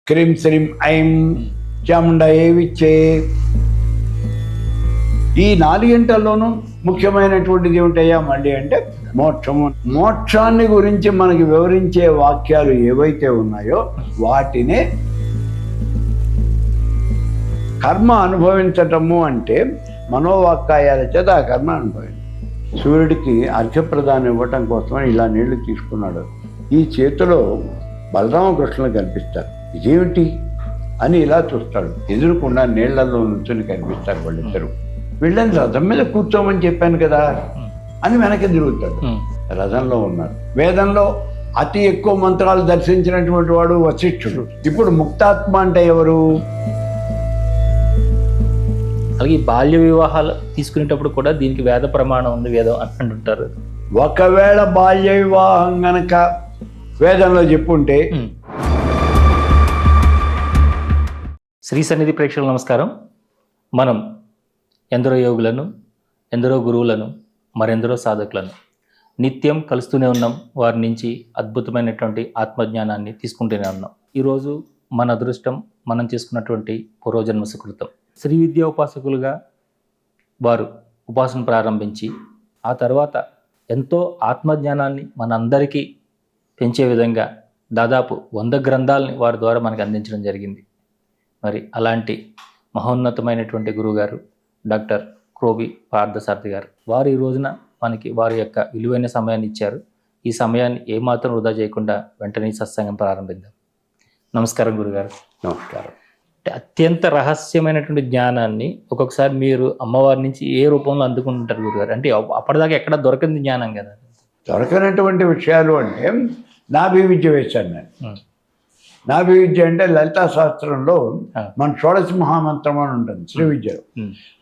Cream శ్రీం ఐం చాముండాయే విచ్చే. ఈ నాలుగింటల్లోనూ ముఖ్యమైనటువంటిది ఏమిటయ్యా మళ్ళీ అంటే మోక్షము. మోక్షాన్ని గురించి మనకి వివరించే వాక్యాలు ఏవైతే ఉన్నాయో వాటినే కర్మ అనుభవించటము అంటే మనోవాక్కాయాల చేత ఆ కర్మ అనుభవించ. సూర్యుడికి అర్ఘ్యప్రదానం ఇవ్వటం కోసం ఇలా నీళ్లు తీసుకున్నాడు. ఈ చేతిలో బలరామకృష్ణులు కనిపిస్తారు. ఇదేమిటి అని ఇలా చూస్తాడు. ఎదురుకుండా నీళ్లలో నుంచుని కనిపిస్తారు వాళ్ళిద్దరు. వీళ్ళని రథం మీద కూర్చోమని చెప్పాను కదా అని వెనక్కి తిరుగుతాడు. రథంలో ఉన్నారు. వేదంలో అతి ఎక్కువ మంత్రాలు దర్శించినటువంటి వాడు వశిష్ఠుడు. ఇప్పుడు ముక్తాత్మ అంటే ఎవరు? అలాగే బాల్య వివాహాలు తీసుకునేటప్పుడు కూడా దీనికి వేద ప్రమాణం ఉంది, వేదం అంటుంటారు. ఒకవేళ బాల్య వివాహం గనక వేదంలో చెప్పుంటే. శ్రీ సన్నిధి ప్రేక్షకులకు నమస్కారం. మనం ఎందరో యోగులను, ఎందరో గురువులను, మరెందరో సాధకులను నిత్యం కలుస్తూనే ఉన్నాం. వారి నుంచి అద్భుతమైనటువంటి ఆత్మజ్ఞానాన్ని తీసుకుంటూనే ఉన్నాం. ఈరోజు మన అదృష్టం మనం చేసుకున్నటువంటి పూర్వజన్మ సుకృతం. శ్రీ విద్యా ఉపాసకులుగా వారు ఉపాసన ప్రారంభించి ఆ తర్వాత ఎంతో ఆత్మజ్ఞానాన్ని మనందరికీ పెంచే విధంగా దాదాపు 100 గ్రంథాలని వారి ద్వారా మనకు అందించడం జరిగింది. మరి అలాంటి మహోన్నతమైనటువంటి గురువుగారు డాక్టర్ క్రోబి పార్థసారథి గారు. వారు ఈ రోజున మనకి వారి యొక్క విలువైన సమయాన్ని ఇచ్చారు. ఈ సమయాన్ని ఏమాత్రం వృధా చేయకుండా వెంటనే సత్సంగం ప్రారంభిద్దాం. నమస్కారం గురుగారు. నమస్కారం. అత్యంత రహస్యమైనటువంటి జ్ఞానాన్ని ఒక్కొక్కసారి మీరు అమ్మవారి నుంచి ఏ రూపంలో అందుకుంటారు గురుగారు? అంటే అప్పటిదాకా ఎక్కడ దొరకని జ్ఞానం కదా. దొరకనటువంటి విషయాలు అంటే నాభి విద్య వేశాను నేను. నాభి విద్య అంటే లలితా శాస్త్రంలో మన షోడశ మహామంత్రం అని ఉంటుంది శ్రీ విద్యలో.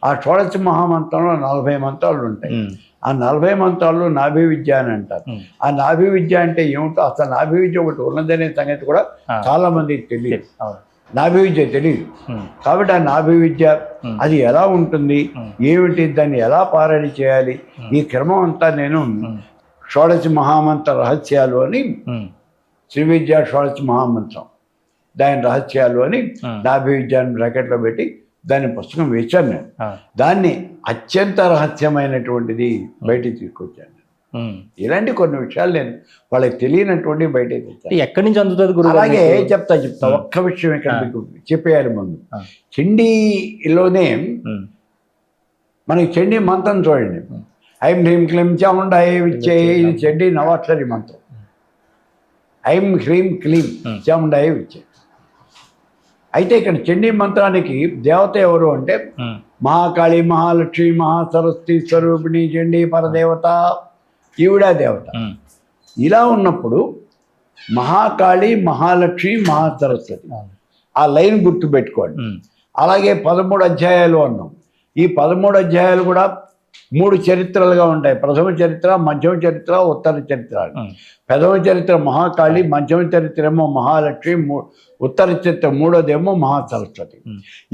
ఆ షోడశ మహామంత్రంలో 40 మంత్రాలు ఉంటాయి. ఆ 40 మంత్రాల్లో నాభి విద్య అని అంటారు. ఆ నాభి విద్య అంటే ఏమిటో, అసలు నాభి విద్య ఒకటి ఉన్నదనే సంగతి కూడా చాలా మందికి తెలియదు. నాభి విద్య తెలియదు. కాబట్టి ఆ నాభి విద్య అది ఎలా ఉంటుంది, ఏమిటి, దాన్ని ఎలా పారాయణ చేయాలి, ఈ క్రమం అంతా నేను షోడశ మహామంత్ర రహస్యాలు అని, శ్రీ విద్య షోడశ మహామంత్రం దాని రహస్యాలు అని నాభి విద్యాన్ని బ్రాకెట్లో పెట్టి దాని పుస్తకం వేశాను నేను. దాన్ని అత్యంత రహస్యమైనటువంటిది బయటికి తీసుకొచ్చాను. ఇలాంటి కొన్ని విషయాలు నేను వాళ్ళకి తెలియనటువంటి బయటకు తెచ్చాను. ఎక్కడి నుంచి అందుతుంది గురువు? అలాగే చెప్తా ఒక్క విషయం ఇక్కడ మీకు చెప్పేయాలి ముందు. చండీలోనే మనకి చండీ మంత్రం చూడండి. ఐం హ్రీం క్లీం చాముండాయే విచ్చే. ఇది చండీ నవాక్షరి మంత్రం. ఐం హ్రీం క్లీం చాముండాయే విచ్చే. అయితే ఇక్కడ చండీ మంత్రానికి దేవత ఎవరు అంటే మహాకాళి, మహాలక్ష్మి, మహాసరస్వతి స్వరూపిణి చండీ పరదేవత, ఈవిడా దేవత. ఇలా ఉన్నప్పుడు మహాకాళి, మహాలక్ష్మి, మహాసరస్వతి ఆ లైన్ గుర్తు పెట్టుకోండి. అలాగే 13 అధ్యాయాలు అన్నాం. ఈ 13 అధ్యాయాలు కూడా 3 చరిత్రలుగా ఉంటాయి. ప్రథమ చరిత్ర, మధ్యమ చరిత్ర, ఉత్తర చరిత్ర. ప్రథమ చరిత్ర మహాకాళి, మధ్యమ చరిత్ర ఏమో మహాలక్ష్మి, ఉత్తర చరిత్ర మూడోదేమో మహాసరస్వతి.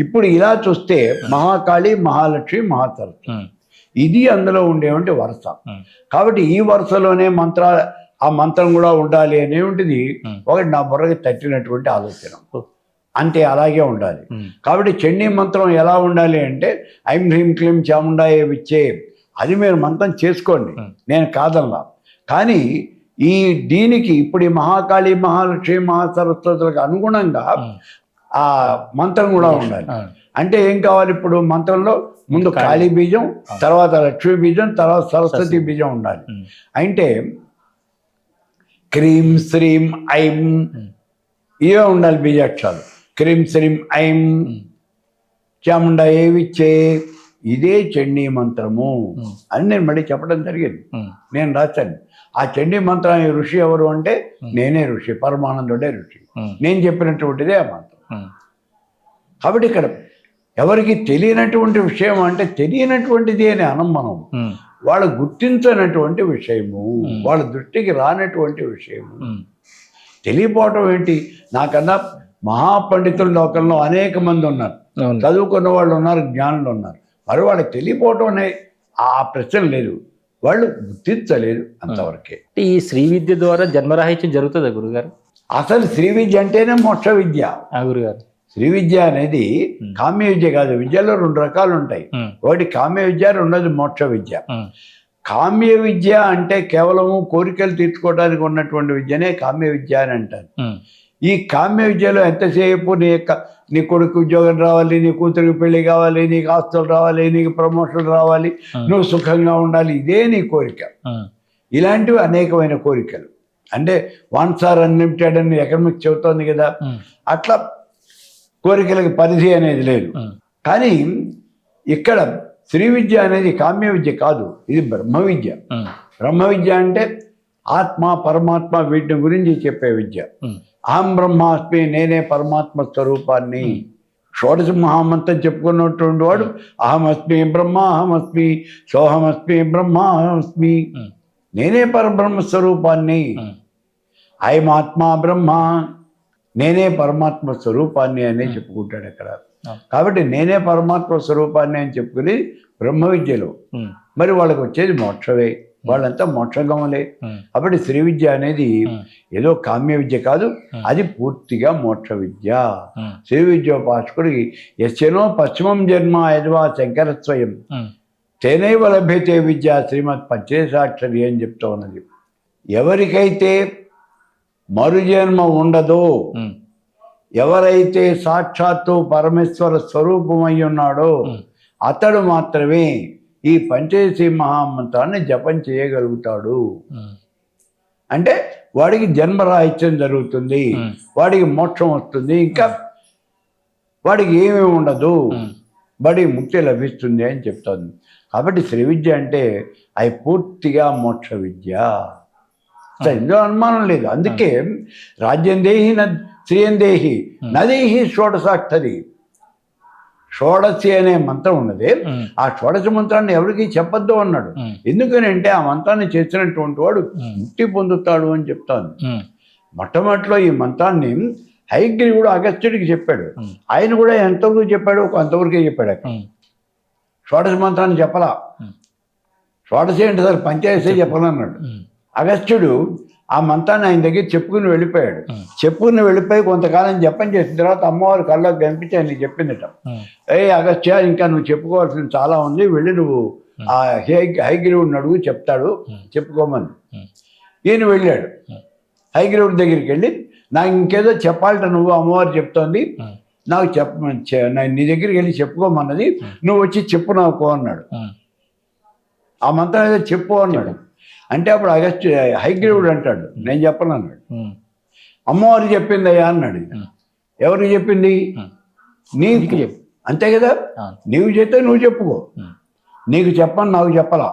ఇప్పుడు ఇలా చూస్తే మహాకాళి, మహాలక్ష్మి, మహాసరస్వతి ఇది అందులో ఉండేవంటి వరుస. కాబట్టి ఈ వరుసలోనే ఆ మంత్రం కూడా ఉండాలి అనేటువంటిది ఒకటి నా బుర్రకి తట్టినటువంటి ఆలోచన. అంతే, అలాగే ఉండాలి. కాబట్టి చండీ మంత్రం ఎలా ఉండాలి అంటే ఐం హ్రీం క్లీం చాముండాయే విచ్చే. అది మీరు మంత్రం చేసుకోండి, నేను కాదల్లా. కానీ దీనికి ఇప్పుడు ఈ మహాకాళి, మహాలక్ష్మి, మహాసరస్వతులకు అనుగుణంగా ఆ మంత్రం కూడా ఉండాలి. అంటే ఏం కావాలి ఇప్పుడు మంత్రంలో? ముందు కాళీ బీజం, తర్వాత లక్ష్మీ బీజం, తర్వాత సరస్వతి బీజం ఉండాలి. అంటే క్రీం శ్రీం ఐం ఇవే ఉండాలి బీజాక్షరాలు. క్రీం శ్రీం ఐం చాముండాయే విచ్చే. ఇదే చండీ మంత్రము అని నేను మళ్ళీ చెప్పడం జరిగింది. నేను రాశాను. ఆ చండీ మంత్రాన్ని ఋషి ఎవరు అంటే నేనే ఋషి, పరమానందుడే ఋషి. నేను చెప్పినటువంటిదే ఆ మంత్రం. కాబట్టి ఇక్కడ ఎవరికి తెలియనటువంటి విషయం అంటే తెలియనటువంటిది అని అనం మనం. వాళ్ళు గుర్తించనటువంటి విషయము, వాళ్ళ దృష్టికి రానటువంటి విషయము. తెలియపోవటం ఏంటి? నాకన్నా మహాపండితుల లోకంలో అనేక మంది ఉన్నారు, చదువుకున్న వాళ్ళు ఉన్నారు, జ్ఞానులు ఉన్నారు. మరి వాళ్ళకి తెలియపోవటం అనే ఆ ప్రశ్న లేదు, వాళ్ళు గుర్తించలేదు అంతవరకే. ఈ శ్రీ విద్య ద్వారా జన్మరాహిత్యం జరుగుతుందా గురుగారు? అసలు శ్రీ విద్య అంటేనే మోక్ష విద్య. గురుగారు శ్రీ విద్య అనేది కామ్య విద్య కాదు. విద్యలో 2 రకాలు ఉంటాయి. ఒకటి కామ్య విద్య, రెండోది మోక్ష విద్య. కామ్య విద్య అంటే కేవలము కోరికలు తీర్చుకోవడానికి ఉన్నటువంటి విద్యనే కామ్య విద్య అని అంటారు. ఈ కామ్య విద్యలో ఎంతసేపు నీ కొడుకు ఉద్యోగం రావాలి, నీ కూతురికి పెళ్లి కావాలి, నీకు ఆస్తులు రావాలి, నీకు ప్రమోషన్ రావాలి, నువ్వు సుఖంగా ఉండాలి, ఇదే నీ కోరిక. ఇలాంటివి అనేకమైన కోరికలు. అంటే వన్స్ ఆర్ అన్లిమిటెడ్ అని ఎకనామిక్స్ చెబుతోంది కదా, అట్లా కోరికలకు పరిధి అనేది లేదు. కానీ ఇక్కడ శ్రీ విద్య అనేది కామ్య విద్య కాదు, ఇది బ్రహ్మ విద్య. బ్రహ్మ విద్య అంటే ఆత్మ పరమాత్మ వీటిని గురించి చెప్పే విద్య. అహం బ్రహ్మాస్మి, నేనే పరమాత్మ స్వరూపాన్ని. షోడశ మహామంత్రం చెప్పుకున్నటువంటి వాడు అహమస్మి బ్రహ్మ అహమస్మి సోహమస్మి బ్రహ్మ అహమస్మి, నేనే పరబ్రహ్మ స్వరూపాన్ని. అయమాత్మ బ్రహ్మ, నేనే పరమాత్మ స్వరూపాన్ని అనే చెప్పుకుంటాడు అక్కడ. కాబట్టి నేనే పరమాత్మ స్వరూపాన్ని అని చెప్పుకుని బ్రహ్మ విద్యలో మరి వాళ్ళకి వచ్చేది మోక్షమే, వాళ్ళంతా మోక్షగమలే. కాబట్టి శ్రీ విద్య అనేది ఏదో కామ్య విద్య కాదు, అది పూర్తిగా మోక్ష విద్య. శ్రీ విద్యోపాసకుడికి యస్యనో పశ్చిమం జన్మ యద్వా శంకరస్వయం తేనైవ లభ్యతే విద్య శ్రీమత్ పంచేశాక్షరి అని చెప్తా ఉన్నది. ఎవరికైతే మరుజన్మ ఉండదో, ఎవరైతే సాక్షాత్తు పరమేశ్వర స్వరూపమై ఉన్నాడో అతడు మాత్రమే ఈ పంచదశి మహామంత్రాన్ని జపం చేయగలుగుతాడు. అంటే వాడికి జన్మరాహిత్యం జరుగుతుంది, వాడికి మోక్షం వస్తుంది, ఇంకా వాడికి ఏమీ ఉండదు, వాడికి ముక్తి లభిస్తుంది అని చెప్తాను. కాబట్టి శ్రీ విద్య అంటే అది పూర్తిగా మోక్ష విద్య, ఇందులో అనుమానం లేదు. అందుకే రాజ్యం దేహి శ్రీయం దేహి నదేహి షోడశాక్షరి. షోడశి అనే మంత్రం ఉన్నది, ఆ షోడశ మంత్రాన్ని ఎవరికి చెప్పొద్దు అన్నాడు. ఎందుకని అంటే ఆ మంత్రాన్ని చేసినటువంటి వాడు ముక్తి పొందుతాడు అని చెప్తాను. మొట్టమొదటిలో ఈ మంత్రాన్ని హయగ్రీవుడు అగస్త్యుడికి చెప్పాడు. ఆయన కూడా ఎంతవరకు చెప్పాడు, అంతవరకే చెప్పాడు. అక్కడ షోడశ మంత్రాన్ని చెప్పలా. షోడశి అంటే సార్ పంచాయతీ చెప్పాలన్నాడు. అగస్త్యుడు ఆ మంత్రాన్ని ఆయన దగ్గర చెప్పుకుని వెళ్ళిపోయాడు. చెప్పుకుని వెళ్ళిపోయి కొంతకాలం జపం చేసిన తర్వాత అమ్మవారి కళ్ళకు కనిపించి ఆయన చెప్పిందట, అగస్త్య ఇంకా నువ్వు చెప్పుకోవాల్సింది చాలా ఉంది, వెళ్ళి నువ్వు ఆ హయగ్రీవుడిని అడుగు, చెప్తాడు, చెప్పుకోమని. ఈయన వెళ్ళాడు. హయగ్రీవుడి దగ్గరికి వెళ్ళి నాకు ఇంకేదో చెప్పాలట, నువ్వు అమ్మవారు చెప్తోంది, నాకు నీ దగ్గరికి వెళ్ళి చెప్పుకోమన్నది, నువ్వు వచ్చి చెప్పు నాకు అన్నాడు. ఆ మంత్రం ఏదో చెప్పు అన్నాడు. అంటే అప్పుడు హయగ్రీవుడు అంటాడు, నేను చెప్పను అన్నాడు. అమ్మవారు చెప్పిందయ్యా అన్నాడు. ఎవరికి చెప్పింది? నీకు చెప్పు, అంతే కదా, నీవు చెప్తే నువ్వు చెప్పుకో, నీకు చెప్పని నాకు చెప్పలా.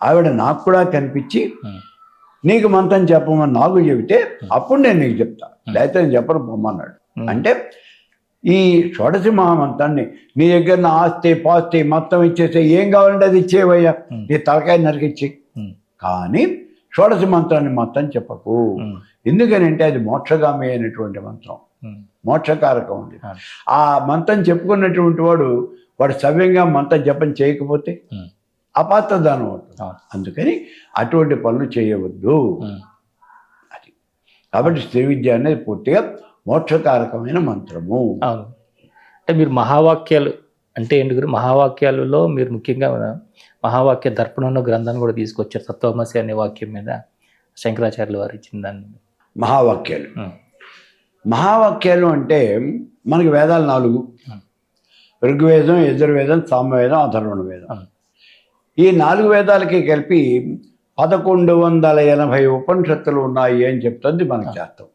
ఆవిడ నాకు కూడా కనిపించి నీకు మంత్రం చెప్పమని నాకు చెబితే అప్పుడు నేను నీకు చెప్తా, లేకపోతే నేను చెప్పను పొమ్మన్నాడు. అంటే ఈ షోడశి మహామంత్రాన్ని నీ దగ్గర నా ఆస్తి పాస్తి మొత్తం ఇచ్చేస్తే ఏం కావాలంటే అది ఇచ్చేవయ్యా, నీ తలకాయ నరికిచ్చి, కానీ షోడశి మంత్రాన్ని మొత్తం చెప్పకు. ఎందుకని అంటే అది మోక్షగామి అయినటువంటి మంత్రం, మోక్షకారకం ఉంది. ఆ మంత్రం చెప్పుకున్నటువంటి వాడు సవ్యంగా మంత్ర జపం చేయకపోతే అపాత్రదానం అవుతుంది. అందుకని అటువంటి పనులు చేయవద్దు. అది కాబట్టి శ్రీ విద్య అనేది పూర్తిగా మోక్షకారకమైన మంత్రము. అంటే మీరు మహావాక్యాలు అంటే ఏంటి గురు? మహావాక్యాలలో మీరు ముఖ్యంగా మహావాక్య దర్పణంలో గ్రంథాన్ని కూడా తీసుకొచ్చారు. తత్వమసి అనే వాక్యం మీద శంకరాచార్యులు వారు ఇచ్చిన దాన్ని. మహావాక్యాలు అంటే మనకి వేదాలు 4: ఋగ్వేదం, యజుర్వేదం, సామవేదం, అథర్వణ వేదం. ఈ 4 వేదాలకి కలిపి 1180 ఉపనిషత్తులు ఉన్నాయి అని చెప్తుంది మనకు శాస్త్రం.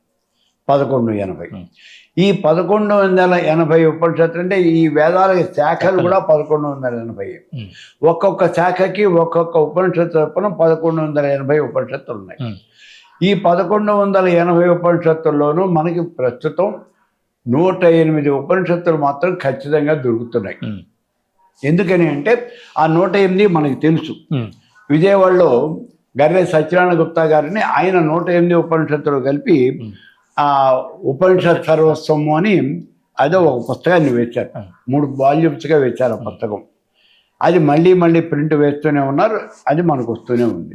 1180. ఈ 1180 ఉపనిషత్తులు అంటే ఈ వేదాలకి శాఖలు కూడా 1180. ఒక్కొక్క శాఖకి ఒక్కొక్క ఉపనిషత్తు తరపున 1180 ఉపనిషత్తులు ఉన్నాయి. ఈ 1180 ఉపనిషత్తుల్లోనూ మనకి ప్రస్తుతం 108 ఉపనిషత్తులు మాత్రం ఖచ్చితంగా దొరుకుతున్నాయి. ఎందుకని అంటే ఆ 108 మనకి తెలుసు. విజయవాడలో గర్రె సత్యనారాయణ గుప్తా గారిని ఆయన 108 ఉపనిషత్తులు కలిపి ఆ ఉపనిషత్ సర్వస్వము అని అదో ఒక పుస్తకాన్ని వేశారు. 3 వాల్యూమ్స్గా వేశారు ఆ పుస్తకం. అది మళ్ళీ ప్రింట్ వేస్తూనే ఉన్నారు, అది మనకు వస్తూనే ఉంది.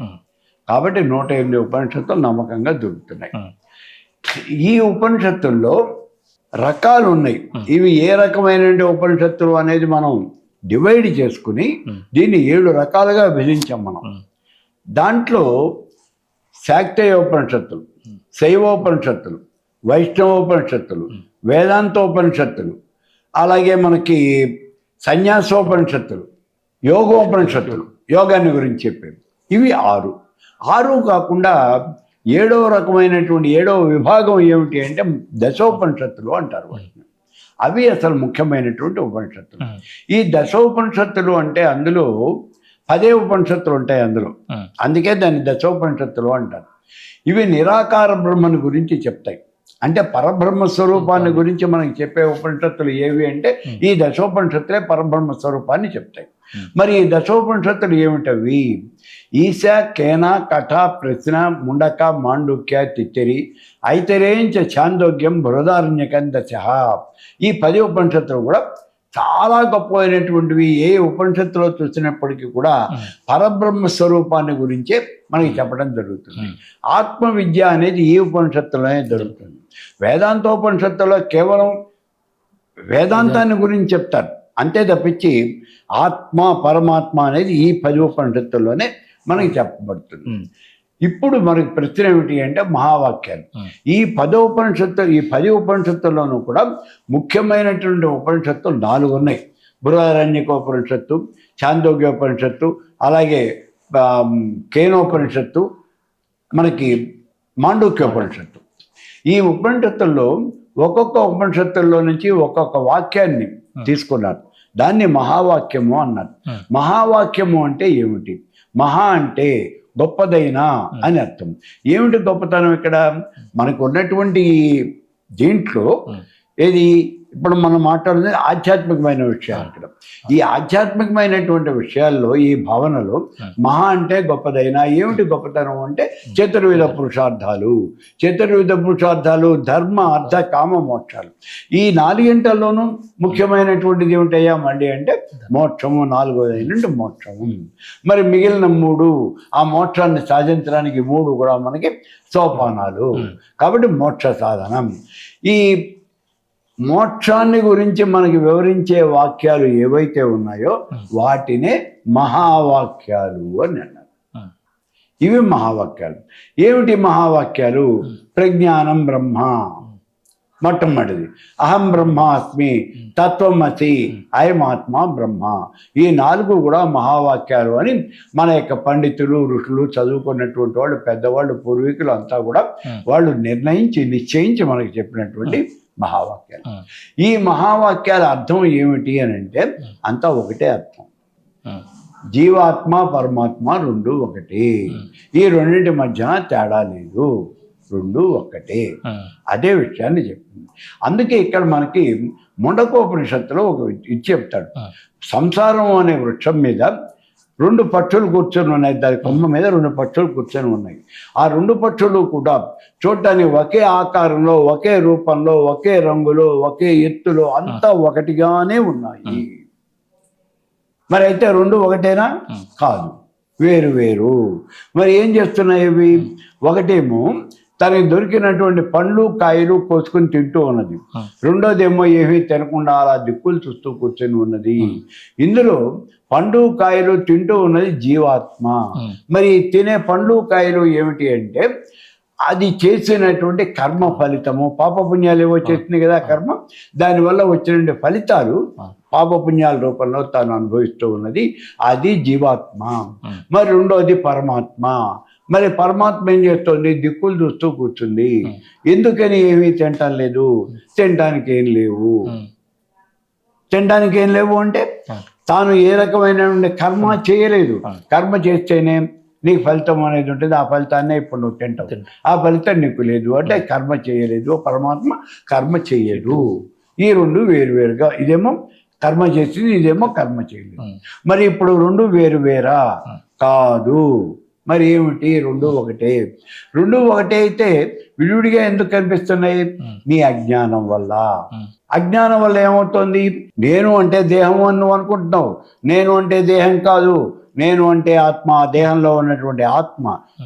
కాబట్టి 108 ఉపనిషత్తులు నమ్మకంగా దొరుకుతున్నాయి. ఈ ఉపనిషత్తుల్లో రకాలు ఉన్నాయి. ఇవి ఏ రకమైన ఉపనిషత్తులు అనేది మనం డివైడ్ చేసుకుని దీన్ని 7 రకాలుగా విభజించాం మనం. దాంట్లో శాక్తేయోపనిషత్తులు, శైవోపనిషత్తులు, వైష్ణవోపనిషత్తులు, వేదాంతోపనిషత్తులు, అలాగే మనకి సన్యాసోపనిషత్తులు, యోగోపనిషత్తులు, యోగాన్ని గురించి చెప్పేవి. ఇవి 6 కాకుండా 7వ రకమైనటువంటి 7వ విభాగం ఏమిటి అంటే దశోపనిషత్తులు అంటారు వాటిని. అవి అసలు ముఖ్యమైనటువంటి ఉపనిషత్తులు. ఈ దశోపనిషత్తులు అంటే అందులో 10 ఉపనిషత్తులు ఉంటాయి అందులో, అందుకే దాన్ని దశోపనిషత్తులు అంటారు. ఇవి నిరాకార బ్రహ్మను గురించి చెప్తాయి. అంటే పరబ్రహ్మ స్వరూపాన్ని గురించి మనకి చెప్పే ఉపనిషత్తులు ఏవి అంటే ఈ దశోపనిషత్తులే పరబ్రహ్మ స్వరూపాన్ని చెప్తాయి. మరి ఈ దశోపనిషత్తులు ఏమిటవి? ఈశ, కేన, కఠ, ప్రశ్న, ముండక, మాండుక్య, తిత్తరి, ఐతరేంచ, ఛాందోగ్యం, బృహదారణ్యకం, దశ. ఈ 10 ఉపనిషత్తులు కూడా చాలా గొప్పమైనటువంటివి. ఏ ఉపనిషత్తులో చూసినప్పటికీ కూడా పరబ్రహ్మ స్వరూపాన్ని గురించే మనకి చెప్పడం జరుగుతుంది. ఆత్మ విద్య అనేది ఈ ఉపనిషత్తులోనే జరుగుతుంది. వేదాంతోపనిషత్తులో కేవలం వేదాంతాన్ని గురించి చెప్తారు అంతే తప్పించి ఆత్మ పరమాత్మ అనేది ఈ 10 ఉపనిషత్తుల్లోనే మనకి చెప్పబడుతుంది. ఇప్పుడు మనకి ప్రశ్న ఏమిటి అంటే మహావాక్యాలు. ఈ 10 ఉపనిషత్తుల్లోనూ కూడా ముఖ్యమైనటువంటి ఉపనిషత్తులు 4 ఉన్నాయి. బృహదారణ్యకోపనిషత్తు, ఛాందోగ్యోపనిషత్తు, అలాగే కేనోపనిషత్తు, మనకి మాండూక్యోపనిషత్తు. ఈ ఉపనిషత్తుల్లో ఒక్కొక్క ఉపనిషత్తుల్లో నుంచి ఒక్కొక్క వాక్యాన్ని తీసుకున్నారు. దాన్ని మహావాక్యము అన్నారు. మహావాక్యము అంటే ఏమిటి? మహా అంటే గొప్పదైన అని అర్థం. ఏమిటి గొప్పతనం ఇక్కడ? మనకు ఉన్నటువంటి దీంట్లో ఏది ఇప్పుడు మనం మాట్లాడుతుంది ఆధ్యాత్మికమైన విషయాలు. ఇక్కడ ఈ ఆధ్యాత్మికమైనటువంటి విషయాల్లో ఈ భావనలో మహా అంటే గొప్పదైన. ఏమిటి గొప్పతనం అంటే చతుర్విధ పురుషార్థాలు ధర్మ, అర్థ, కామ, మోక్షాలు. ఈ 4 ముఖ్యమైనటువంటిది ఏమిటయ్యా మళ్ళీ అంటే మోక్షము. 4వది మోక్షము. మరి మిగిలిన 3 ఆ మోక్షాన్ని సాధించడానికి 3 కూడా మనకి సోపానాలు. కాబట్టి మోక్ష సాధనం. ఈ మోక్షాన్ని గురించి మనకి వివరించే వాక్యాలు ఏవైతే ఉన్నాయో వాటినే మహావాక్యాలు అని అన్నారు. ఇవి మహావాక్యాలు. ఏమిటి మహావాక్యాలు? ప్రజ్ఞానం బ్రహ్మ మొట్టమొదటిది. అహం బ్రహ్మాస్మి, తత్వమసి, అయమాత్మ బ్రహ్మ. ఈ 4 కూడా మహావాక్యాలు అని మన యొక్క పండితులు, ఋషులు, చదువుకున్నటువంటి వాళ్ళు, పెద్దవాళ్ళు, పూర్వీకులు అంతా కూడా వాళ్ళు నిశ్చయించి మనకి చెప్పినటువంటి మహావాక్యాలు. ఈ మహావాక్యాల అర్థం ఏమిటి అని అంటే అంతా ఒకటే అర్థం. జీవాత్మ పరమాత్మ 2 ఒకటే. ఈ రెండింటి మధ్యన తేడా లేదు, 2 ఒక్కటే. అదే విషయాన్ని చెప్తుంది. అందుకే ఇక్కడ మనకి ముండకోపనిషత్తులో ఒక ఇది చెప్తాడు. సంసారం అనే వృక్షం మీద 2 పక్షులు కూర్చొని ఉన్నాయి. దాని కొమ్మ మీద 2 పక్షులు కూర్చొని ఉన్నాయి. ఆ 2 పక్షులు కూడా చూడటానికి ఒకే ఆకారంలో, ఒకే రూపంలో, ఒకే రంగులో, ఒకే ఎత్తులో అంతా ఒకటిగానే ఉన్నాయి. మరి అయితే 2 ఒకటేనా? కాదు, వేరు వేరు. మరి ఏం చేస్తున్నాయి ఇవి? ఒకటేమో తనకి దొరికినటువంటి పండ్లు, కాయలు కోసుకొని తింటూ ఉన్నది. రెండోదేమో ఏమీ తినకుండా అలా దిక్కులు చూస్తూ కూర్చొని ఉన్నది. ఇందులో పండ్లు, కాయలు తింటూ ఉన్నది జీవాత్మ. మరి తినే పండ్లు, కాయలు ఏమిటి అంటే అది చేసినటువంటి కర్మ ఫలితము. పాపపుణ్యాలు ఏవో చేస్తుంది కదా కర్మ, దానివల్ల వచ్చిన ఫలితాలు పాపపుణ్యాల రూపంలో తాను అనుభవిస్తూ ఉన్నది. అది జీవాత్మ. మరి రెండోది పరమాత్మ. మరి పరమాత్మ ఏం చేస్తుంది? దిక్కులు చూస్తూ కూర్చుంది. ఎందుకని ఏమీ తింటం లేదు? తినడానికి ఏం లేవు. తినడానికి ఏం లేవు అంటే తాను ఏ రకమైన కర్మ చేయలేదు. కర్మ చేస్తేనే నీకు ఫలితం అనేది ఉంటుంది. ఆ ఫలితాన్నే ఇప్పుడు నువ్వు తింటావు. ఆ ఫలితం నీకు లేదు అంటే కర్మ చేయలేదు. పరమాత్మ కర్మ చేయడు. ఈ 2 వేరువేరుగా, ఇదేమో కర్మ చేసింది, ఇదేమో కర్మ చేయలేదు. మరి ఇప్పుడు 2 వేరువేరా? కాదు. మరి ఏమిటి? 2 ఒకటే. 2 ఒకటే అయితే విడివిడిగా ఎందుకు కనిపిస్తున్నాయి? నీ అజ్ఞానం వల్ల. అజ్ఞానం వల్ల ఏమవుతుంది? నేను అంటే దేహం అని నువ్వు అనుకుంటున్నావు. నేను అంటే దేహం కాదు. నేను అంటే ఆత్మ. దేహంలో ఉన్నటువంటి ఆత్మ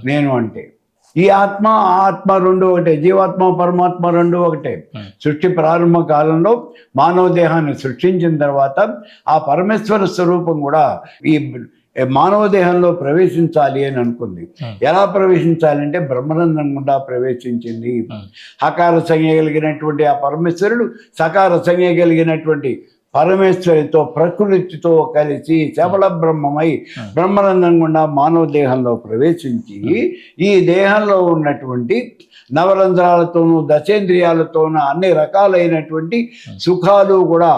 నేను అంటే. ఈ ఆత్మ ఆ ఆత్మ రెండు ఒకటే, జీవాత్మ పరమాత్మ రెండు ఒకటే. సృష్టి ప్రారంభ కాలంలో మానవ దేహాన్ని సృష్టించిన తర్వాత ఆ పరమేశ్వర స్వరూపం కూడా ఈ మానవ దేహంలో ప్రవేశించాలి అని అనుకుంది. ఎలా ప్రవేశించాలంటే బ్రహ్మరంధ్రం గుండా ప్రవేశించింది. హకార సంజ్ఞ కలిగినటువంటి ఆ పరమేశ్వరుడు సకార సంజ్ఞ కలిగినటువంటి పరమేశ్వరితో ప్రకృతితో కలిసి శబళ బ్రహ్మమై బ్రహ్మరంధ్రం గుండా మానవ దేహంలో ప్రవేశించి ఈ దేహంలో ఉన్నటువంటి నవరంధ్రాలతోనూ దశేంద్రియాలతోనూ అన్ని రకాలైనటువంటి సుఖాలు కూడా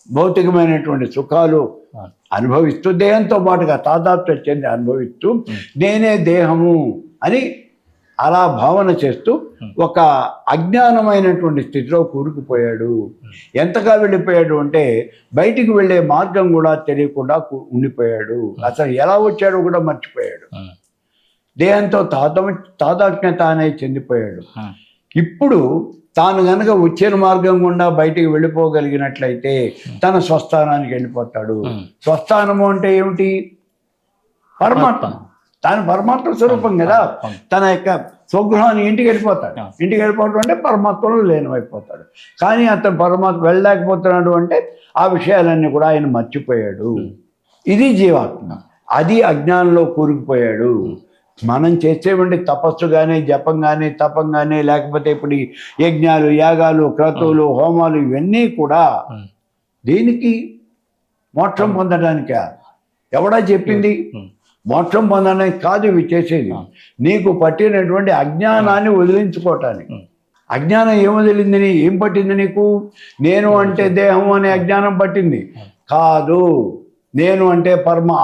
భౌతికమైనటువంటి సుఖాలు అనుభవిస్తూ దేహంతో పాటుగా తాదాత్మ్యం చెంది అనుభవిస్తూ నేనే దేహము అని అలా భావన చేస్తూ ఒక అజ్ఞానమైనటువంటి స్థితిలో కూరుకుపోయాడు. ఎంతగా వెళ్ళిపోయాడు అంటే బయటికి వెళ్ళే మార్గం కూడా తెలియకుండా ఉండిపోయాడు. అసలు ఎలా వచ్చాడో కూడా మర్చిపోయాడు. దేహంతో తాదాత్మ్యత అనేది చెందిపోయాడు. ఇప్పుడు తాను గనక వచ్చిన మార్గం గుండా బయటికి వెళ్ళిపోగలిగినట్లయితే తన స్వస్థానానికి వెళ్ళిపోతాడు. స్వస్థానము అంటే ఏమిటి? పరమాత్మ. తాను పరమాత్మ స్వరూపం కదా. తన యొక్క స్వగృహాన్ని ఇంటికి వెళ్ళిపోతాడు. ఇంటికి వెళ్ళిపోవడం అంటే పరమాత్మలో లీనమైపోతాడు. కానీ అతను పరమాత్మ వెళ్ళలేకపోతున్నాడు అంటే ఆ విషయాలన్నీ కూడా ఆయన మర్చిపోయాడు. ఇది జీవాత్మ. అది అజ్ఞానంలో కూరుకుపోయాడు. మనం చేసేవంటి తపస్సు కానీ జపం కానీ తపం కానీ లేకపోతే ఇప్పుడు ఈ యజ్ఞాలు యాగాలు క్రతువులు హోమాలు ఇవన్నీ కూడా దేనికి? మోక్షం పొందడానికా? ఎవడా చెప్పింది? మోక్షం పొందడానికి కాదు ఇవి చేసేది. నీకు పట్టినటువంటి అజ్ఞానాన్ని వదిలించుకోవటానికి. అజ్ఞానం ఏం వదిలింది? ఏం పట్టింది నీకు? నేను అంటే దేహం అనే అజ్ఞానం పట్టింది కాదు. నేను అంటే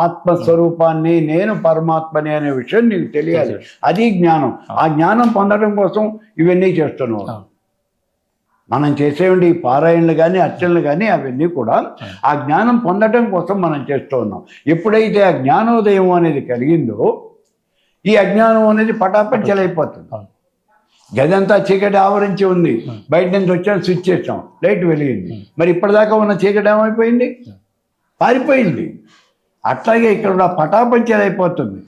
ఆత్మస్వరూపాన్ని, నేను పరమాత్మని అనే విషయం నీకు తెలియాలి. అది జ్ఞానం. ఆ జ్ఞానం పొందడం కోసం ఇవన్నీ చేస్తున్నావు. మనం చేసేవండి ఈ పారాయణలు కానీ అర్చనలు కానీ అవన్నీ కూడా ఆ జ్ఞానం పొందడం కోసం మనం చేస్తూ ఉన్నాం. ఎప్పుడైతే ఆ జ్ఞానోదయం అనేది కలిగిందో ఈ అజ్ఞానం అనేది పటాపంచలైపోతుంది. గదంతా చీకటి ఆవరించి ఉంది. బయట నుంచి వచ్చాం, స్విచ్ చేసాం, లైట్ వెలిగింది. మరి ఇప్పటిదాకా ఉన్న చీకటి ఏమైపోయింది? పారిపోయింది. అట్లాగే ఇక్కడ పటాపంచలైపోతుంది.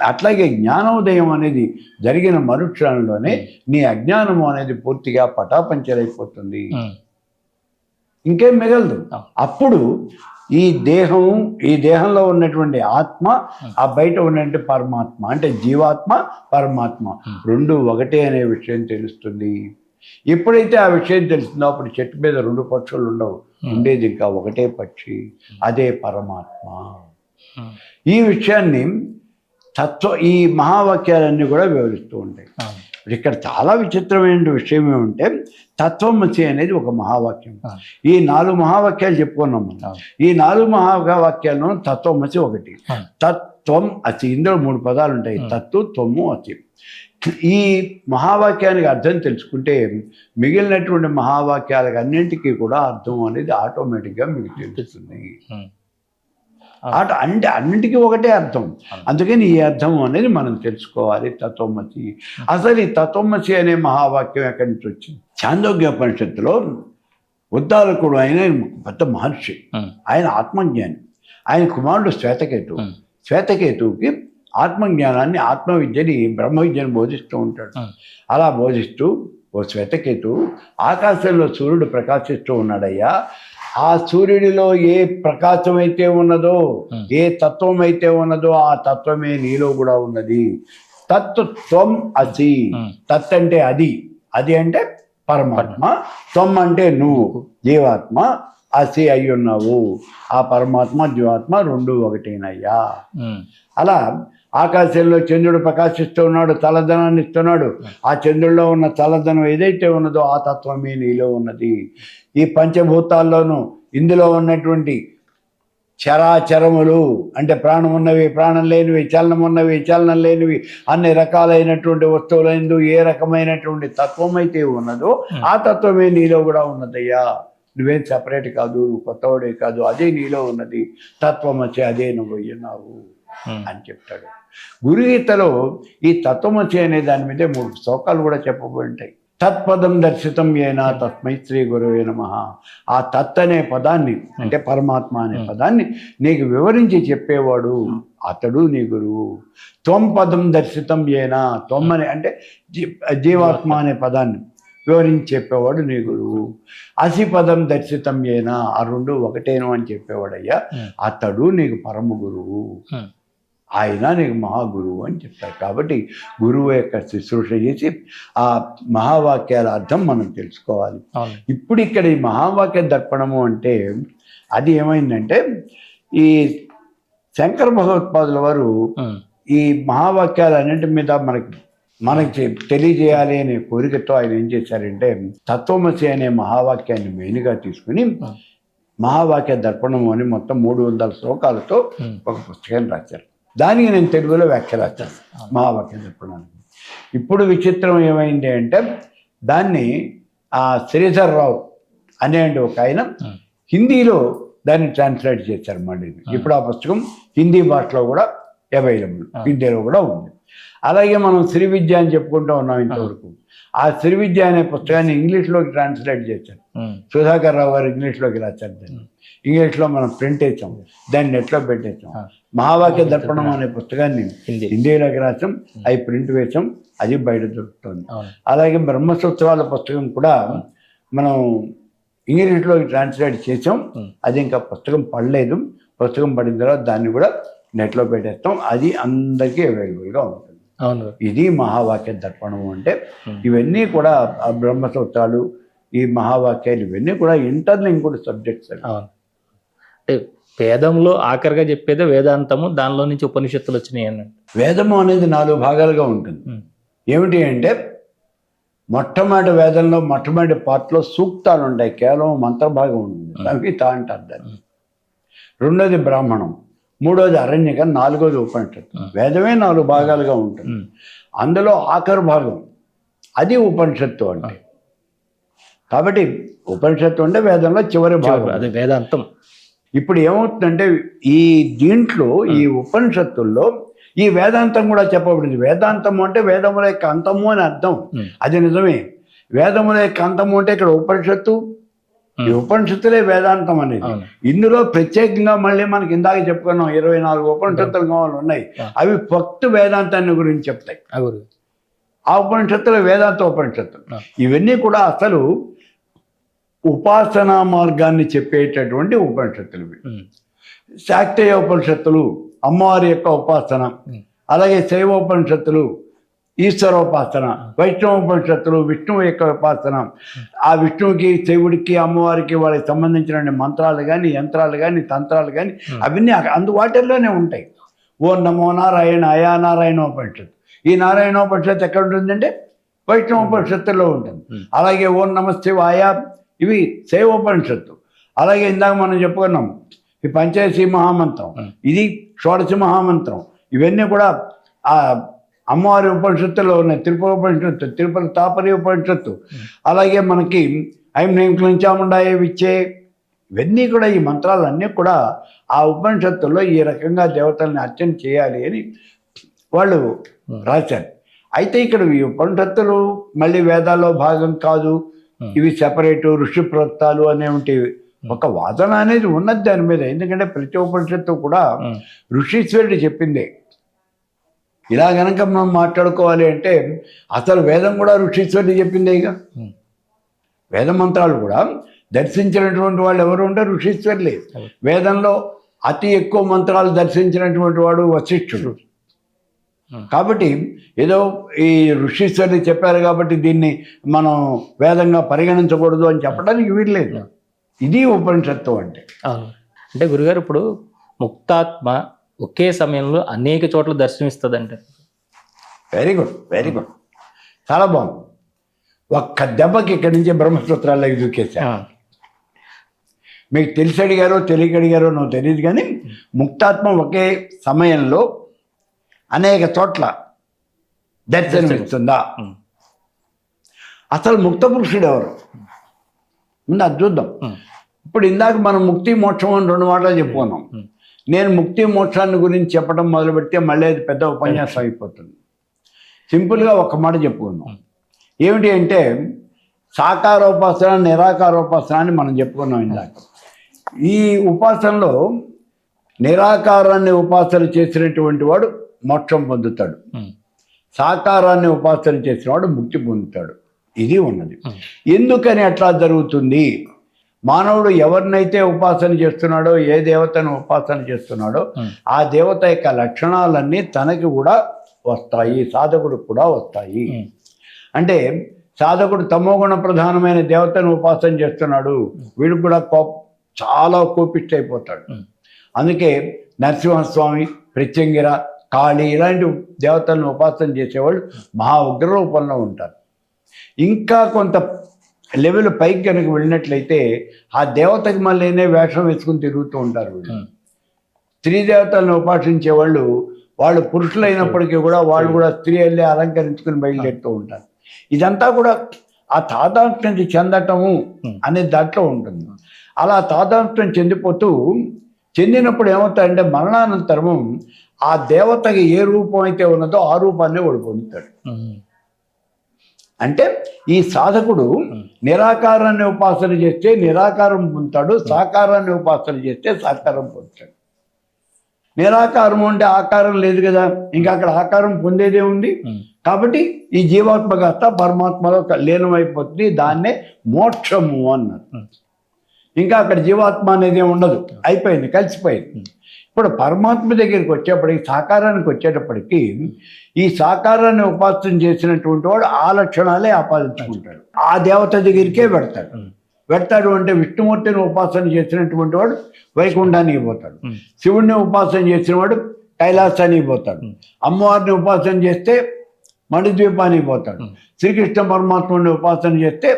అట్లాగే జ్ఞానోదయం అనేది జరిగిన మరుక్షణంలోనే నీ అజ్ఞానము అనేది పూర్తిగా పటాపంచలైపోతుంది. ఇంకేం మిగలదు. అప్పుడు ఈ దేహంలో ఉన్నటువంటి ఆత్మ, ఆ బయట ఉన్నటువంటి పరమాత్మ అంటే జీవాత్మ పరమాత్మ రెండు ఒకటే అనే విషయం తెలుస్తుంది. ఎప్పుడైతే ఆ విషయం తెలుస్తుందో అప్పుడు చెట్టు మీద రెండు పక్షులు ఉండవు. ఉండేది ఇంకా ఒకటే పక్షి, అదే పరమాత్మ. ఈ విషయాన్ని ఈ మహావాక్యాలన్నీ కూడా వివరిస్తూ ఉంటాయి. ఇక్కడ చాలా విచిత్రమైన విషయం ఏమంటే తత్వమసి అనేది ఒక మహావాక్యం. ఈ 4 మహావాక్యాలు చెప్పుకున్నాం మనం. ఈ 4 మహావాక్యాలను తత్వమసి ఒకటి. తత్వం అసి, ఇందులో 3 పదాలు ఉంటాయి. తత్తు, త్వము, అసి. ఈ మహావాక్యానికి అర్థం తెలుసుకుంటే మిగిలినటువంటి మహావాక్యాలకు అన్నింటికీ కూడా అర్థం అనేది ఆటోమేటిక్గా మీకు తెలుస్తుంది. అంటే అన్నింటికీ ఒకటే అర్థం. అందుకని ఈ అర్థం అనేది మనం తెలుసుకోవాలి. తత్వమసి. అసలు ఈ తత్వమసి అనే మహావాక్యం ఎక్కడి నుంచి వచ్చింది? చాందోగ్యోపనిషత్తులో ఉద్దాలకుడు ఆయన పెద్ద మహర్షి, ఆయన ఆత్మజ్ఞాని. ఆయన కుమారుడు శ్వేతకేతువుకి ఆత్మజ్ఞానాన్ని, ఆత్మవిద్యని, బ్రహ్మ విద్యను బోధిస్తూ ఉంటాడు. అలా బోధిస్తూ, ఓ శ్వేతకేతు, ఆకాశంలో సూర్యుడు ప్రకాశిస్తూ ఉన్నాడయ్యా. ఆ సూర్యుడిలో ఏ ప్రకాశం అయితే ఉన్నదో, ఏ తత్వం అయితే ఉన్నదో ఆ తత్వమే నీలో కూడా ఉన్నది. తత్వం అసి. తత్ అంటే అది, అది అంటే పరమాత్మ. త్వం అంటే నువ్వు జీవాత్మ, అసి అయి ఉన్నావు. ఆ పరమాత్మ జీవాత్మ రెండు ఒకటేనయ్యా. అలా ఆకాశంలో చంద్రుడు ప్రకాశిస్తూ ఉన్నాడు, చల్లదనాన్ని ఇస్తున్నాడు. ఆ చంద్రుడిలో ఉన్న చల్లదనం ఏదైతే ఉన్నదో ఆ తత్వమే నీలో ఉన్నది. ఈ పంచభూతాల్లోనూ ఇందులో ఉన్నటువంటి చరాచరములు అంటే ప్రాణం ఉన్నవి, ప్రాణం లేనివి, చలనం ఉన్నవి, చలనం లేనివి, అన్ని రకాలైనటువంటి వస్తువులందు ఏ రకమైనటువంటి తత్వం అయితే ఉన్నదో ఆ తత్వమే నీలో కూడా ఉన్నదయ్యా. నువ్వేం సపరేట్ కాదు, నువ్వు కొత్తవాడే కాదు, అదే నీలో ఉన్నది. తత్వమసి, అదే నువ్వు అయ్యున్నావు అని చెప్తాడు. గురుగీతలో ఈ తత్వమసి అనే దాని మీద 3 శ్లోకాలు కూడా చెప్పబడి ఉంటాయి. తత్పదం దర్శితం ఏనా తస్మై శ్రీ గురువే నమః. ఆ తత్ అనే పదాన్ని అంటే పరమాత్మ అనే పదాన్ని నీకు వివరించి చెప్పేవాడు అతడు నీ గురువు. త్వం పదం దర్శితం ఏనా, త్వం అని అంటే జీవాత్మ అనే పదాన్ని వివరించి చెప్పేవాడు నీ గురువు. అసి పదం దర్శితం ఏనా, ఆ రెండు ఒకటేను అని చెప్పేవాడయ్యా అతడు నీకు పరమ గురువు, ఆయన నీకు మహాగురువు అని చెప్తారు. కాబట్టి గురువు యొక్క శుశ్రూష చేసి ఆ మహావాక్యాల అర్థం మనం తెలుసుకోవాలి. ఇప్పుడు ఇక్కడ ఈ మహావాక్య దర్పణము అంటే అది ఏమైందంటే ఈ శంకర భగవత్పాదుల వారు ఈ మహావాక్యాలన్నింటి మీద మనకి తెలియజేయాలి అనే కోరికతో ఆయన ఏం చేశారంటే తత్వమసి అనే మహావాక్యాన్ని మెయిన్గా తీసుకుని మహావాక్య దర్పణము అని మొత్తం 300 శ్లోకాలతో ఒక పుస్తకాన్ని రాశారు. దానికి నేను తెలుగులో వ్యాఖ్య రాశాను మహావాక్య దర్పణానికి. ఇప్పుడు విచిత్రం ఏమైంది అంటే దాన్ని శ్రీధర్ రావు అనే ఒక ఆయన హిందీలో దాన్ని ట్రాన్స్లేట్ చేశారు మళ్ళీ. ఇప్పుడు ఆ పుస్తకం హిందీ భాషలో కూడా అవైలబుల్, హిందీలో కూడా ఉంది. అలాగే మనం శ్రీ విద్య అని చెప్పుకుంటూ ఉన్నాం ఇంతవరకు. ఆ శ్రీ విద్య అనే పుస్తకాన్ని ఇంగ్లీష్లోకి ట్రాన్స్లేట్ చేశారు. సుధాకర్ రావు గారు ఇంగ్లీష్లోకి రాశారు. దాన్ని ఇంగ్లీష్లో మనం ప్రింట్ వేసాం, దాన్ని నెట్లో పెట్టేసాం. మహావాక్య దర్పణం అనే పుస్తకాన్ని హిందీలోకి రాసాం, అవి ప్రింట్ వేసాం, అది బయట దొరుకుతుంది. అలాగే బ్రహ్మసూత్రాల పుస్తకం కూడా మనం ఇంగ్లీష్లోకి ట్రాన్స్లేట్ చేసాం, అది ఇంకా పుస్తకం పడలేదు. పుస్తకం పడిన తర్వాత దాన్ని కూడా నెట్లో పెట్టేస్తాం, అది అందరికీ అవైలబుల్గా ఉంటుంది. ఇది మహావాక్య దర్పణం అంటే. ఇవన్నీ కూడా ఆ బ్రహ్మసూత్రాలు, ఈ మహావాక్యాలు ఇవన్నీ కూడా ఇంటర్లింక్డ్ సబ్జెక్ట్స్. అంటే వేదంలో ఆఖరిగా చెప్పేది వేదాంతము, దానిలో నుంచి ఉపనిషత్తులు వచ్చినాయి అన్నట్టు. వేదము అనేది 4 భాగాలుగా ఉంటుంది. ఏమిటి అంటే మొట్టమొదటి వేదంలో మొట్టమొదటి పార్ట్లో సూక్తాలు ఉంటాయి, కేవలం మంత్రభాగం ఉంటుంది, సంహిత అంటారు దాన్ని. రెండోది బ్రాహ్మణం, మూడోది అరణ్యకం, నాలుగోది ఉపనిషత్తు. వేదమే 4 భాగాలుగా ఉంటుంది. అందులో ఆఖరు భాగం అది ఉపనిషత్తు అంటే. కాబట్టి ఉపనిషత్తు అంటే వేదంలో చివరి భాగం, అది వేదాంతం. ఇప్పుడు ఏమవుతుందంటే ఈ దీంట్లో ఈ ఉపనిషత్తుల్లో ఈ వేదాంతం కూడా చెప్పబడింది. వేదాంతము అంటే వేదముల యొక్క అంతము అని అర్థం, అది నిజమే. వేదముల యొక్క అంతము అంటే ఇక్కడ ఉపనిషత్తు, ఈ ఉపనిషత్తులే వేదాంతం అనేది. ఇందులో ప్రత్యేకంగా మళ్ళీ మనకి ఇందాక చెప్పుకున్నాం 24 ఉపనిషత్తులు ఉన్నాయి, అవి భక్తు వేదాంతాన్ని గురించి చెప్తాయి. ఆ ఉపనిషత్తులు వేదాంత ఉపనిషత్తులు. ఇవన్నీ కూడా అసలు ఉపాసనా మార్గాన్ని చెప్పేటటువంటి ఉపనిషత్తులు. శాక్తేయ ఉపనిషత్తులు అమ్మవారి యొక్క ఉపాసన, అలాగే శైవోపనిషత్తులు ఈశ్వరోపాసన, వైష్ణవోపనిషత్తులు విష్ణువు యొక్క ఉపాసన. ఆ విష్ణువుకి, శివుడికి, అమ్మవారికి వాళ్ళకి సంబంధించిన మంత్రాలు కానీ, యంత్రాలు కానీ, తంత్రాలు కానీ అవన్నీ అందుబాటులోనే ఉంటాయి. ఓ నమో నారాయణ అయా నారాయణోపనిషత్తు. ఈ నారాయణోపనిషత్తు ఎక్కడ ఉంటుందంటే వైష్ణవోపనిషత్తులో ఉంటుంది. అలాగే ఓం నమ శివాయ ఇవి శైవోపనిషత్తు. అలాగే ఇందాక మనం చెప్పుకున్నాం ఈ పంచదశి మహామంత్రం, ఇది షోడశ మహామంత్రం. ఇవన్నీ కూడా ఆ అమ్మవారి ఉపనిషత్తులో ఉన్నాయి. తిరుపతి తిరుపతి తాపరి ఉపనిషత్తు. అలాగే మనకి ఐం హ్రీం క్లీం చాముండాయ విచ్చే, ఇవన్నీ కూడా ఈ మంత్రాలన్నీ కూడా ఆ ఉపనిషత్తుల్లో ఈ రకంగా దేవతల్ని అర్చన చేయాలి అని వాళ్ళు రాశారు. అయితే ఇక్కడ ఈ ఉపనిషత్తులు మళ్ళీ వేదాల్లో భాగం కాదు, ఇవి సెపరేటు ఋషి ప్రోక్తాలు అనేవి ఒక వాదన అనేది ఉన్నది దాని మీద. ఎందుకంటే ప్రతి ఉపనిషత్తు కూడా ఋషీశ్వరుడు చెప్పిందే. ఇలా కనుక మనం మాట్లాడుకోవాలి అంటే అసలు వేదం కూడా ఋషీశ్వరుడు చెప్పిందే. ఇక వేద మంత్రాలు కూడా దర్శించినటువంటి వాళ్ళు ఎవరు ఉంటే ఋషీశ్వరులే. వేదంలో అతి ఎక్కువ మంత్రాలు దర్శించినటువంటి వాడు వశిష్ఠుడు. కాబట్టి ఏదో ఈ ఋషీశ్వరుడు చెప్పారు కాబట్టి దీన్ని మనం వేదంగా పరిగణించకూడదు అని చెప్పడానికి వీల్లేదు. ఇది ఉపనిషత్తు అంటే. అంటే గురుగారు ఇప్పుడు ముక్తాత్మ ఒకే సమయంలో అనేక చోట్ల దర్శనమిస్తుంది అంటే. వెరీ గుడ్, వెరీ గుడ్, చాలా బాగుంది. ఒక్క దెబ్బకి ఇక్కడి నుంచి బ్రహ్మసూత్రాల్లోకి దూకేసా. మీకు తెలిసి అడిగారో తెలియక అడిగారో నాకు తెలియదు, కానీ ముక్తాత్మ ఒకే సమయంలో అనేక చోట్ల దర్శనమిస్తుందా? అసలు ముక్త పురుషుడు ఎవరు ముందు అది చూద్దాం. ఇప్పుడు ఇందాక మనం ముక్తి మోక్షం అని 2 మాటలు చెప్పుకున్నాం. నేను ముక్తి మోక్షాన్ని గురించి చెప్పడం మొదలు పెడితే మళ్ళీ అది పెద్ద ఉపన్యాసం అయిపోతుంది. సింపుల్గా ఒక్క మాట చెప్పుకుందాం. ఏమిటి అంటే సాకారోపాసన, నిరాకారోపాసన అని మనం చెప్పుకున్నాం ఇందాక. ఈ ఉపాసనలో నిరాకారాన్ని ఉపాసన చేసినటువంటి వాడు మోక్షం పొందుతాడు, సాకారాన్ని ఉపాసన చేసిన వాడు ముక్తి పొందుతాడు. ఇది ఉన్నది. ఎందుకని అట్లా జరుగుతుంది? మానవుడు ఎవరినైతే ఉపాసన చేస్తున్నాడో, ఏ దేవతను ఉపాసన చేస్తున్నాడో ఆ దేవత యొక్క లక్షణాలన్నీ తనకి కూడా వస్తాయి, సాధకుడికి కూడా వస్తాయి. అంటే సాధకుడు తమోగుణ ప్రధానమైన దేవతను ఉపాసన చేస్తున్నాడు, వీడికి కూడా చాలా కోపిష్ట అయిపోతాడు. అందుకే నరసింహస్వామి, ప్రత్యంగిర, కాళీ ఇలాంటి దేవతలను ఉపాసన చేసేవాళ్ళు మహా ఉగ్ర రూపంలో ఉంటారు. ఇంకా కొంత లెవెల్ పైకి కనుక వెళ్ళినట్లయితే ఆ దేవతకి మళ్ళీనే వేషం వేసుకుని తిరుగుతూ ఉంటారు వీళ్ళు. స్త్రీ దేవతలను ఉపాసించే వాళ్ళు పురుషులు అయినప్పటికీ కూడా వాళ్ళు కూడా స్త్రీ వెళ్ళి అలంకరించుకుని బయలుదేరుతూ ఉంటారు. ఇదంతా కూడా ఆ తాదాత్మ్యం చెందటము అనే దాంట్లో ఉంటుంది. అలా తాదాత్మ్యం చెందినప్పుడు ఏమవుతాయంటే మరణానంతరము ఆ దేవతకి ఏ రూపం అయితే ఉన్నదో ఆ రూపాన్ని వాడు పొందుతాడు. అంటే ఈ సాధకుడు నిరాకారాన్ని ఉపాసన చేస్తే నిరాకారం పొందుతాడు, సాకారాన్ని ఉపాసన చేస్తే సాకారం పొందుతాడు. నిరాకారం అంటే ఆకారం లేదు కదా, ఇంకా అక్కడ ఆకారం పొందేదే ఉంది. కాబట్టి ఈ జీవాత్మ కాస్త పరమాత్మలో లీనమైపోతుంది. దాన్నే మోక్షము అన్నారు. ఇంకా అక్కడ జీవాత్మ అనేది ఉండదు, అయిపోయింది, కలిసిపోయింది. ఇప్పుడు పరమాత్మ దగ్గరికి వచ్చేప్పటికి, సాకారానికి వచ్చేటప్పటికి ఈ సాకారాన్ని ఉపాసన చేసినటువంటి వాడు ఆ లక్షణాలే ఆపాదించుకుంటాడు. ఆ దేవత దగ్గరికే పెడతాడు అంటే విష్ణుమూర్తిని ఉపాసన చేసినటువంటి వాడు వైకుంఠానికి పోతాడు, శివుడిని ఉపాసన చేసిన వాడు కైలాసానికి పోతాడు, అమ్మవారిని ఉపాసన చేస్తే మణిద్వీపానికి పోతాడు, శ్రీకృష్ణ పరమాత్ముడిని ఉపాసన చేస్తే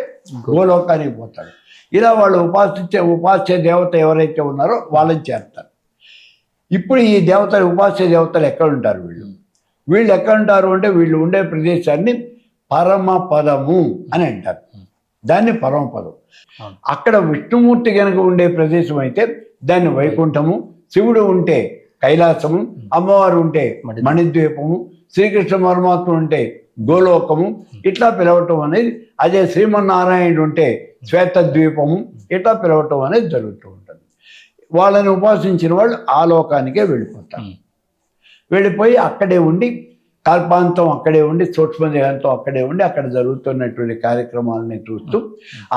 గోలోకానికి పోతాడు. ఇలా వాళ్ళు ఉపాస్య దేవత ఎవరైతే ఉన్నారో వాళ్ళని చేస్తారు. ఇప్పుడు ఈ ఉపాస్య దేవతలు ఎక్కడ ఉంటారు? వీళ్ళు ఎక్కడ ఉంటారు అంటే వీళ్ళు ఉండే ప్రదేశాన్ని పరమపదము అని అంటారు. దాన్ని పరమపదం. అక్కడ విష్ణుమూర్తి కనుక ఉండే ప్రదేశం అయితే దాన్ని వైకుంఠము, శివుడు ఉంటే కైలాసము, అమ్మవారు ఉంటే మణిద్వీపము, శ్రీకృష్ణ పరమాత్మ ఉంటే గోలోకము, ఇట్లా పిలవటం అనేది, అదే శ్రీమన్నారాయణుడు ఉంటే శ్వేతద్వీపము, ఇట్లా పిలవటం అనేది జరుగుతూ ఉంటుంది. వాళ్ళని ఉపాసించిన వాళ్ళు ఆ లోకానికే వెళ్ళిపోతారు. వెళ్ళిపోయి అక్కడే ఉండి కల్పాంతం అక్కడే ఉండి, సూక్ష్మదేహంతో అక్కడే ఉండి అక్కడ జరుగుతున్నటువంటి కార్యక్రమాలని చూస్తూ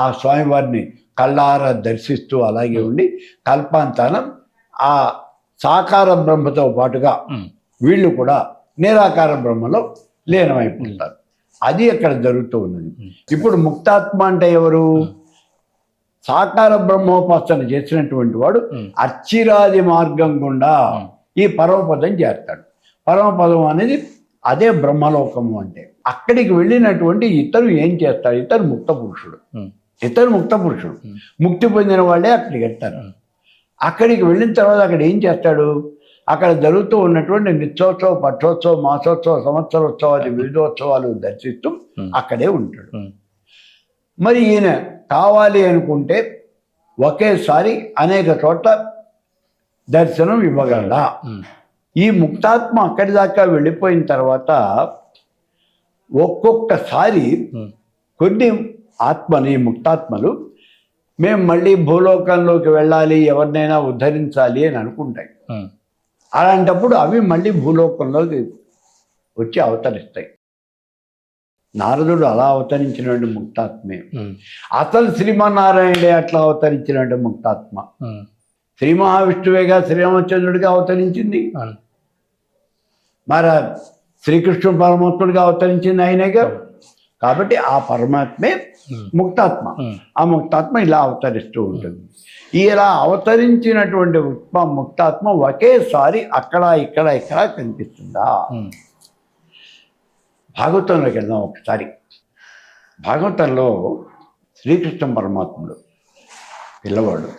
ఆ స్వామివారిని కళ్ళారా దర్శిస్తూ అలాగే ఉండి కల్పాంతాన ఆ సాకార బ్రహ్మతో పాటుగా వీళ్ళు కూడా నిరాకార బ్రహ్మలో లీనమైపోతారు. అది అక్కడ జరుగుతూ ఉన్నది. ఇప్పుడు ముక్తాత్మ అంటే ఎవరు? సాకార బ్రహ్మోపాసన చేసినటువంటి వాడు అచ్చిరాది మార్గం గుండా ఈ పరమపదం చేస్తాడు. పరమపదం అనేది అదే బ్రహ్మలోకము. అంటే అక్కడికి వెళ్ళినటువంటి ఇతరు ఏం చేస్తారు? ఇతరు ముక్త పురుషుడు, ముక్తి పొందిన వాళ్ళే అక్కడికి వెళ్తారు. అక్కడికి వెళ్ళిన తర్వాత అక్కడ ఏం చేస్తాడు? అక్కడ జరుగుతూ ఉన్నటువంటి నిత్యోత్సవ, పక్షోత్సవ, మాసోత్సవ, సంవత్సరోత్సవాలు, వివిధోత్సవాలు దర్శిస్తూ అక్కడే ఉంటాడు. మరి ఈయన కావాలి అనుకుంటే ఒకేసారి అనేక చోట్ల దర్శనం ఇవ్వగలడా? ఈ ముక్తాత్మ అక్కడి దాకా వెళ్ళిపోయిన తర్వాత ఒక్కొక్కసారి కొన్ని ముక్తాత్మలు మేము మళ్ళీ భూలోకంలోకి వెళ్ళాలి, ఎవరినైనా ఉద్ధరించాలి అని అనుకుంటాయి. అలాంటప్పుడు అవి మళ్ళీ భూలోకంలోకి వచ్చి అవతరిస్తాయి. నారదుడు అలా అవతరించినటువంటి ముక్తాత్మే. అసలు శ్రీమన్నారాయణుడే అట్లా అవతరించినటువంటి ముక్తాత్మ. శ్రీ మహావిష్ణువేగా శ్రీరామచంద్రుడిగా అవతరించింది, మరి శ్రీకృష్ణ పరమాత్ముడిగా అవతరించింది ఆయనగా. కాబట్టి ఆ పరమాత్మే ముక్తాత్మ. ఆ ముక్తాత్మ ఇలా అవతరిస్తూ ఉంటుంది. ఇలా అవతరించినటువంటి ముక్తాత్మ ఒకేసారి అక్కడ ఇక్కడ కనిపిస్తుందా? భాగవతంలోకి వెళ్దాం ఒకసారి. భాగవతంలో శ్రీకృష్ణ పరమాత్ముడు పిల్లవాడు,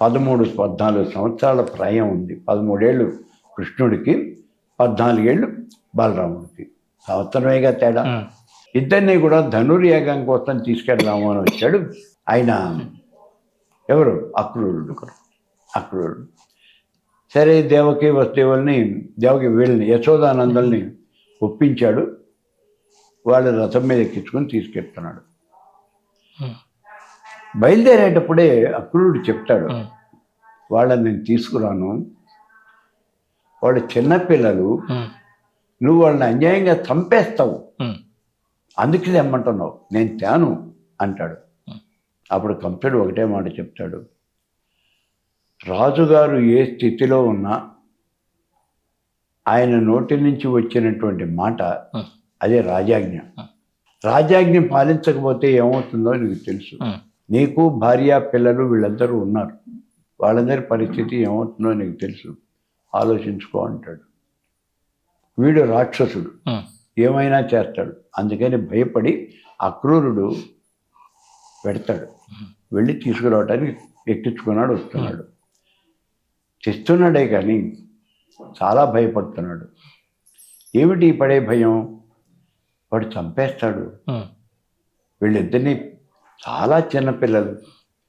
13-14 సంవత్సరాల ప్రాయం ఉంది. 13 ఏళ్ళు కృష్ణుడికి, 14 ఏళ్ళు బలరాముడికి. సంవత్సరమేగా తేడా. ఇద్దరిని కూడా ధనుర్యాగం కోసం తీసుకెళ్దాము అని వచ్చాడు ఆయన. ఎవరు? అక్రూరుడు. సరే, దేవకి వీళ్ళని యశోదానందల్ని ఒప్పించాడు. వాళ్ళు రథం మీద ఎక్కించుకొని తీసుకెళ్తున్నాడు. బయలుదేరేటప్పుడే అక్రూరుడు చెప్తాడు, వాళ్ళని నేను తీసుకురాను, వాళ్ళు చిన్నపిల్లలు, నువ్వు వాళ్ళని అన్యాయంగా చంపేస్తావు, అందుకే తెమ్మంటున్నావు, నేను తేను అంటాడు. అప్పుడు కంసుడు ఒకటే మాట చెప్తాడు, రాజుగారు ఏ స్థితిలో ఉన్నా ఆయన నోటి నుంచి వచ్చినటువంటి మాట అదే రాజాజ్ఞ. రాజాజ్ఞ పాలించకపోతే ఏమవుతుందో నీకు తెలుసు. నీకు భార్య పిల్లలు వీళ్ళందరూ ఉన్నారు, వాళ్ళందరి పరిస్థితి ఏమవుతుందో నీకు తెలుసు, ఆలోచించుకో అంటాడు. వీడు రాక్షసుడు, ఏమైనా చేస్తాడు. అందుకని భయపడి అక్రూరుడు పెడతాడు, వెళ్ళి తీసుకురావడానికి ఎక్కించుకున్నాడు, వస్తున్నాడు. తెస్తున్నాడే కానీ చాలా భయపడుతున్నాడు. ఏమిటి పడే భయం? వాడు చంపేస్తాడు, వీళ్ళిద్దరినీ చాలా చిన్నపిల్లలు,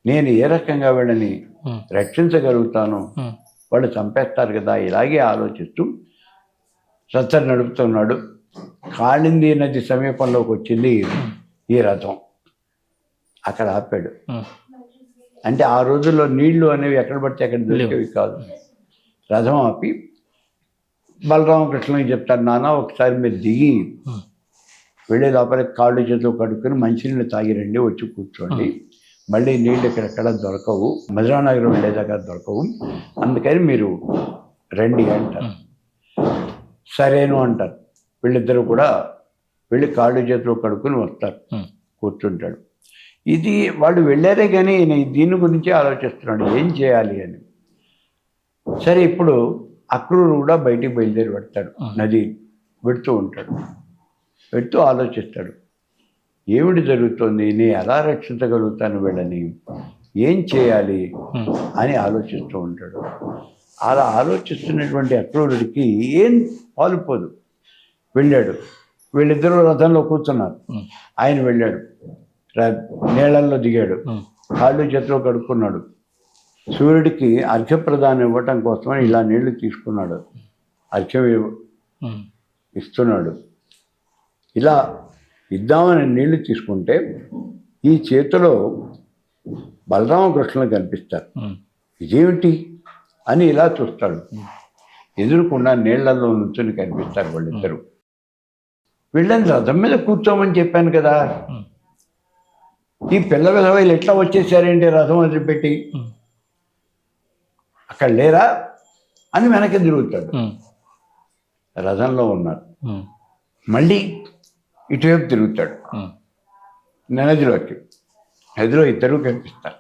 నేను ఏ రకంగా వీళ్ళని రక్షించగలుగుతాను, వాళ్ళు చంపేస్తారు కదా, ఇలాగే ఆలోచిస్తూ రథం నడుపుతున్నాడు. కాళింది నది సమీపంలోకి వచ్చింది ఈ రథం. అక్కడ ఆపాడు. అంటే ఆ రోజుల్లో నీళ్లు అనేవి ఎక్కడ పడితే అక్కడ దొరికేవి కాదు. రథం ఆపి బలరామకృష్ణకి చెప్తారు, నాన్న ఒకసారి మీరు దిగి వెళ్ళే లోపల కాళ్ళు చేతులు కడుక్కొని మంచినీళ్ళు తాగిరండి, వచ్చి కూర్చోండి, మళ్ళీ నీళ్ళు ఇక్కడెక్కడ దొరకవు, మధురానగరం వెళ్ళేదాకా దొరకవు, అందుకని మీరు రండి అంటారు. సరేను అంటారు. వీళ్ళిద్దరూ కూడా వెళ్ళి కాళ్ళు చేతులు కడుక్కొని వస్తారు, కూర్చుంటాడు. ఇది వాళ్ళు వెళ్ళారే కానీ దీని గురించి ఆలోచిస్తున్నాడు, ఏం చేయాలి అని. సరే, ఇప్పుడు అక్రూరు కూడా బయటికి బయలుదేరి పెడతాడు, నది పెడుతూ ఉంటాడు. పెడుతూ ఆలోచిస్తాడు, ఏమిటి జరుగుతుంది, నేను ఎలా రక్షించగలుగుతాను వీళ్ళని, ఏం చేయాలి అని ఆలోచిస్తూ ఉంటాడు. అలా ఆలోచిస్తున్నటువంటి అక్రూరుడికి ఏం పాలుపోదు. వెళ్ళాడు, వీళ్ళిద్దరూ రథంలో కూర్చున్నారు, ఆయన వెళ్ళాడు, నీళ్ళల్లో దిగాడు, కాళ్ళు చేతిలో కడుక్కున్నాడు. సూర్యుడికి అర్ఘ్యప్రదానం ఇవ్వటం కోసం ఇలా నీళ్లు తీసుకున్నాడు, అర్ఘ్యం ఇస్తున్నాడు. ఇలా ఇద్దామని నీళ్లు తీసుకుంటే ఈ చేతిలో బలరామకృష్ణులు కనిపిస్తారు. ఇదేమిటి అని ఇలా చూస్తాడు. ఎదురుకుండా నీళ్లలో నుంచుని కనిపిస్తారు వాళ్ళిద్దరూ. వీళ్ళని రథం మీద కూర్చోమని చెప్పాను కదా, ఈ పిల్ల విధవలు ఎట్లా వచ్చేసారేంటి రథం వదిలిపెట్టి, అక్కడ లేరా అని వెనక్కి తిరుగుతాడు. రథంలో ఉన్నారు. మళ్ళీ ఇటువైపు తిరుగుతాడు, నదిలోకి. నదిలో ఇద్దరు కనిపిస్తారు.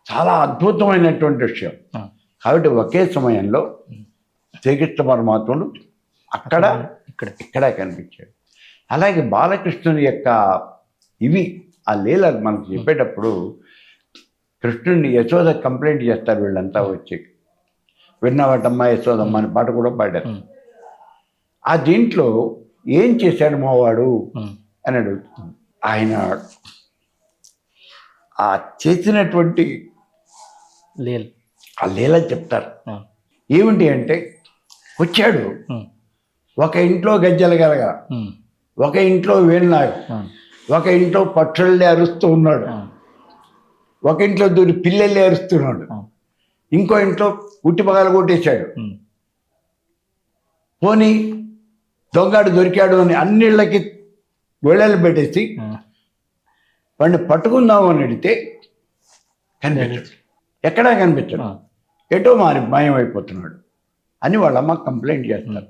చాలా అద్భుతమైనటువంటి విషయం. కాబట్టి ఒకే సమయంలో శ్రీకృష్ణ పరమాత్ముడు అక్కడ ఇక్కడ కనిపించాడు. అలాగే బాలకృష్ణుని యొక్క ఇవి ఆ లీలలు మనకు చెప్పేటప్పుడు కృష్ణుడిని యశోద కంప్లైంట్ చేస్తారు వీళ్ళంతా వచ్చి, విన్నావటమ్మ యశోదమ్మ అని పాట కూడా పాడారు. ఆ దీంట్లో ఏం చేశాడు మావాడు అని అడుగుతుంది. ఆయన ఆ చేసినటువంటి ఆ లీల చెప్తారు. ఏమిటి అంటే, వచ్చాడు, ఒక ఇంట్లో గజ్జల గలగ, ఒక ఇంట్లో వేణులాగా, ఒక ఇంట్లో పక్షుల్ని అరుస్తూ ఉన్నాడు, ఒక ఇంట్లో దూరి పిల్లల్ని అరుస్తున్నాడు, ఇంకో ఇంట్లో ఉట్టి పగలు కొట్టేశాడు. పోనీ దొంగాడు దొరికాడు అని అన్నిళ్ళకి గొళ్ళలు పెట్టేసి వాడిని పట్టుకుందాము అని అడిగితే కనిపించడు, ఎక్కడా కనిపించడు, ఎటో మాయమైపోతున్నాడు అని వాళ్ళమ్మ కంప్లైంట్ చేస్తారు.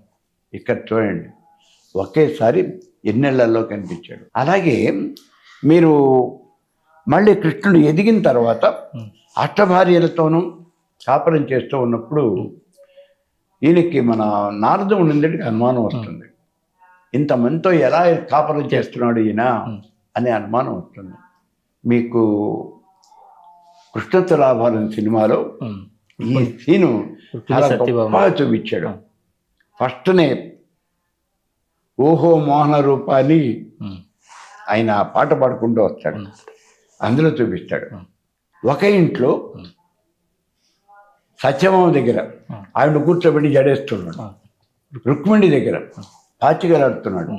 ఇక్కడ చూడండి, ఒకేసారి ఎన్నెళ్లలో కనిపించాడు. అలాగే మీరు మళ్ళీ కృష్ణుడు ఎదిగిన తర్వాత అష్టభార్యలతోనూ కాపురం చేస్తూ ఉన్నప్పుడు ఈయనకి మన నారదుడికి అనుమానం వస్తుంది, ఇంతమందితో ఎలా కాపురం చేస్తున్నాడు ఈయన అనే అనుమానం వస్తుంది. మీకు కృష్ణ తులాభారం సినిమాలో ఈ సీను చాలా గొప్పగా చూపించాడు. ఫస్ట్నే ఓహో మోహన రూపాన్ని ఆయన పాట పాడుకుంటూ వస్తాడు, అందులో చూపిస్తాడు. ఒక ఇంట్లో సత్యమామ దగ్గర ఆవిడ కూర్చోబెట్టి జడేస్తున్నాడు, రుక్మిణి దగ్గర పాచికలాడుతున్నాడు,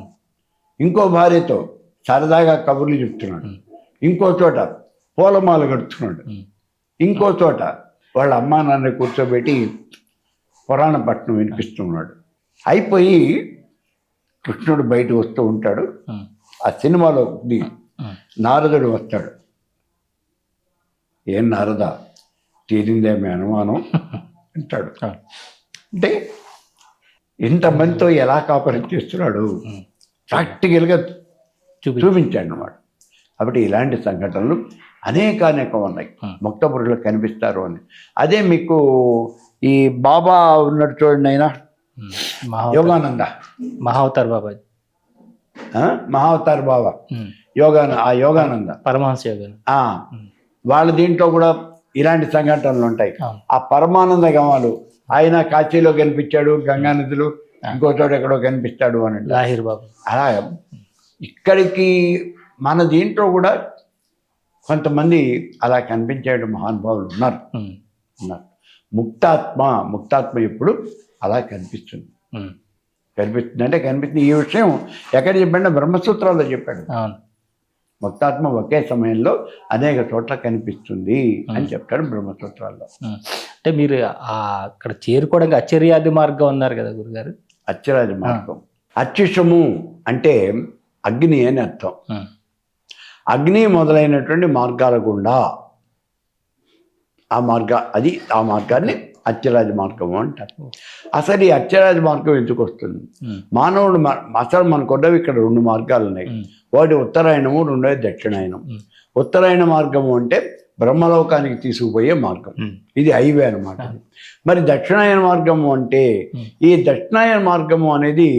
ఇంకో భార్యతో సరదాగా కబుర్లు చెప్తున్నాడు, ఇంకో చోట పూలమాల కడుతున్నాడు, ఇంకో చోట వాళ్ళ అమ్మా నాన్న కూర్చోబెట్టి పురాణ పట్నం వినిపిస్తున్నాడు. అయిపోయి కృష్ణుడు బయటకు వస్తూ ఉంటాడు. ఆ సినిమాలో నారదుడు వస్తాడు. ఏం నారద, తీరిందేమి అనుమానం అంటాడు. అంటే ఇంతమందితో ఎలా కాపరేట్ చేస్తున్నాడు ప్రాక్టికల్గా చూపించాడు అన్నమాట. కాబట్టి ఇలాంటి సంఘటనలు అనేకానేకం ఉన్నాయి, ముక్తపురుషులు కనిపిస్తారు అని. అదే మీకు ఈ బాబా ఉన్నాడు చూడండి, ఆయన యోగానంద, మహావతార్ బాబా, మహావతార్ బాబా, యోగానంద పరమహంస యోగా, వాళ్ళ దీంట్లో కూడా ఇలాంటి సంఘటనలు ఉంటాయి. ఆ పరమానంద గమాలు ఆయన కాశీలో కనిపించాడు, గంగా నదిలో ఇంకో చోట ఎక్కడో కనిపిస్తాడు అని లాహిర్ బాబు. అలా ఇక్కడికి మన దీంట్లో కూడా కొంతమంది అలా కనిపించే మహానుభావులు ఉన్నారు. ముక్తాత్మ ఎప్పుడు అలా కనిపిస్తుంది అంటే కనిపిస్తుంది. ఈ విషయం ఎక్కడ చెప్పాడంటే బ్రహ్మసూత్రాల్లో చెప్పాడు. ముక్తాత్మ ఒకే సమయంలో అనేక చోట్ల కనిపిస్తుంది అని చెప్తాడు బ్రహ్మసూత్రాల్లో. అంటే మీరు అక్కడ చేరుకోవడానికి అచ్చర్యాది మార్గం అన్నారు కదా గురుగారు. అచ్చరాది మార్గం, అచ్యుషము అంటే అగ్ని అని అర్థం. అగ్ని మొదలైనటువంటి మార్గాల గుండా ఆ మార్గాన్ని అచ్చరాజ మార్గము అంటారు. అసలు ఈ అచ్చరాజ మార్గం ఎందుకు వస్తుంది? మానవుడు అసలు మనకున్నవి ఇక్కడ 2 మార్గాలు ఉన్నాయి. ఒకటి ఉత్తరాయణము, రెండోది దక్షిణాయనం. ఉత్తరాయణ మార్గము అంటే బ్రహ్మలోకానికి తీసుకుపోయే మార్గం, ఇది హైవే అనమాట. మరి దక్షిణాయన మార్గము అంటే ఈ దక్షిణాయన మార్గము అనేది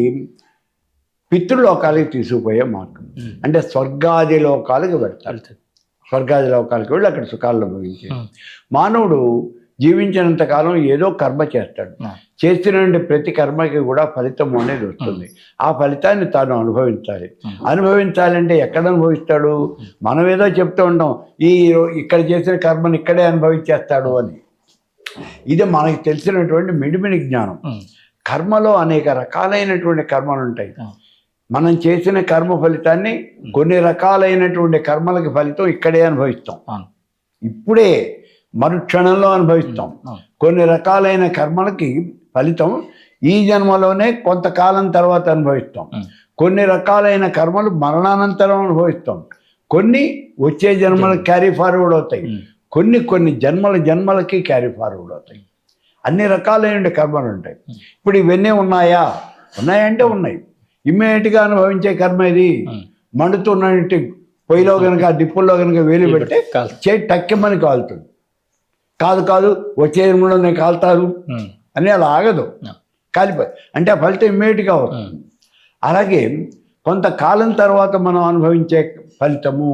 పితృలోకాలకి తీసుకుపోయే మార్గం. అంటే స్వర్గాది లోకాలకు వెళ్తారు. స్వర్గాది లోకాలకు వెళ్ళి అక్కడ సుఖాలను అనుభవించే మానవుడు జీవించినంత కాలం ఏదో కర్మ చేస్తాడు. చేస్తున్న ప్రతి కర్మకి కూడా ఫలితం అనేది వస్తుంది. ఆ ఫలితాన్ని తాను అనుభవించాలి. అనుభవించాలంటే ఎక్కడ అనుభవిస్తాడు? మనం ఏదో చెప్తూ ఉంటాం, ఇక్కడ చేసిన కర్మను ఇక్కడే అనుభవించేస్తాడు అని. ఇది మనకి తెలిసినటువంటి మిడిమిడి జ్ఞానం. కర్మలో అనేక రకాలైనటువంటి కర్మలు ఉంటాయి. మనం చేసిన కర్మ ఫలితాన్ని కొన్ని రకాలైనటువంటి కర్మలకి ఫలితం ఇక్కడే అనుభవిస్తాం, ఇప్పుడే మరుక్షణంలో అనుభవిస్తాం. కొన్ని రకాలైన కర్మలకి ఫలితం ఈ జన్మలోనే కొంతకాలం తర్వాత అనుభవిస్తాం. కొన్ని రకాలైన కర్మలు మరణానంతరం అనుభవిస్తాం. కొన్ని వచ్చే జన్మలకు క్యారీ ఫార్వర్డ్ అవుతాయి. కొన్ని జన్మలకి క్యారీ ఫార్వర్డ్ అవుతాయి. అన్ని రకాలైన కర్మలు ఉంటాయి. ఇప్పుడు ఇవన్నీ ఉన్నాయంటే ఉన్నాయి. ఇమ్మీడియట్గా అనుభవించే కర్మ ఇది. మండుతున్నట్టు పొయ్యిలో కనుక డిప్పుల్లో కనుక వేలు పెడితే చేతి టక్కెమని కాలుతుంది. కాదు వచ్చే జన్మలోనే కాలుతారు అని అలా ఆగదు, కాలిపోయి అంటే ఆ ఫలితం ఇమ్మీడియట్గా వస్తుంది. అలాగే కొంతకాలం తర్వాత మనం అనుభవించే ఫలితము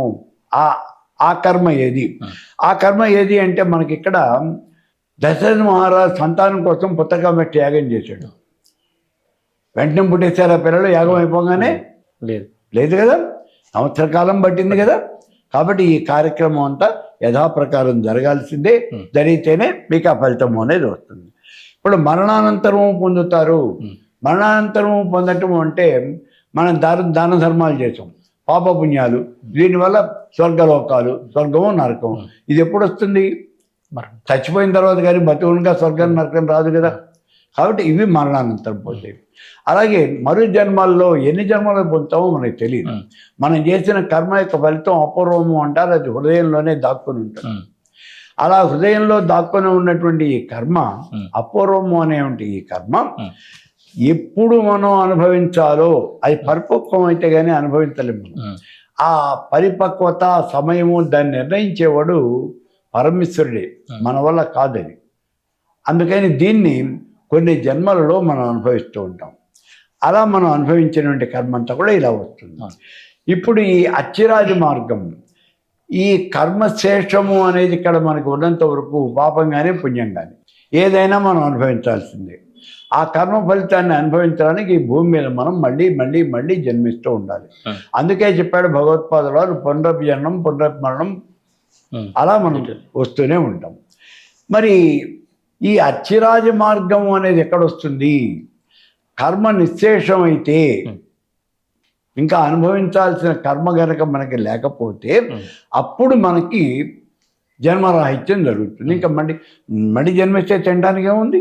ఆ కర్మ ఏది? ఆ కర్మ ఏది అంటే మనకి ఇక్కడ దశరథ మహారాజు సంతానం కోసం పుత్తకం పెట్టి యాగం చేశాడు. వెంటనే పుట్టేశారు ఆ పిల్లలు. యాగం అయిపోగానే లేదు కదా, సంవత్సర కాలం పట్టింది కదా. కాబట్టి ఈ కార్యక్రమం అంతా యథాప్రకారం జరగాల్సిందే. జరిగితేనే మీకు ఆ ఫలితం అనేది వస్తుంది. ఇప్పుడు మరణానంతరము పొందుతారు. మరణానంతరము పొందటం అంటే మనం దాన ధర్మాలు చేసాం, పాపపుణ్యాలు, దీనివల్ల స్వర్గలోకాలు, స్వర్గము నరకం. ఇది ఎప్పుడు వస్తుంది? చచ్చిపోయిన తర్వాత కానీ బతుకునిగా స్వర్గం నరకం రాదు కదా. కాబట్టి ఇవి మరణానంతరం పోతాయి. అలాగే మరు జన్మల్లో ఎన్ని జన్మలు పొందుతామో మనకు తెలియదు. మనం చేసిన కర్మ యొక్క ఫలితం అపూర్వము అంటారు. అది హృదయంలోనే దాక్కుని ఉంటుంది. అలా హృదయంలో దాక్కుని ఉన్నటువంటి ఈ కర్మ, అపూర్వము అనేటువంటి ఈ కర్మ ఎప్పుడు మనం అనుభవించాలో అది పరిపక్వం అయితే కానీ అనుభవించలేము. ఆ పరిపక్వత సమయము దాన్ని నిర్ణయించేవాడు పరమేశ్వరుడే, మన వల్ల కాదని. అందుకని దీన్ని కొన్ని జన్మలలో మనం అనుభవిస్తూ ఉంటాం. అలా మనం అనుభవించినటువంటి కర్మ అంతా కూడా ఇలా వస్తుంది. ఇప్పుడు ఈ అచ్చిరాది మార్గం, ఈ కర్మశేషము అనేది ఇక్కడ మనకు ఉన్నంత వరకు పాపం కానీ పుణ్యం కానీ ఏదైనా మనం అనుభవించాల్సిందే. ఆ కర్మ ఫలితాన్ని అనుభవించడానికి ఈ భూమి మీద మనం మళ్ళీ జన్మిస్తూ ఉండాలి. అందుకే చెప్పాడు భగవత్పాదుల వారు, పునరభిజన్మం పునరభిమరణం, అలా మనం వస్తూనే ఉంటాం. మరి ఈ అచ్చిరాజ మార్గం అనేది ఎక్కడొస్తుంది? కర్మ నిశ్శేషమైతే ఇంకా అనుభవించాల్సిన కర్మ గనక మనకి లేకపోతే అప్పుడు మనకి జన్మరాహిత్యం జరుగుతుంది. ఇంకా మళ్ళీ జన్మిస్తే తినడానికి ఏముంది,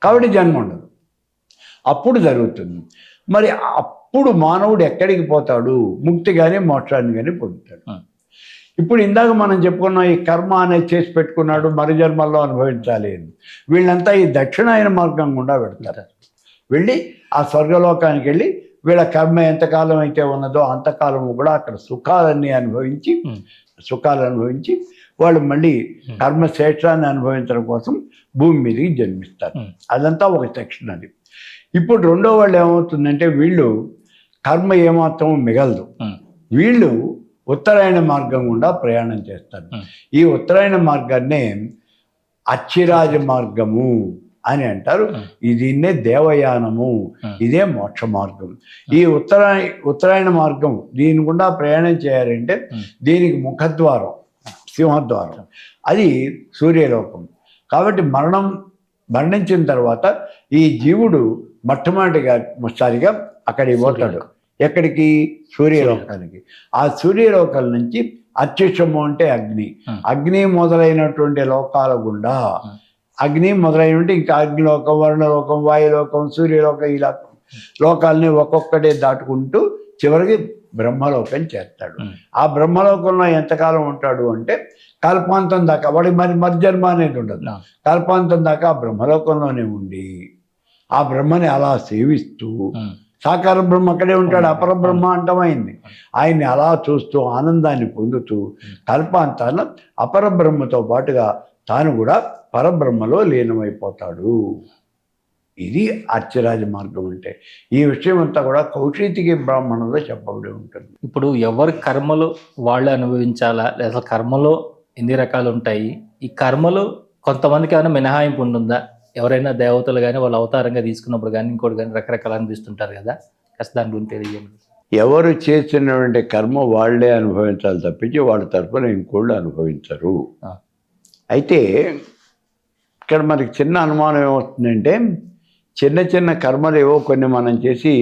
కాబట్టి జన్మ ఉండదు, అప్పుడు జరుగుతుంది. మరి అప్పుడు మానవుడు ఎక్కడికి పోతాడు? ముక్తి కానీ మోక్షాన్ని కానీ పొందుతాడు. ఇప్పుడు ఇందాక మనం చెప్పుకున్నాం, ఈ కర్మ అనేది చేసి పెట్టుకున్నాడు, మరు జన్మల్లో అనుభవించాలి అని. వీళ్ళంతా ఈ దక్షిణాయన మార్గం గుండా పెడతారు. వెళ్ళి ఆ స్వర్గలోకానికి వెళ్ళి వీళ్ళ కర్మ ఎంతకాలం అయితే ఉన్నదో అంతకాలం కూడా అక్కడ సుఖాలన్నీ అనుభవించి వాళ్ళు మళ్ళీ కర్మశేషాన్ని అనుభవించడం కోసం భూమి మీదకి జన్మిస్తారు. అదంతా ఒక సెక్షన్. అది ఇప్పుడు రెండో వాళ్ళు ఏమవుతుందంటే, వీళ్ళు కర్మ ఏమాత్రం మిగలదు, వీళ్ళు ఉత్తరాయణ మార్గం గుండా ప్రయాణం చేస్తారు. ఈ ఉత్తరాయణ మార్గాన్నే అచ్చిరాజ మార్గము అని అంటారు. దీన్నే దేవయానము, ఇదే మోక్ష మార్గం. ఈ ఉత్తరాయణ మార్గం దీని గుండా ప్రయాణం చేయాలంటే దీనికి ముఖద్వారం సింహద్వారం, అది సూర్యలోకం. కాబట్టి మరణించిన తర్వాత ఈ జీవుడు మొట్టమొదటిసారిగా అక్కడికి పోతాడు. ఎక్కడికి? సూర్యలోకానికి. ఆ సూర్యలోకాల నుంచి అత్యుషము అంటే అగ్ని మొదలైనటువంటి లోకాల గుండా, అగ్ని మొదలైనటువంటి ఇంకా అగ్నిలోకం, వర్ణలోకం, వాయులోకం, సూర్యలోకం, ఇలా లోకాలని ఒక్కొక్కటే దాటుకుంటూ చివరికి బ్రహ్మలోకం చేస్తాడు. ఆ బ్రహ్మలోకంలో ఎంతకాలం ఉంటాడు అంటే కల్పాంతం దాకా. వాడి మర్జన్మ అనేది ఉండదు. కల్పాంతం దాకా ఆ బ్రహ్మలోకంలోనే ఉండి ఆ బ్రహ్మని అలా సేవిస్తూ, సాకార బ్రహ్మ అక్కడే ఉంటాడు, అపరబ్రహ్మ అంటమైంది, ఆయన్ని అలా చూస్తూ ఆనందాన్ని పొందుతూ కల్పాంతాన అపరబ్రహ్మతో పాటుగా తాను కూడా పరబ్రహ్మలో లీనమైపోతాడు. ఇది అర్చరాజ మార్గం అంటే. ఈ విషయం అంతా కూడా కౌశికి బ్రాహ్మణంలో చెప్పబడి ఉంటుంది. ఇప్పుడు ఎవరి కర్మలు వాళ్ళు అనుభవించాలా, లేదా కర్మలో ఎన్ని రకాలు ఉంటాయి? ఈ కర్మలు కొంతమందికి ఏమైనా మినహాయింపు ఉంటుందా? ఎవరైనా దేవతలు కానీ వాళ్ళు అవతారంగా తీసుకున్నప్పుడు కానీ ఇంకోటి కానీ రకరకాలు అనిపిస్తుంటారు కదా, కాస్త దాని గురించి తెలియజేయండి. ఎవరు చేసినటువంటి కర్మ వాళ్ళే అనుభవించాలి తప్పించి వాళ్ళ తరఫున ఇంకోళ్ళు అనుభవించరు. అయితే ఇక్కడ మనకి చిన్న అనుమానం ఏమవుతుందంటే, చిన్న చిన్న కర్మలు ఏవో కొన్ని మనం చేసి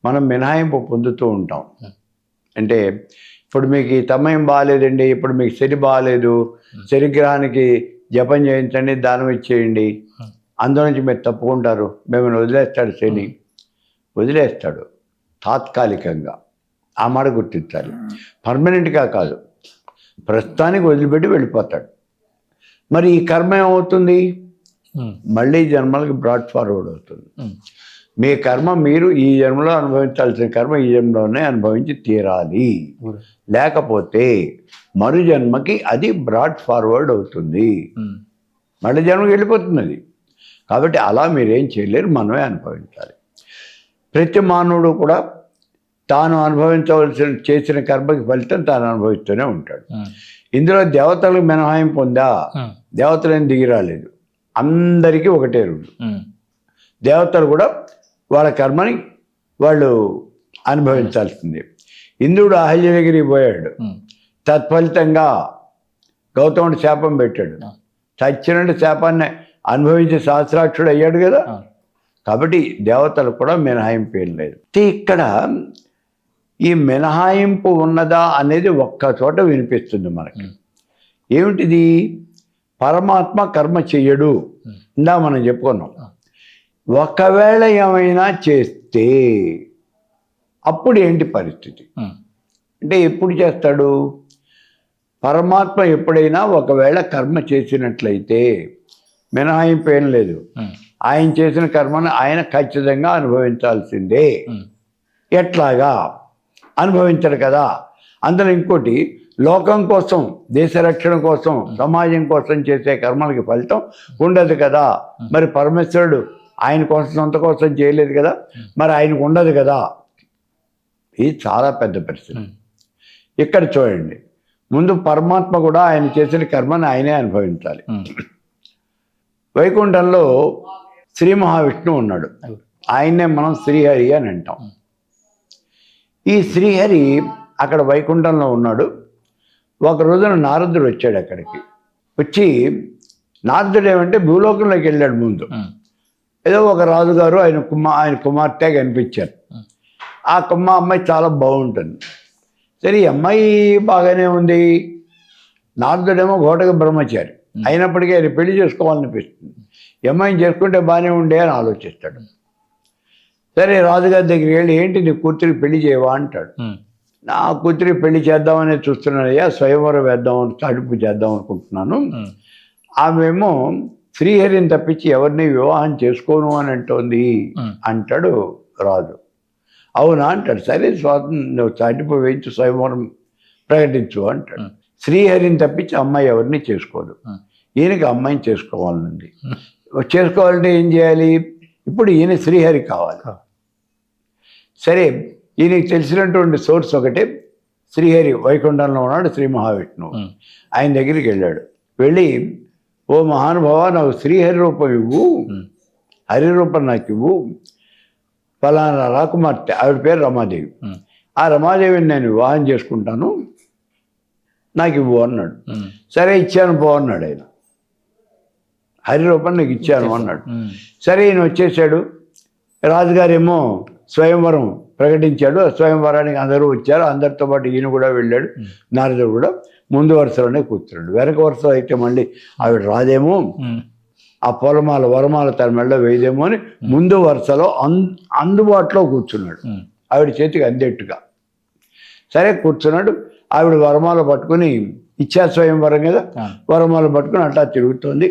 మనం మినహాయింపు పొందుతూ ఉంటాం. అంటే ఇప్పుడు మీకు ఈ సమయం బాగాలేదండి, ఇప్పుడు మీకు శని బాగాలేదు, శనిగ్రహానికి జపం చేయించండి, దానం ఇచ్చేయండి, అందులో నుంచి మీరు తప్పుకుంటారు, మిమ్మల్ని వదిలేస్తాడు శని. వదిలేస్తాడు తాత్కాలికంగా, ఆ మాట గుర్తించాలి. పర్మనెంట్గా కాదు, ప్రస్తుతానికి వదిలిపెట్టి వెళ్ళిపోతాడు. మరి ఈ కర్మ ఏమవుతుంది? మళ్ళీ జన్మలకి బ్రాడ్ ఫార్వర్డ్ అవుతుంది. మీ కర్మ మీరు ఈ జన్మలో అనుభవించాల్సిన కర్మ ఈ జన్మలోనే అనుభవించి తీరాలి, లేకపోతే మరు జన్మకి అది బ్రాడ్ ఫార్వర్డ్ అవుతుంది, మళ్ళీ జన్మకి వెళ్ళిపోతుంది అది. కాబట్టి అలా మీరేం చేయలేరు, మనమే అనుభవించాలి. ప్రతి మానవుడు కూడా తాను చేసిన కర్మకి ఫలితం తాను అనుభవిస్తూనే ఉంటాడు. ఇందులో దేవతలకు మినహాయింపు ఉందా? దేవతలు ఏం దిగి రాలేదు, అందరికీ ఒకటే రూలు. దేవతలు కూడా వాళ్ళ కర్మని వాళ్ళు అనుభవించాల్సింది. ఇంద్రుడు అహల్య దగ్గరికి పోయాడు, తత్ఫలితంగా గౌతముడు శాపం పెట్టాడు, చచ్చినట్టు శాపాన్ని అనుభవించి సహస్రాక్షుడు అయ్యాడు కదా. కాబట్టి దేవతలు కూడా మినహాయింపు ఏం లేదు. ఇక్కడ ఈ మినహాయింపు ఉన్నదా అనేది ఒక్క చోట వినిపిస్తుంది మనకి. ఏమిటిది? పరమాత్మ కర్మ చెయ్యడు, ఇందా మనం చెప్పుకున్నాం. ఒకవేళ ఏమైనా చేస్తే అప్పుడు ఏంటి పరిస్థితి అంటే, ఎప్పుడు చేస్తాడు? పరమాత్మ ఎప్పుడైనా ఒకవేళ కర్మ చేసినట్లయితే మినహాయింపు ఏం లేదు, ఆయన చేసిన కర్మను ఆయన ఖచ్చితంగా అనుభవించాల్సిందే. ఎట్లాగా? అనుభవించడు కదా. అందులో ఇంకోటి, లోకం కోసం, దేశ రక్షణ కోసం, సమాజం కోసం చేసే కర్మలకి ఫలితం ఉండదు కదా. మరి పరమేశ్వరుడు ఆయన కోసం, సొంత కోసం చేయలేదు కదా, మరి ఆయనకు ఉండదు కదా. ఇది చాలా పెద్ద పరిస్థితి. ఇక్కడ చూడండి, ముందు పరమాత్మ కూడా ఆయన చేసిన కర్మని ఆయనే అనుభవించాలి. వైకుంఠంలో శ్రీ మహావిష్ణువు ఉన్నాడు, ఆయన్నే మనం శ్రీహరి అని అంటాం. ఈ శ్రీహరి అక్కడ వైకుంఠంలో ఉన్నాడు. ఒక రోజున నారదుడు వచ్చాడు అక్కడికి. వచ్చి నారదుడు ఏమంటే భూలోకంలోకి వెళ్ళాడు. ముందు ఏదో ఒక రాజుగారు ఆయన కుమార్తె కనిపించారు. మా అమ్మాయి చాలా బాగుంటుంది. సరే ఈ అమ్మాయి బాగానే ఉంది. నారదుడేమో ఘోటక బ్రహ్మచారి అయినప్పటికీ ఆయన పెళ్లి చేసుకోవాలనిపిస్తుంది. ఈ అమ్మాయిని చేసుకుంటే బాగానే ఉండే అని ఆలోచిస్తాడు. సరే రాజుగారి దగ్గరికి వెళ్ళి, ఏంటి నీ కూతురి పెళ్లి చేయవా అంటాడు. నా కూతురి పెళ్లి చేద్దామని చూస్తున్నానయ్యా, స్వయంవరం వేద్దామని తడుపు చేద్దాం అనుకుంటున్నాను. ఆమెమో శ్రీహరిని తప్పించి ఎవరిని వివాహం చేసుకోను అని అంటోంది అంటాడు రాజు. అవునా అంటాడు. సరే నువ్వు తడుపు వేయించు, స్వయంవరం ప్రకటించు అంటాడు. శ్రీహరిని తప్పించి అమ్మాయి ఎవరిని చేసుకోదు. ఈయనకి అమ్మాయిని చేసుకోవాలనుంది. చేసుకోవాలంటే ఏం చేయాలి? ఇప్పుడు ఈయన శ్రీహరి కావాలి. సరే ఈయనకి తెలిసినటువంటి సోర్స్ ఒకటే, శ్రీహరి వైకుంఠంలో ఉన్నాడు, శ్రీ మహావిష్ణువు. ఆయన దగ్గరికి వెళ్ళాడు. వెళ్ళి, ఓ మహానుభావ, నాకు శ్రీహరి రూపం ఇవ్వు, హరి రూపం నాకు ఇవ్వు, ఫలానా రాకుమార్తె, ఆవిడ పేరు రమాదేవి, ఆ రమాదేవిని నేను వివాహం చేసుకుంటాను, నాకు ఇవ్వు అన్నాడు. సరే ఇచ్చాను పో అన్నాడు ఆయన. హరి రూపం నీకు ఇచ్చాను అన్నాడు. సరే ఈయన వచ్చేసాడు. రాజుగారేమో స్వయంవరం ప్రకటించాడు. స్వయంవరానికి అందరూ వచ్చారు. అందరితో పాటు ఈయన కూడా వెళ్ళాడు. నారదుడు కూడా ముందు వరుసలోనే కూర్చున్నాడు. వెనక వరుసలో అయితే మళ్ళీ ఆవిడ రాదేమో, ఆ పొలమాల వరమాల తన మెళ్ళ వేయదేమో అని ముందు వరుసలో అందుబాటులో కూర్చున్నాడు, ఆవిడ చేతికి అందేట్టుగా. సరే కూర్చున్నాడు. ఆవిడ వరమాల పట్టుకుని, ఇచ్చా స్వయంవరం కదా, వరమాల పట్టుకుని అట్లా తిరుగుతోంది.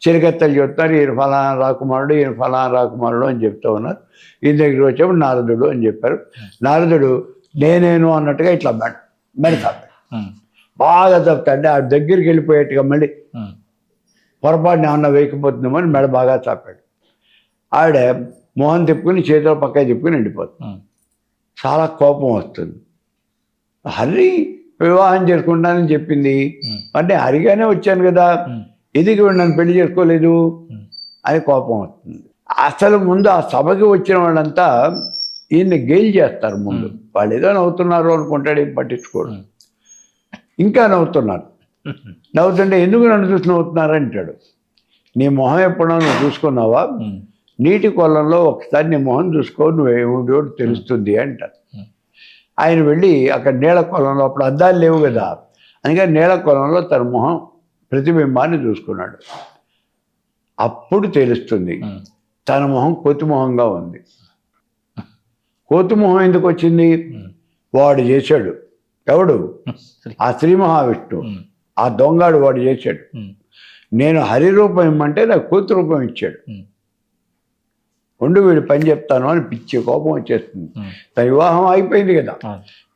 చిరకత్తలు చెప్తారు, ఈయన ఫలానా రాకుమారుడు, ఈయన ఫలానా రాకుమారుడు అని చెప్తూ ఉన్నారు. ఈయన దగ్గరికి వచ్చేప్పుడు నారదుడు అని చెప్పారు. నారదుడు నేనేను అన్నట్టుగా ఇట్లా మెడతాడు, బాగా తప్పుతాడు. ఆ దగ్గరికి వెళ్ళిపోయేట్టుగా మళ్ళీ పొరపాటున ఏమన్నా వేయకపోతుందేమో అని మెడ బాగా చాపాడు. ఆవిడ మొహం తిప్పుకుని చేతిలో పక్క తిప్పుకుని వెళ్ళిపోతుంది. చాలా కోపం వస్తుంది. హరి వివాహం చేసుకుంటానని చెప్పింది, అంటే హరిగానే వచ్చాను కదా, ఎందుకు నన్ను పెళ్లి చేసుకోలేదు అని కోపం వస్తుంది. అసలు ముందు ఆ సభకి వచ్చిన వాళ్ళంతా ఈయన్ని గెయిల్ చేస్తారు. ముందు వాళ్ళు ఏదో నవ్వుతున్నారు అనుకుంటాడు, ఏం పట్టించుకోడు. ఇంకా నవ్వుతున్నారు. నవ్వుతుంటే ఎందుకు నన్ను చూసి నవ్వుతున్నారు అంటాడు. నీ మొహం ఎప్పుడో నువ్వు చూసుకున్నావా? నీటి కొలంలో ఒకసారి నీ మొహం చూసుకో, నువ్వేమిటో తెలుస్తుంది అంటారు. ఆయన వెళ్ళి అక్కడ నీళ్ళ కొలంలో, అప్పుడు అద్దాలు లేవు కదా, అందుకని నీళ్ళ కొలంలో తన మొహం ప్రతిబింబాన్ని చూసుకున్నాడు. అప్పుడు తెలుస్తుంది తన మొహం కోతిమొహంగా ఉంది. కోతిమొహం ఎందుకు వచ్చింది? వాడు చేశాడు. ఎవడు? ఆ శ్రీ మహావిష్ణువు, ఆ దొంగాడు వాడు చేశాడు. నేను హరి రూపం ఇమ్మంటే నాకు కోతి రూపం ఇచ్చాడు. ఉండు వీడు పని చెప్తాను అని పిచ్చి కోపం వచ్చేస్తుంది. తన వివాహం అయిపోయింది కదా,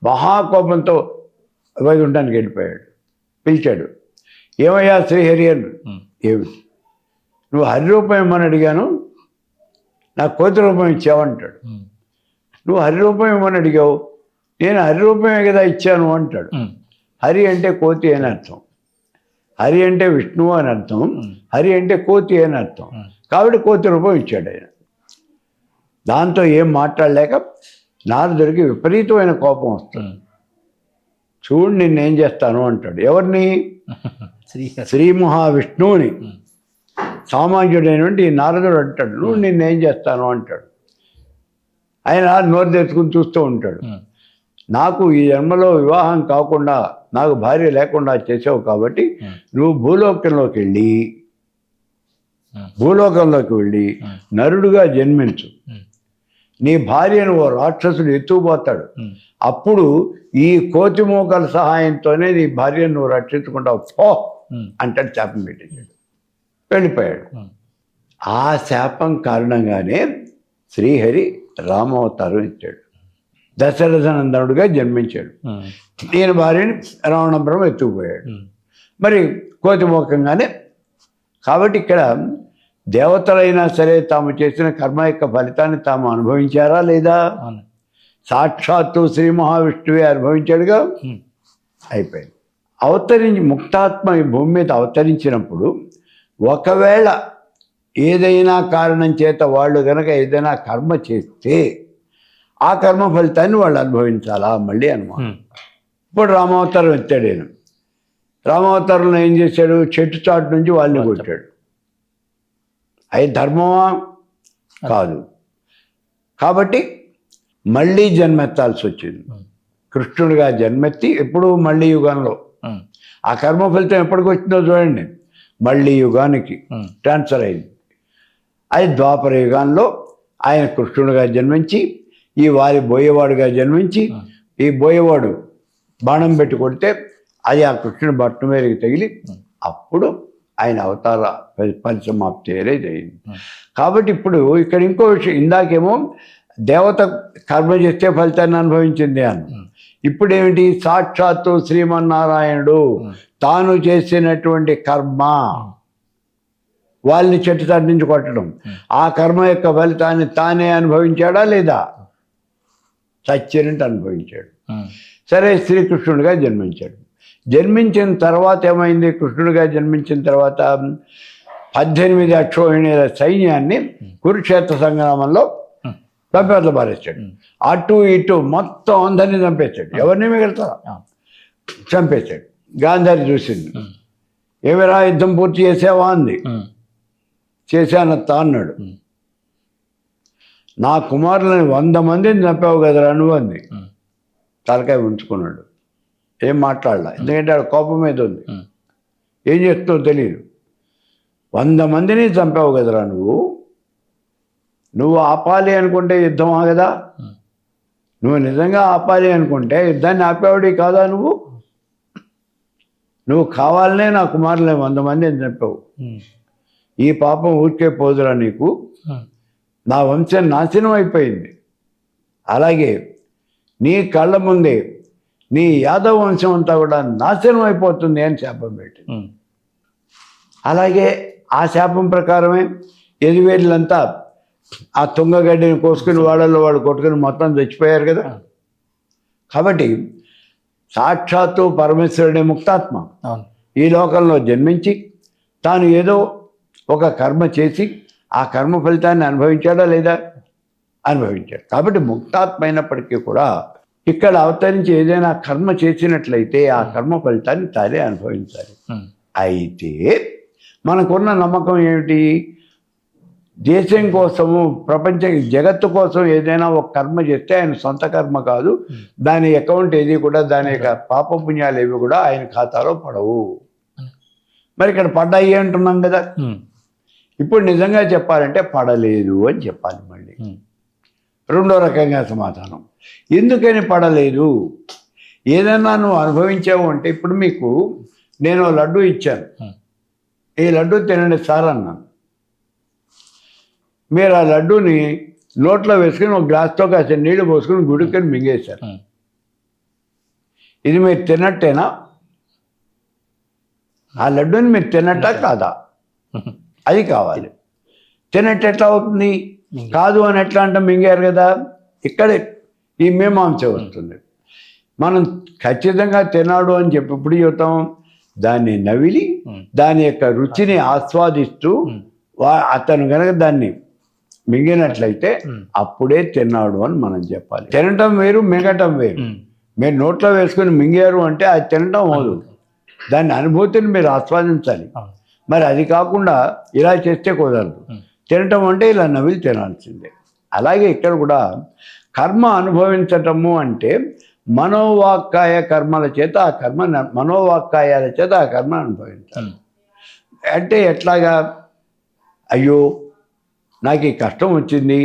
మహాకోపంతో వైకుంఠానికి వెళ్ళిపోయాడు. పిలిచాడు, ఏమయ్యా శ్రీహరి అని. ఏమిటి? నువ్వు హరి రూపం ఇమ్మని అడిగాను, నాకు కోతి రూపం ఇచ్చావంటాడు. నువ్వు హరి రూపం ఇమ్మని అడిగావు, నేను హరి రూపమే కదా ఇచ్చాను అంటాడు. హరి అంటే కోతి అని అర్థం, హరి అంటే విష్ణువు అని అర్థం, హరి అంటే కోతి అని అర్థం. కాబట్టి కోతి రూపం ఇచ్చాడు ఆయన. దాంతో ఏం మాట్లాడలేక నారదుడికి విపరీతమైన కోపం వస్తుంది. చూడు నిన్నేం చేస్తాను అంటాడు. ఎవరిని? శ్రీ మహావిష్ణువుని. సామాన్యుడైనటువంటి నారదుడు అంటాడు, నువ్వు నిన్నేం చేస్తాను అంటాడు. ఆయన నోరు తెచ్చుకుని చూస్తూ ఉంటాడు. నాకు ఈ జన్మలో వివాహం కాకుండా, నాకు భార్య లేకుండా చేసావు కాబట్టి నువ్వు భూలోకంలోకి వెళ్ళి నరుడుగా జన్మించు. నీ భార్యను ఓ రాక్షసుడు ఎత్తుకుపోతాడు. అప్పుడు ఈ కోతి మూకల సహాయంతోనే నీ భార్యను నువ్వు రక్షించుకుంటావు పో అంటాడు. శాపం పెట్టేశాడు, వెళ్ళిపోయాడు. ఆ శాపం కారణంగానే శ్రీహరి రామావతారం ఇచ్చాడు. దశరథనందనుడుగా జన్మించాడు. ఈయన భార్యని రావణపురం ఎత్తుకుపోయాడు. మరి కోతిమూకంగానే. కాబట్టి ఇక్కడ దేవతలైనా సరే తాము చేసిన కర్మ యొక్క ఫలితాన్ని తాము అనుభవించారా లేదా? సాక్షాత్తు శ్రీ మహావిష్ణువే అనుభవించాడుగా. అయిపోయింది. అవతరించి ముక్తాత్మ ఈ భూమి మీద అవతరించినప్పుడు ఒకవేళ ఏదైనా కారణం చేత వాళ్ళు కనుక ఏదైనా కర్మ చేస్తే ఆ కర్మ ఫలితాన్ని వాళ్ళు అనుభవించాలా మళ్ళీ అనుమానం. ఇప్పుడు రామావతారం ఎత్తాడు ఆయన. రామావతారంలో ఏం చేశాడు? చెట్టు చాటు నుంచి వాళ్ళని కొట్టాడు. అది ధర్మమా? కాదు. కాబట్టి మళ్ళీ జన్మెత్తాల్సి వచ్చింది. కృష్ణుడిగా జన్మెత్తి ఎప్పుడు మళ్ళీ యుగంలో. ఆ కర్మ ఫలితం ఎప్పటికి వచ్చిందో చూడండి, మళ్ళీ యుగానికి ట్రాన్స్ఫర్ అయింది. అది ద్వాపర యుగాల్లో ఆయన కృష్ణుడిగా జన్మించి ఈ వారి బోయేవాడుగా జన్మించి, ఈ బోయేవాడు బాణం పెట్టి కొడితే అది ఆ కృష్ణుడి బట్టు మీదకి తగిలి అప్పుడు ఆయన అవతార పరిసమాప్తి అనేది అయింది. కాబట్టి ఇప్పుడు ఇక్కడ ఇంకో విషయం, ఇందాకేమో దేవత కర్మ చేస్తే ఫలితాన్ని అనుభవించింది అని, ఇప్పుడు ఏమిటి, సాక్షాత్తు శ్రీమన్నారాయణుడు తాను చేసినటువంటి కర్మ వాళ్ళని చెట్టు తడి నుంచి కొట్టడం, ఆ కర్మ యొక్క ఫలితాన్ని తానే అనుభవించాడా లేదా? సత్యనంటే అనుభవించాడు. సరే, శ్రీకృష్ణుడిగా జన్మించాడు. జన్మించిన తర్వాత ఏమైంది? కృష్ణుడిగా జన్మించిన తర్వాత 18 అక్షోహిణీల సైన్యాన్ని కురుక్షేత్ర సంగ్రామంలో చంపేతలు పారేస్తాడు. అటు ఇటు మొత్తం అందరినీ చంపేస్తాడు. ఎవరిని మిగలుతారా? చంపేశాడు. గాంధారి చూసింది, ఏమిరా యుద్ధం పూర్తి చేసావా అంది. చేశానత్తా అన్నాడు. నా కుమారులని 100 మందిని చంపావు కదరా నువ్వు అంది. తలకాయ ఉంచుకున్నాడు, ఏం మాట్లాడలా. ఎందుకంటే ఆడ కోపం మీద ఉంది, ఏం చేస్తున్నావు తెలియదు. 100 మందిని చంపావు కదరా నువ్వు ఆపాలి అనుకుంటే యుద్ధం ఆగదా? నువ్వు నిజంగా ఆపాలి అనుకుంటే యుద్ధాన్ని ఆపేవాడి కాదా? నువ్వు కావాలనే నా కుమారులని 100 మందిని చంపావు. ఈ పాపం ఊరికే పోదురా నీకు, నా వంశం నాశనం అయిపోయింది. అలాగే నీ కళ్ళ ముందే నీ యాదవ వంశం అంతా కూడా నాశనం అయిపోతుంది అని శాపం పెట్టి, అలాగే ఆ శాపం ప్రకారమే యదువీరులంతా ఆ తుంగగడ్డిని కోసుకుని వాళ్ళల్లో వాళ్ళు కొట్టుకుని మొత్తం చచ్చిపోయారు కదా. కాబట్టి సాక్షాత్తు పరమేశ్వరుడే ముక్తాత్మ ఈ లోకంలో జన్మించి తాను ఏదో ఒక కర్మ చేసి ఆ కర్మ ఫలితాన్ని అనుభవించాడా లేదా? అనుభవించాడు. కాబట్టి ముక్తాత్మ అయినప్పటికీ కూడా ఇక్కడ అవతరించి ఏదైనా కర్మ చేసినట్లయితే ఆ కర్మ ఫలితాన్ని తానే అనుభవించాలి. అయితే మనకున్న నమ్మకం ఏమిటి? దేశం కోసము, ప్రపంచ జగత్తు కోసం ఏదైనా ఒక కర్మ చేస్తే ఆయన సొంత కర్మ కాదు, దాని అకౌంట్ ఏది కూడా, దాని యొక్క పాపపుణ్యాలు ఏవి కూడా ఆయన ఖాతాలో పడవు. మరి ఇక్కడ పడ్డాయి అంటున్నాం కదా. ఇప్పుడు నిజంగా చెప్పాలంటే పడలేదు అని చెప్పాలి. మళ్ళీ రెండో రకంగా సమాధానం, ఎందుకని పడలేదు? ఏదన్నా నువ్వు అనుభవించావు అంటే, ఇప్పుడు మీకు నేను లడ్డు ఇచ్చాను, ఈ లడ్డు తినండి సార్ అన్నాను. మీరు ఆ లడ్డూని నోట్లో వేసుకుని ఒక గ్లాస్తో కాస్త నీళ్లు పోసుకుని గుడికని మింగేశారు. ఇది మీరు తిన్నట్టేనా? ఆ లడ్డూని మీరు తిన్నట్టా కాదా? అది కావాలి. తినట్టు ఎట్లా అవుతుంది? కాదు అని ఎట్లా అంటే మింగారు కదా. ఇక్కడే ఈ మీమాంస వస్తుంది. మనం ఖచ్చితంగా తినాడు అని చెప్పి ఇప్పుడు చెబుతాం, దాన్ని నవిలి దాని యొక్క రుచిని ఆస్వాదిస్తూ అతను కనుక దాన్ని మింగినట్లయితే అప్పుడే తిన్నాడు అని మనం చెప్పాలి. తినటం వేరు, మింగటం వేరు. మీరు నోట్లో వేసుకుని మింగారు అంటే అది తినటం అవదు, దాని అనుభూతిని మీరు ఆస్వాదించాలి. మరి అది కాకుండా ఇలా చేస్తే కుదరదు. తినటం అంటే ఇలా నవిలి తినాల్సిందే. అలాగే ఇక్కడ కూడా కర్మ అనుభవించటము అంటే మనోవాక్కాయ కర్మల చేత ఆ కర్మ, మనోవాక్కాయాల చేత ఆ కర్మ అనుభవించాలి. అంటే ఎట్లాగా? అయ్యో నాకు ఈ కష్టం వచ్చింది,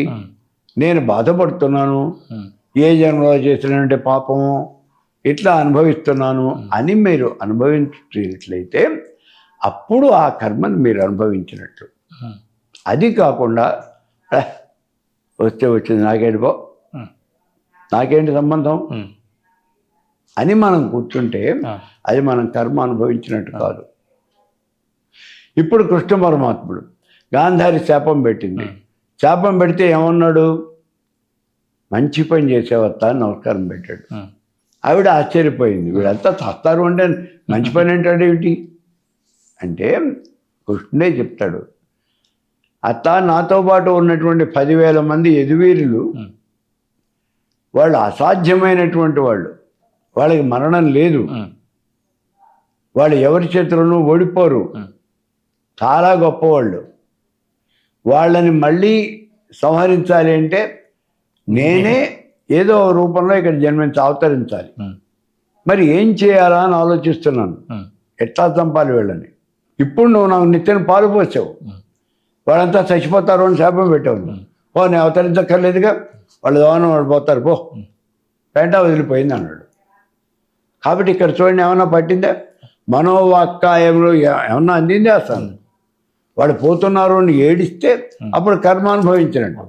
నేను బాధపడుతున్నాను, ఏ జన్మలో చేసినటువంటి పాపము ఇట్లా అనుభవిస్తున్నాను అని మీరు అనుభవించినట్లయితే అప్పుడు ఆ కర్మను మీరు అనుభవించినట్లు. అది కాకుండా వస్తే వచ్చింది, నాకేంటి బో, నాకేంటి సంబంధం అని మనం కూర్చుంటే అది మనం కర్మ అనుభవించినట్టు కాదు. ఇప్పుడు కృష్ణ పరమాత్ముడు గాంధారి శాపం పెట్టింది. శాపం పెడితే ఏమన్నాడు? మంచి పని చేసేవత్తా అని నమస్కారం పెట్టాడు. ఆవిడ ఆశ్చర్యపోయింది, వీడంతా చస్తారు అంటే మంచి పని అంటాడు ఏమిటి అంటే, కృష్ణుడే చెప్తాడు, అత్త నాతో పాటు ఉన్నటువంటి 10,000 మంది యదువీరులు వాళ్ళు అసాధ్యమైనటువంటి వాళ్ళు, వాళ్ళకి మరణం లేదు, వాళ్ళు ఎవరి చేతులను ఓడిపోరు, చాలా గొప్పవాళ్ళు. వాళ్ళని మళ్ళీ సంహరించాలి అంటే నేనే ఏదో రూపంలో ఇక్కడ అవతరించాలి. మరి ఏం చేయాలా అని ఆలోచిస్తున్నాను. ఎట్లా చంపాలి వీళ్ళని? ఇప్పుడు నువ్వు నాకు నిత్యం పాలు పోసావు, వాళ్ళంతా చచ్చిపోతారు అని శాపం పెట్టావు. నేను అవతరించక్కర్లేదుగా, వాళ్ళు దోవన వాళ్ళు పోతారు, పో పెంట వదిలిపోయింది అన్నాడు. కాబట్టి ఇక్కడ చూడండి, ఏమన్నా పట్టిందా? మనోవాక్కాయంలో ఏమన్నా అందిందే అసలు? వాడు పోతున్నారు అని ఏడిస్తే అప్పుడు కర్మ అనుభవించినట్టు.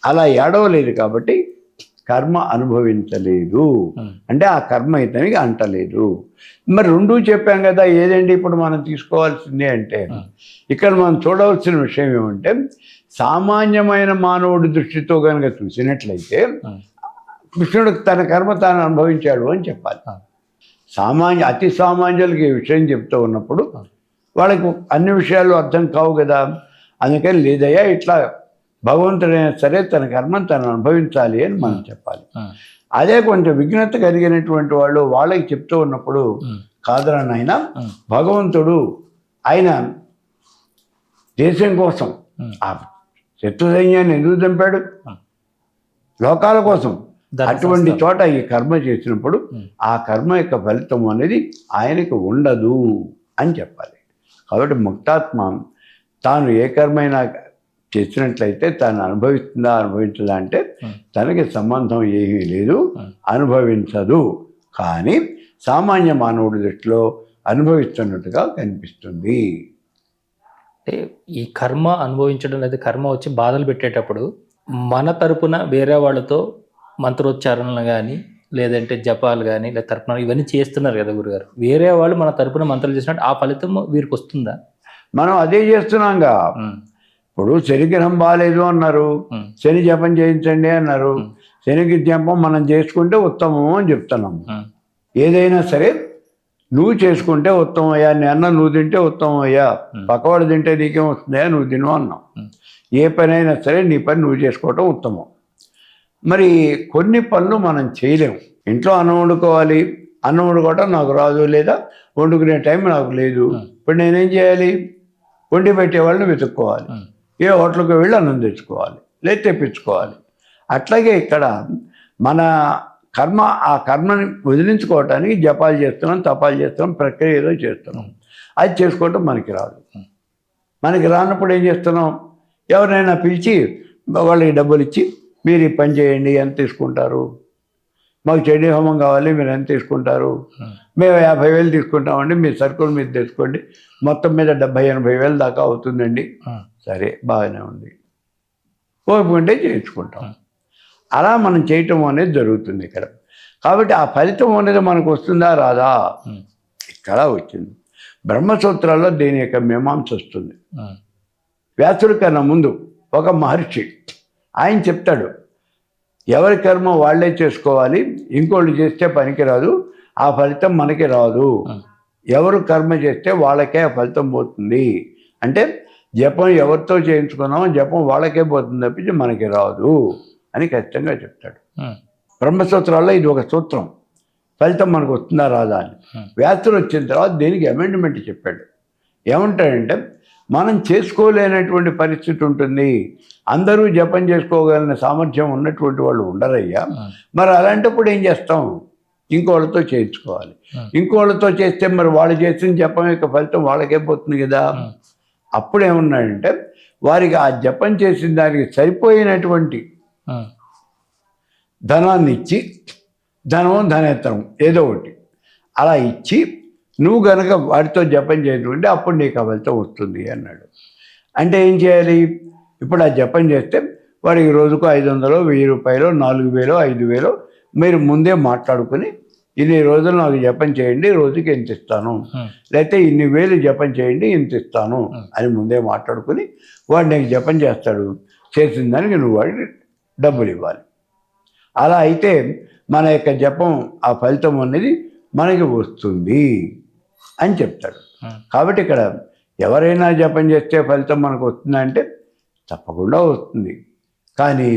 అలా ఏడవలేదు కాబట్టి కర్మ అనుభవించలేదు, అంటే ఆ కర్మ ఇతనికి అంటలేదు. మరి రెండూ చెప్పాం కదా. ఏదండి ఇప్పుడు మనం తీసుకోవాల్సిందే అంటే, ఇక్కడ మనం చూడవలసిన విషయం ఏమంటే, సామాన్యమైన మానవుడి దృష్టితో కనుక చూసినట్లయితే కృష్ణుడు తన కర్మ తాను అనుభవించాడు అని చెప్పాలి. అతి సామాన్యులకి ఈ విషయం చెప్తూ ఉన్నప్పుడు వాళ్ళకి అన్ని విషయాలు అర్థం కావు కదా. అందుకని లేదయ్యా, ఇట్లా భగవంతుడైనా సరే తన కర్మను తను అనుభవించాలి అని మనం చెప్పాలి. అదే కొంచెం విఘ్నత కలిగినటువంటి వాళ్ళు వాళ్ళకి చెప్తూ ఉన్నప్పుడు, కాదురా నాయన, భగవంతుడు ఆయన దేశం కోసం ఆ శత్రు సైన్యాన్ని ఎందుకు చంపాడు? లోకాల కోసం. అటువంటి చోట ఈ కర్మ చేసినప్పుడు ఆ కర్మ యొక్క ఫలితం అనేది ఆయనకి ఉండదు అని చెప్పాలి. కాబట్టి ముక్తాత్మ తాను ఏ కర్మైనా చేసినట్లయితే తాను అనుభవించదా అంటే తనకి సంబంధం ఏమీ లేదు, అనుభవించదు. కానీ సామాన్య మానవుడి దృష్టిలో అనుభవిస్తున్నట్టుగా కనిపిస్తుంది. అంటే ఈ కర్మ అనుభవించడం లేదా కర్మ వచ్చి బాధలు పెట్టేటప్పుడు మన తరపున వేరే వాళ్ళతో మంత్రోచ్చారణలు కానీ లేదంటే జపాలు కానీ లేదా తర్పణాలు ఇవన్నీ చేస్తున్నారు కదా గురుగారు. వేరే వాళ్ళు మన తరపున మంత్రాలు చేసినట్టు ఆ ఫలితం వీరికి వస్తుందా? మనం అదే చేస్తున్నాంగా. ఇప్పుడు శనిగ్రహం బాగాలేదు అన్నారు, శని జపం చేయించండి అన్నారు. శనికి జపం మనం చేసుకుంటే ఉత్తమం అని చెప్తున్నాము. ఏదైనా సరే నువ్వు చేసుకుంటే ఉత్తమం అయ్యా, నేను నువ్వు తింటే ఉత్తమం అయ్యా, పక్కవాడు తింటే నీకేం వస్తుందయ్యా, నువ్వు తిను అన్నాం. ఏ పని అయినా సరే నీ పని నువ్వు చేసుకోవటం ఉత్తమం. మరి కొన్ని పనులు మనం చేయలేము. ఇంట్లో అన్నం వండుకోవాలి, అన్నం వండుకోవటం నాకు రాదు, లేదా వండుకునే టైం నాకు లేదు. ఇప్పుడు నేనేం చేయాలి? వండి పెట్టే వాళ్ళని వెతుక్కోవాలి, ఏ హోటల్కి వెళ్ళి అన్నం తెచ్చుకోవాలి, లేదా తెప్పించుకోవాలి. అట్లాగే ఇక్కడ మన కర్మ, ఆ కర్మని వదిలించుకోవటానికి జపాలు చేస్తున్నాం, తపాలు చేస్తున్నాం, ప్రక్రియ ఏదో చేస్తున్నాం. అది చేసుకోవటం మనకి రాదు. మనకి రానప్పుడు ఏం చేస్తున్నాం? ఎవరైనా పిలిచి వాళ్ళకి డబ్బులు ఇచ్చి, మీరు ఈ పని చేయండి, ఎంత తీసుకుంటారు? మాకు చెడి హోమం కావాలి, మీరు ఎంత తీసుకుంటారు? మేము 50,000 తీసుకుంటామండి, మీ సరుకులు మీరు తెచ్చుకోండి, మొత్తం మీద 70,000-80,000 దాకా అవుతుందండి. సరే, బాగానే ఉంది, ఓపుకుంటే చేయించుకుంటాం. అలా మనం చేయటం అనేది జరుగుతుంది ఇక్కడ. కాబట్టి ఆ ఫలితం అనేది మనకు వస్తుందా రాదా? ఇక్కడ వచ్చింది. బ్రహ్మసూత్రాల్లో దీని యొక్క మీమాంస వస్తుంది. వ్యాసుడి కన్నా ముందు ఒక మహర్షి ఆయన చెప్తాడు, ఎవరి కర్మ వాళ్ళే చేసుకోవాలి, ఇంకోళ్ళు చేస్తే పనికిరాదు, ఆ ఫలితం మనకి రాదు. ఎవరు కర్మ చేస్తే వాళ్ళకే ఆ ఫలితం పోతుంది. అంటే జపం ఎవరితో చేయించుకున్నామో జపం వాళ్ళకే పోతుంది తప్పించి మనకి రాదు అని ఖచ్చితంగా చెప్తాడు. బ్రహ్మసూత్రాల్లో ఇది ఒక సూత్రం, ఫలితం మనకు వస్తుందా రాదా అని. వ్యాసుడు వచ్చిన తర్వాత దీనికి అమెండ్మెంట్ చెప్పాడు. ఏమంటాడంటే, మనం చేసుకోలేనటువంటి పరిస్థితి ఉంటుంది, అందరూ జపం చేసుకోగలిగిన సామర్థ్యం ఉన్నటువంటి వాళ్ళు ఉండరయ్యా. మరి అలాంటప్పుడు ఏం చేస్తాం? ఇంకోళ్ళతో చేయించుకోవాలి. ఇంకోళ్ళతో చేస్తే మరి వాళ్ళు చేసిన జపం యొక్క ఫలితం వాళ్ళకే పోతుంది కదా. అప్పుడు ఏమన్నాడంటే, వారికి ఆ జపం చేసిన దానికి సరిపోయినటువంటి ధనాన్ని ఇచ్చి, ధనేతరం ఏదో ఒకటి అలా ఇచ్చి, నువ్వు కనుక వాటితో జపం చేయకుంటే అప్పుడు నీకు ఆ ఫలితం వస్తుంది అన్నాడు. అంటే ఏం చేయాలి? ఇప్పుడు ఆ జపం చేస్తే వాడికి రోజుకు 500, 1000 రూపాయలు, 4000, 5000 మీరు ముందే మాట్లాడుకుని, ఇన్ని రోజులు నాకు జపం చేయండి, రోజుకి ఎంత ఇస్తాను, లేకపోతే ఇన్ని వేలు జపం చేయండి, ఇంత ఇస్తాను అని ముందే మాట్లాడుకుని వాడు నీకు జపం చేస్తాడు. చేసిన దానికి నువ్వు వాడికి డబ్బులు ఇవ్వాలి. అలా అయితే మన యొక్క జపం ఆ ఫలితం అనేది మనకి వస్తుంది అని చెప్తాడు. కాబట్టి ఇక్కడ ఎవరైనా జపం చేస్తే ఫలితం మనకు వస్తుందంటే తప్పకుండా వస్తుంది, కానీ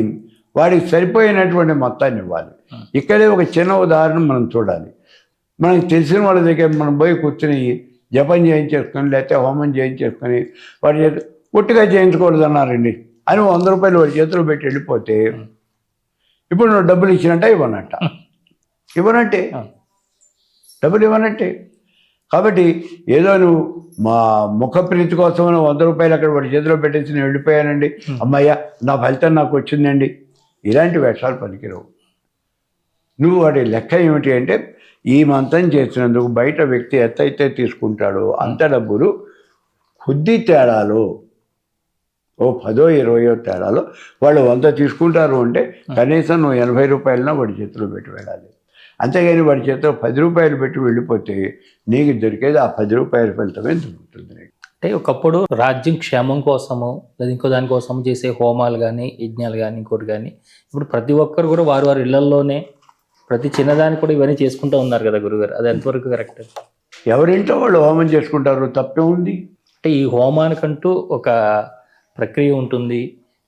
వాడికి సరిపోయినటువంటి మొత్తాన్ని ఇవ్వాలి. ఇక్కడే ఒక చిన్న ఉదాహరణ మనం చూడాలి. మనకి తెలిసిన వాళ్ళ దగ్గర మనం పోయి కూర్చుని జపం చేయించేసుకొని, లేకపోతే హోమం చేయించేసుకొని వాడి చేతి ఒట్టిగా చేయించకూడదు అన్నారండి అని 100 రూపాయలు వాడి చేతిలో పెట్టి వెళ్ళిపోతే ఇప్పుడు నువ్వు డబ్బులు ఇచ్చినట్ట ఇవ్వనట్ట, ఇవ్వనట్టే, డబ్బులు ఇవ్వనట్టే. కాబట్టి ఏదో నువ్వు మా ముఖ ప్రీతి కోసం 100 రూపాయలు అక్కడ వాడి చేతిలో పెట్టేసి నేను వెళ్ళిపోయానండి, అమ్మయ్య నా ఫలితం నాకు వచ్చిందండి, ఇలాంటి వేషాలు పనికిరావు. నువ్వు వాడి లెక్క ఏమిటి అంటే, ఈ మంతం చేసినందుకు బయట వ్యక్తి ఎంతైతే తీసుకుంటాడో అంత డబ్బులు కొద్ది తేడాలో, ఓ 10 20 తేడాలో వాళ్ళు 100 తీసుకుంటారు అంటే కనీసం నువ్వు 80 రూపాయలన వాడి చేతిలో పెట్టి వెళ్ళాలి. అంతేగాని వాడి చేతిలో 10 రూపాయలు పెట్టి వెళ్ళిపోతే నీకు దొరికేది ఆ 10 రూపాయల ఫలితమే దొరుకుతుంది. అంటే ఒకప్పుడు రాజ్యం క్షేమం కోసము లేదా ఇంకో దానికోసం చేసే హోమాలు కానీ యజ్ఞాలు కానీ ఇంకోటి కానీ, ఇప్పుడు ప్రతి ఒక్కరు కూడా వారి వారి ఇళ్లలోనే ప్రతి చిన్నదాన్ని కూడా ఇవన్నీ చేసుకుంటూ ఉన్నారు కదా గురుగారు, అది ఎంతవరకు కరెక్ట్? ఎవరింట్లో వాళ్ళు హోమం చేసుకుంటారు, తప్పే ఉంది. అంటే ఈ హోమానికంటూ ఒక ప్రక్రియ ఉంటుంది,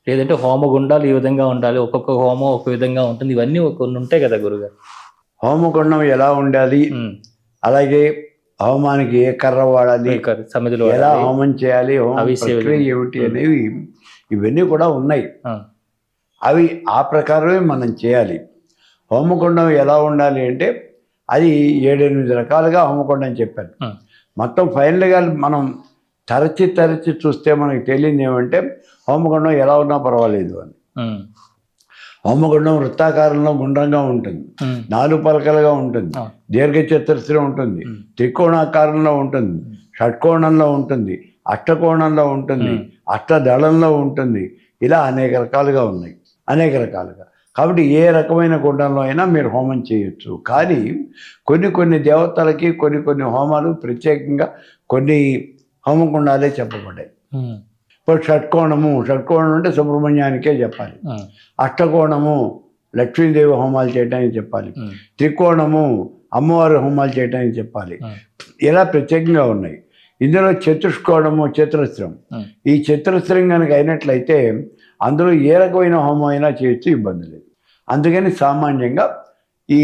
లేదంటే హోమగుండాలు ఈ విధంగా ఉండాలి, ఒక్కొక్క హోమం ఒక విధంగా ఉంటుంది, ఇవన్నీ కొన్ని ఉంటాయి కదా గురుగారు. హోమగుండం ఎలా ఉండాలి, అలాగే హోమానికి ఏ కర్ర వాడాలి, సమిధిలో ఎలా హోమం చేయాలి, హోమం ప్రక్రియ ఏమిటి అనేవి ఇవన్నీ కూడా ఉన్నాయి. అవి ఆ ప్రకారమే మనం చేయాలి. హోమగుండం ఎలా ఉండాలి అంటే అది 7-8 రకాలుగా హోమగుండం చెప్పాను. మొత్తం ఫైనల్గా మనం తరచి చూస్తే మనకి తెలియదు ఏమంటే హోమగుండం ఎలా ఉన్నా పర్వాలేదు అని. హోమగుండం వృత్తాకారంలో గుండ్రంగా ఉంటుంది, 4 పలకలుగా ఉంటుంది, దీర్ఘ చతురస్రం ఉంటుంది, త్రికోణాకారంలో ఉంటుంది, షట్కోణంలో ఉంటుంది, అష్టకోణంలో ఉంటుంది, అష్టదళంలో ఉంటుంది, ఇలా అనేక రకాలుగా ఉన్నాయి, అనేక రకాలుగా. కాబట్టి ఏ రకమైన గుండంలో అయినా మీరు హోమం చేయొచ్చు. కానీ కొన్ని దేవతలకి కొన్ని హోమాలు ప్రత్యేకంగా కొన్ని హోమగుండాలే చెప్పబడ్డాయి. ఇప్పుడు షట్కోణం అంటే సుబ్రహ్మణ్యానికే చెప్పాలి, అష్టకోణము లక్ష్మీదేవి హోమాలు చేయడానికి చెప్పాలి, త్రికోణము అమ్మవారి హోమాలు చేయడానికి చెప్పాలి, ఇలా ప్రత్యేకంగా ఉన్నాయి. ఇందులో చతురస్రం, ఈ చతురస్రం కనుక అయినట్లయితే అందులో ఏ రకమైన హోమం అయినా చేయొచ్చు, ఇబ్బంది లేదు. అందుకని సామాన్యంగా ఈ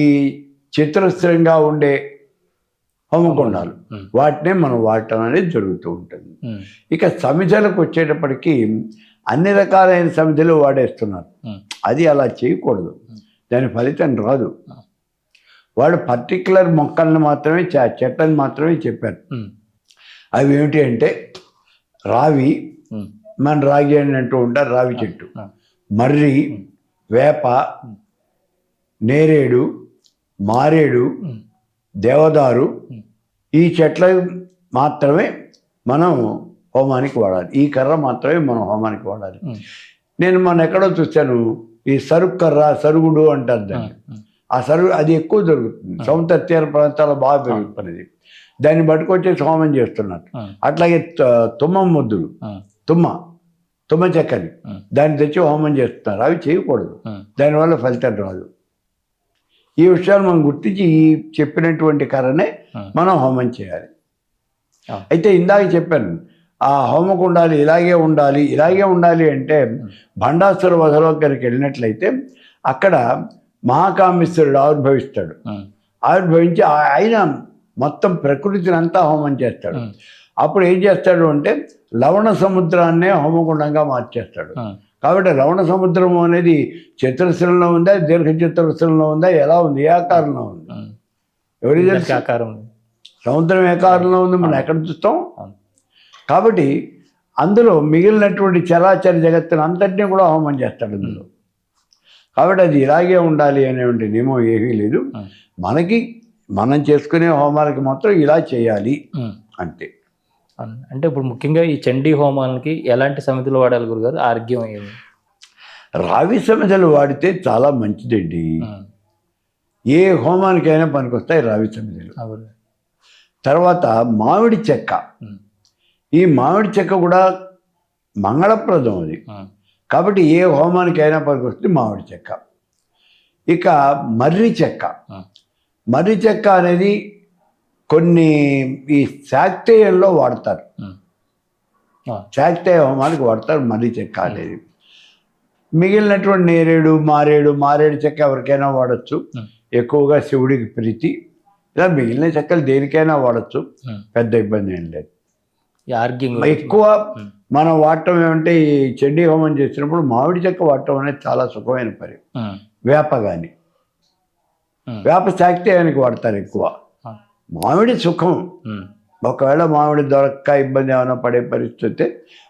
చతురస్రంగా ఉండే హోమగుండాలు వాటినే మనం వాడటం అనేది జరుగుతూ ఉంటుంది. ఇక సమిధలకు వచ్చేటప్పటికి అన్ని రకాలైన సమిధలు వాడేస్తున్నారు, అది అలా చేయకూడదు, దాని ఫలితం రాదు. వాడు పర్టికులర్ మొక్కలను మాత్రమే చెట్లను మాత్రమే చెప్పారు. అవి ఏమిటి అంటే రావి, మన రాగి అని అంటూ ఉంటారు, రావి చెట్టు, మర్రి, వేప, నేరేడు, మారేడు, దేవదారు, ఈ చెట్ల మాత్రమే మనం హోమానికి వాడాలి, ఈ కర్ర మాత్రమే మనం హోమానికి వాడాలి. నేను మొన్న ఎక్కడో చూశాను, ఈ సరుకు కర్ర, సరుగుడు అంటారు దాన్ని, ఆ సరుగు అది ఎక్కువ దొరుకుతుంది, సముద్ర తీర ప్రాంతాల్లో బాగా పెరుగుతున్నది, దాన్ని పట్టుకొచ్చేసి హోమం చేస్తున్నారు. అట్లాగే తుమ్మ ముద్దులు, తుమ్మ చెక్కని దాన్ని తెచ్చి హోమం చేస్తున్నారు, అవి చేయకూడదు, దానివల్ల ఫలితం రాదు. ఈ విషయాలు మనం గుర్తించి ఈ చెప్పినటువంటి కర్రనే మనం హోమం చేయాలి. అయితే ఇందాక చెప్పాను, ఆ హోమగుండాలు ఇలాగే ఉండాలి అంటే భండాసుర వధలో కనుక వెళ్ళినట్లయితే అక్కడ మహాకామేశ్వరుడు ఆవిర్భవించి ఆయన మొత్తం ప్రకృతిని అంతా హోమం చేస్తాడు. అప్పుడు ఏం చేస్తాడు అంటే లవణ సముద్రాన్నే హోమగుండంగా మార్చేస్తాడు. కాబట్టి లవణ సముద్రము అనేది చతురస్రంలో ఉందా, దీర్ఘ చతురస్రంలో ఉందా, ఎలా ఉంది, ఏ ఆకారంలో ఉంది, ఎవరికి తెలుసు? సముద్రం ఏ ఆకారంలో ఉంది మనం ఎక్కడ చూస్తాం? కాబట్టి అందులో మిగిలినటువంటి చరాచర జగత్తును అంతటినీ కూడా హోమం చేస్తాడు అందులో. కాబట్టి అది ఇలాగే ఉండాలి అనేటువంటి నియమం ఏమీ లేదు. మనం చేసుకునే హోమాలకి మాత్రం ఇలా చేయాలి అంతే. అంటే ఇప్పుడు ముఖ్యంగా ఈ చండీ హోమాలకి ఎలాంటి సమితులు వాడాలి గురుగారు? ఆరోగ్యం ఏమి? రావి సమితులు వాడితే చాలా మంచిదండి, ఏ హోమానికైనా పనికొస్తాయి రావి సమితులు. తర్వాత మామిడి చెక్క, ఈ మామిడి చెక్క కూడా మంగళప్రదం అది, కాబట్టి ఏ హోమానికైనా పనికొస్తుంది మామిడి చెక్క. ఇక మర్రి చెక్క అనేది కొన్ని ఈ శాక్తేయంలో వాడతారు, శాక్తేయ హోమానికి వాడతారు మర్రి చెక్క అనేది. మిగిలినటువంటి నేరేడు, మారేడు చెక్క ఎవరికైనా వాడచ్చు, ఎక్కువగా శివుడికి ప్రీతి. ఇలా మిగిలిన చెక్కలు దేనికైనా వాడచ్చు, పెద్ద ఇబ్బంది ఏం లేదు. ఎక్కువ మనం వాడటం ఏమంటే ఈ చండీ హోమం చేసినప్పుడు మామిడి చెక్క వాడటం అనేది చాలా సుఖమైన పని. వేప కానీ. ఉమ్, వేప శాక్తేయానికి వాడతారు ఎక్కువ. ఆ, మామిడి సుఖం. ఉమ్, ఒకవేళ మామిడి దొరక్క ఇబ్బంది ఏమైనా పడే పరిస్థితి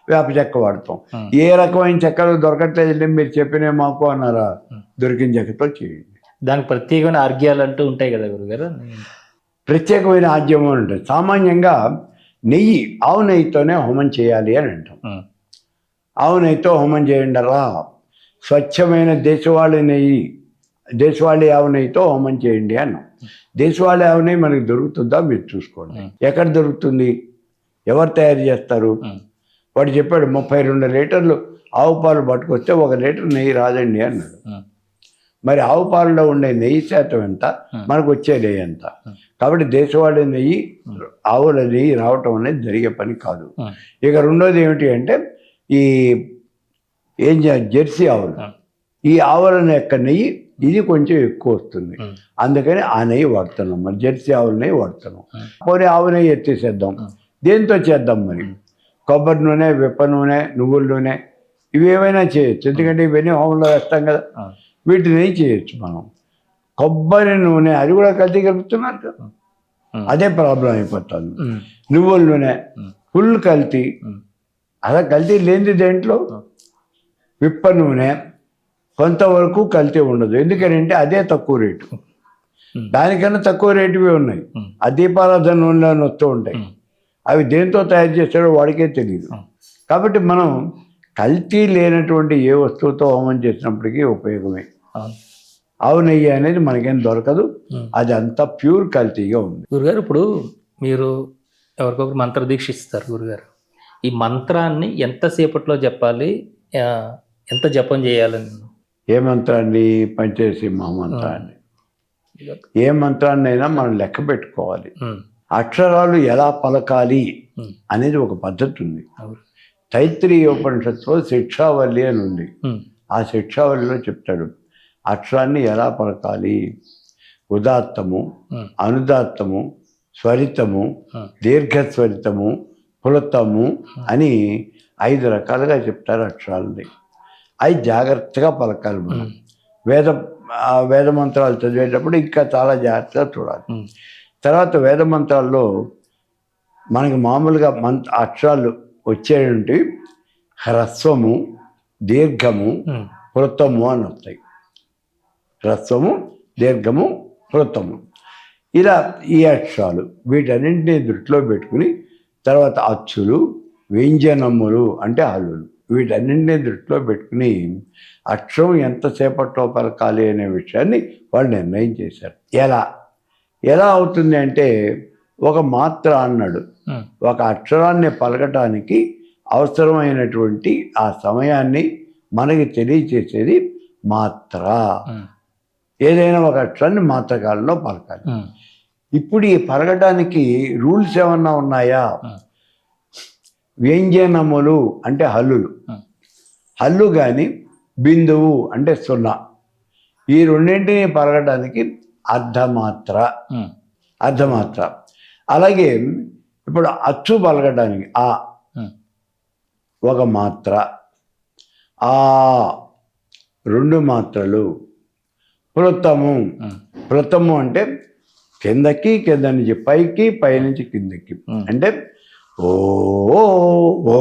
వేప చెక్క వాడతాం. ఉమ్. ఏ రకమైన చెక్కలు దొరకట్లేదండి మీరు చెప్పినే మాకు అన్నారా, దొరికిన చెక్కతో చేయండి. దానికి ప్రత్యేకమైన ఆర్గ్యాలు అంటూ ఉంటాయి కదా గురుగారు. ప్రత్యేకమైన ఆద్యం అని ఉంటుంది. సామాన్యంగా నెయ్యి, ఆవు నెయ్యితోనే హోమం చేయాలి అని అంటాం. ఉమ్, ఆవు నెయ్యితో హోమం చేయండి రా, స్వచ్ఛమైన దేశవాళీ ఆవు నెయ్యితో హోమం చేయండి అన్నాం. దేశవాళీ ఆవు నెయ్యి మనకి దొరుకుతుందా మీరు చూసుకోండి. ఎక్కడ దొరుకుతుంది, ఎవరు తయారు చేస్తారు? ఉమ్, వాడు చెప్పాడు 32 లీటర్లు ఆవు పాలు పట్టుకొస్తే 1 లీటర్ నెయ్యి రాదండి అన్నాడు. ఉమ్, మరి ఆవు పాలలో ఉండే నెయ్యి శాతం ఎంత, మనకు వచ్చే నెయ్యి ఎంత? కాబట్టి దేశవాళీ నెయ్యి, ఆవుల నెయ్యి రావటం అనేది జరిగే పని కాదు. ఉమ్, ఇక రెండోది ఏమిటి అంటే ఈ జెర్సీ ఆవులు, ఈ ఆవుల యొక్క నెయ్యి ఇది కొంచెం ఎక్కువ వస్తుంది. ఉమ్, అందుకని ఆ నెయ్యి వాడుతున్నాం. మరి జెర్సీ ఆవుల నెయ్యి వాడుతున్నాం. పోనీ ఆవు నెయ్యి ఎత్తేసేద్దాం. దేంతో చేద్దాం మరి? కొబ్బరి నూనె, విప్ప నూనె, నువ్వుల నూనె ఇవి ఏమైనా చేయొచ్చు. ఎందుకంటే ఇవన్నీ హోమంలో వేస్తాం కదా, వీటిని చేయొచ్చు మనం. కొబ్బరి నూనె అది కూడా కల్తీ కలుపుతున్నారు కదా, అదే ప్రాబ్లం అయిపోతుంది. ఉమ్, నువ్వుల నూనె ఫుల్ కల్తీ. అలా కల్తీ లేనిది దేంట్లో? విప్ప నూనె కొంతవరకు కల్తీ ఉండదు. ఎందుకంటే అదే తక్కువ రేటు, దానికన్నా తక్కువ రేటువి ఉన్నాయి. ఆ దీపారాధన నూనెలో వస్తూ ఉంటాయి. అవి దేంతో తయారు చేస్తాడో వాడికే తెలియదు. కాబట్టి మనం కల్తీ లేనటువంటి ఏ వస్తువుతో హోమం చేసినప్పటికీ ఉపయోగమే. అవును. ఆవు నెయ్యి అనేది మనకేం దొరకదు, అది అంతా ప్యూర్ కల్తీగా ఉంది. గురుగారు, ఇప్పుడు మీరు ఎవరికొకరు మంత్ర దీక్ష ఇస్తారు గురుగారు. ఈ మంత్రాన్ని ఎంతసేపట్లో చెప్పాలి, ఎంత జపం చేయాలని? ఏ మంత్రాన్ని? పంచదశి మహామంత్రాన్ని. ఏ మంత్రాన్నైనా మనం లెక్క పెట్టుకోవాలి. అక్షరాలు ఎలా పలకాలి అనేది ఒక పద్ధతి ఉంది. తైత్రీయోపనిషత్తులో శిక్షావల్లి అని ఉంది. ఆ శిక్షావల్లిలో చెప్తాడు అక్షరాన్ని ఎలా పలకాలి. ఉదాత్తము, అనుదాత్తము, స్వరితము, దీర్ఘస్వరితము, పులతము అని 5 రకాలుగా చెప్తారు అక్షరాలని. అవి జాగ్రత్తగా పలకాలి మనం. వేద మంత్రాలు చదివేటప్పుడు ఇంకా చాలా జాగ్రత్తగా చూడాలి. తర్వాత వేద మంత్రాల్లో మనకి మామూలుగా అక్షరాలు వచ్చేటువంటి హ్రస్వము, దీర్ఘము, హృతము అని వస్తాయి. హ్రస్వము, దీర్ఘము, హృతము ఇలా ఈ అక్షరాలు వీటన్నింటినీ దృష్టిలో పెట్టుకుని తర్వాత అచ్చులు, వ్యంజనములు అంటే హల్లులు వీటన్నింటినీ దృష్టిలో పెట్టుకుని అక్షరం ఎంతసేపట్లో పలకాలి అనే విషయాన్ని వాళ్ళు నిర్ణయం చేశారు. ఎలా అవుతుంది అంటే ఒక మాత్ర అన్నాడు. ఒక అక్షరాన్ని పలకటానికి అవసరమైనటువంటి ఆ సమయాన్ని మనకి తెలియచేసేది మాత్ర. ఏదైనా ఒక అక్షరాన్ని మాత్రకాలంలో పలకాలి. ఇప్పుడు ఈ పలకటానికి రూల్స్ ఏమన్నా ఉన్నాయా? వ్యంజనములు అంటే హల్లులు, హల్లు కానీ బిందువు అంటే 0 ఈ రెండింటిని పలకటానికి అర్ధమాత్ర. అలాగే ఇప్పుడు అచ్చు పలకటానికి ఆ ఒక మాత్ర, ఆ 2 మాత్రలు. పృతము అంటే కింద నుంచి పైకి, పైనుంచి కిందకి అంటే ఓ ఓ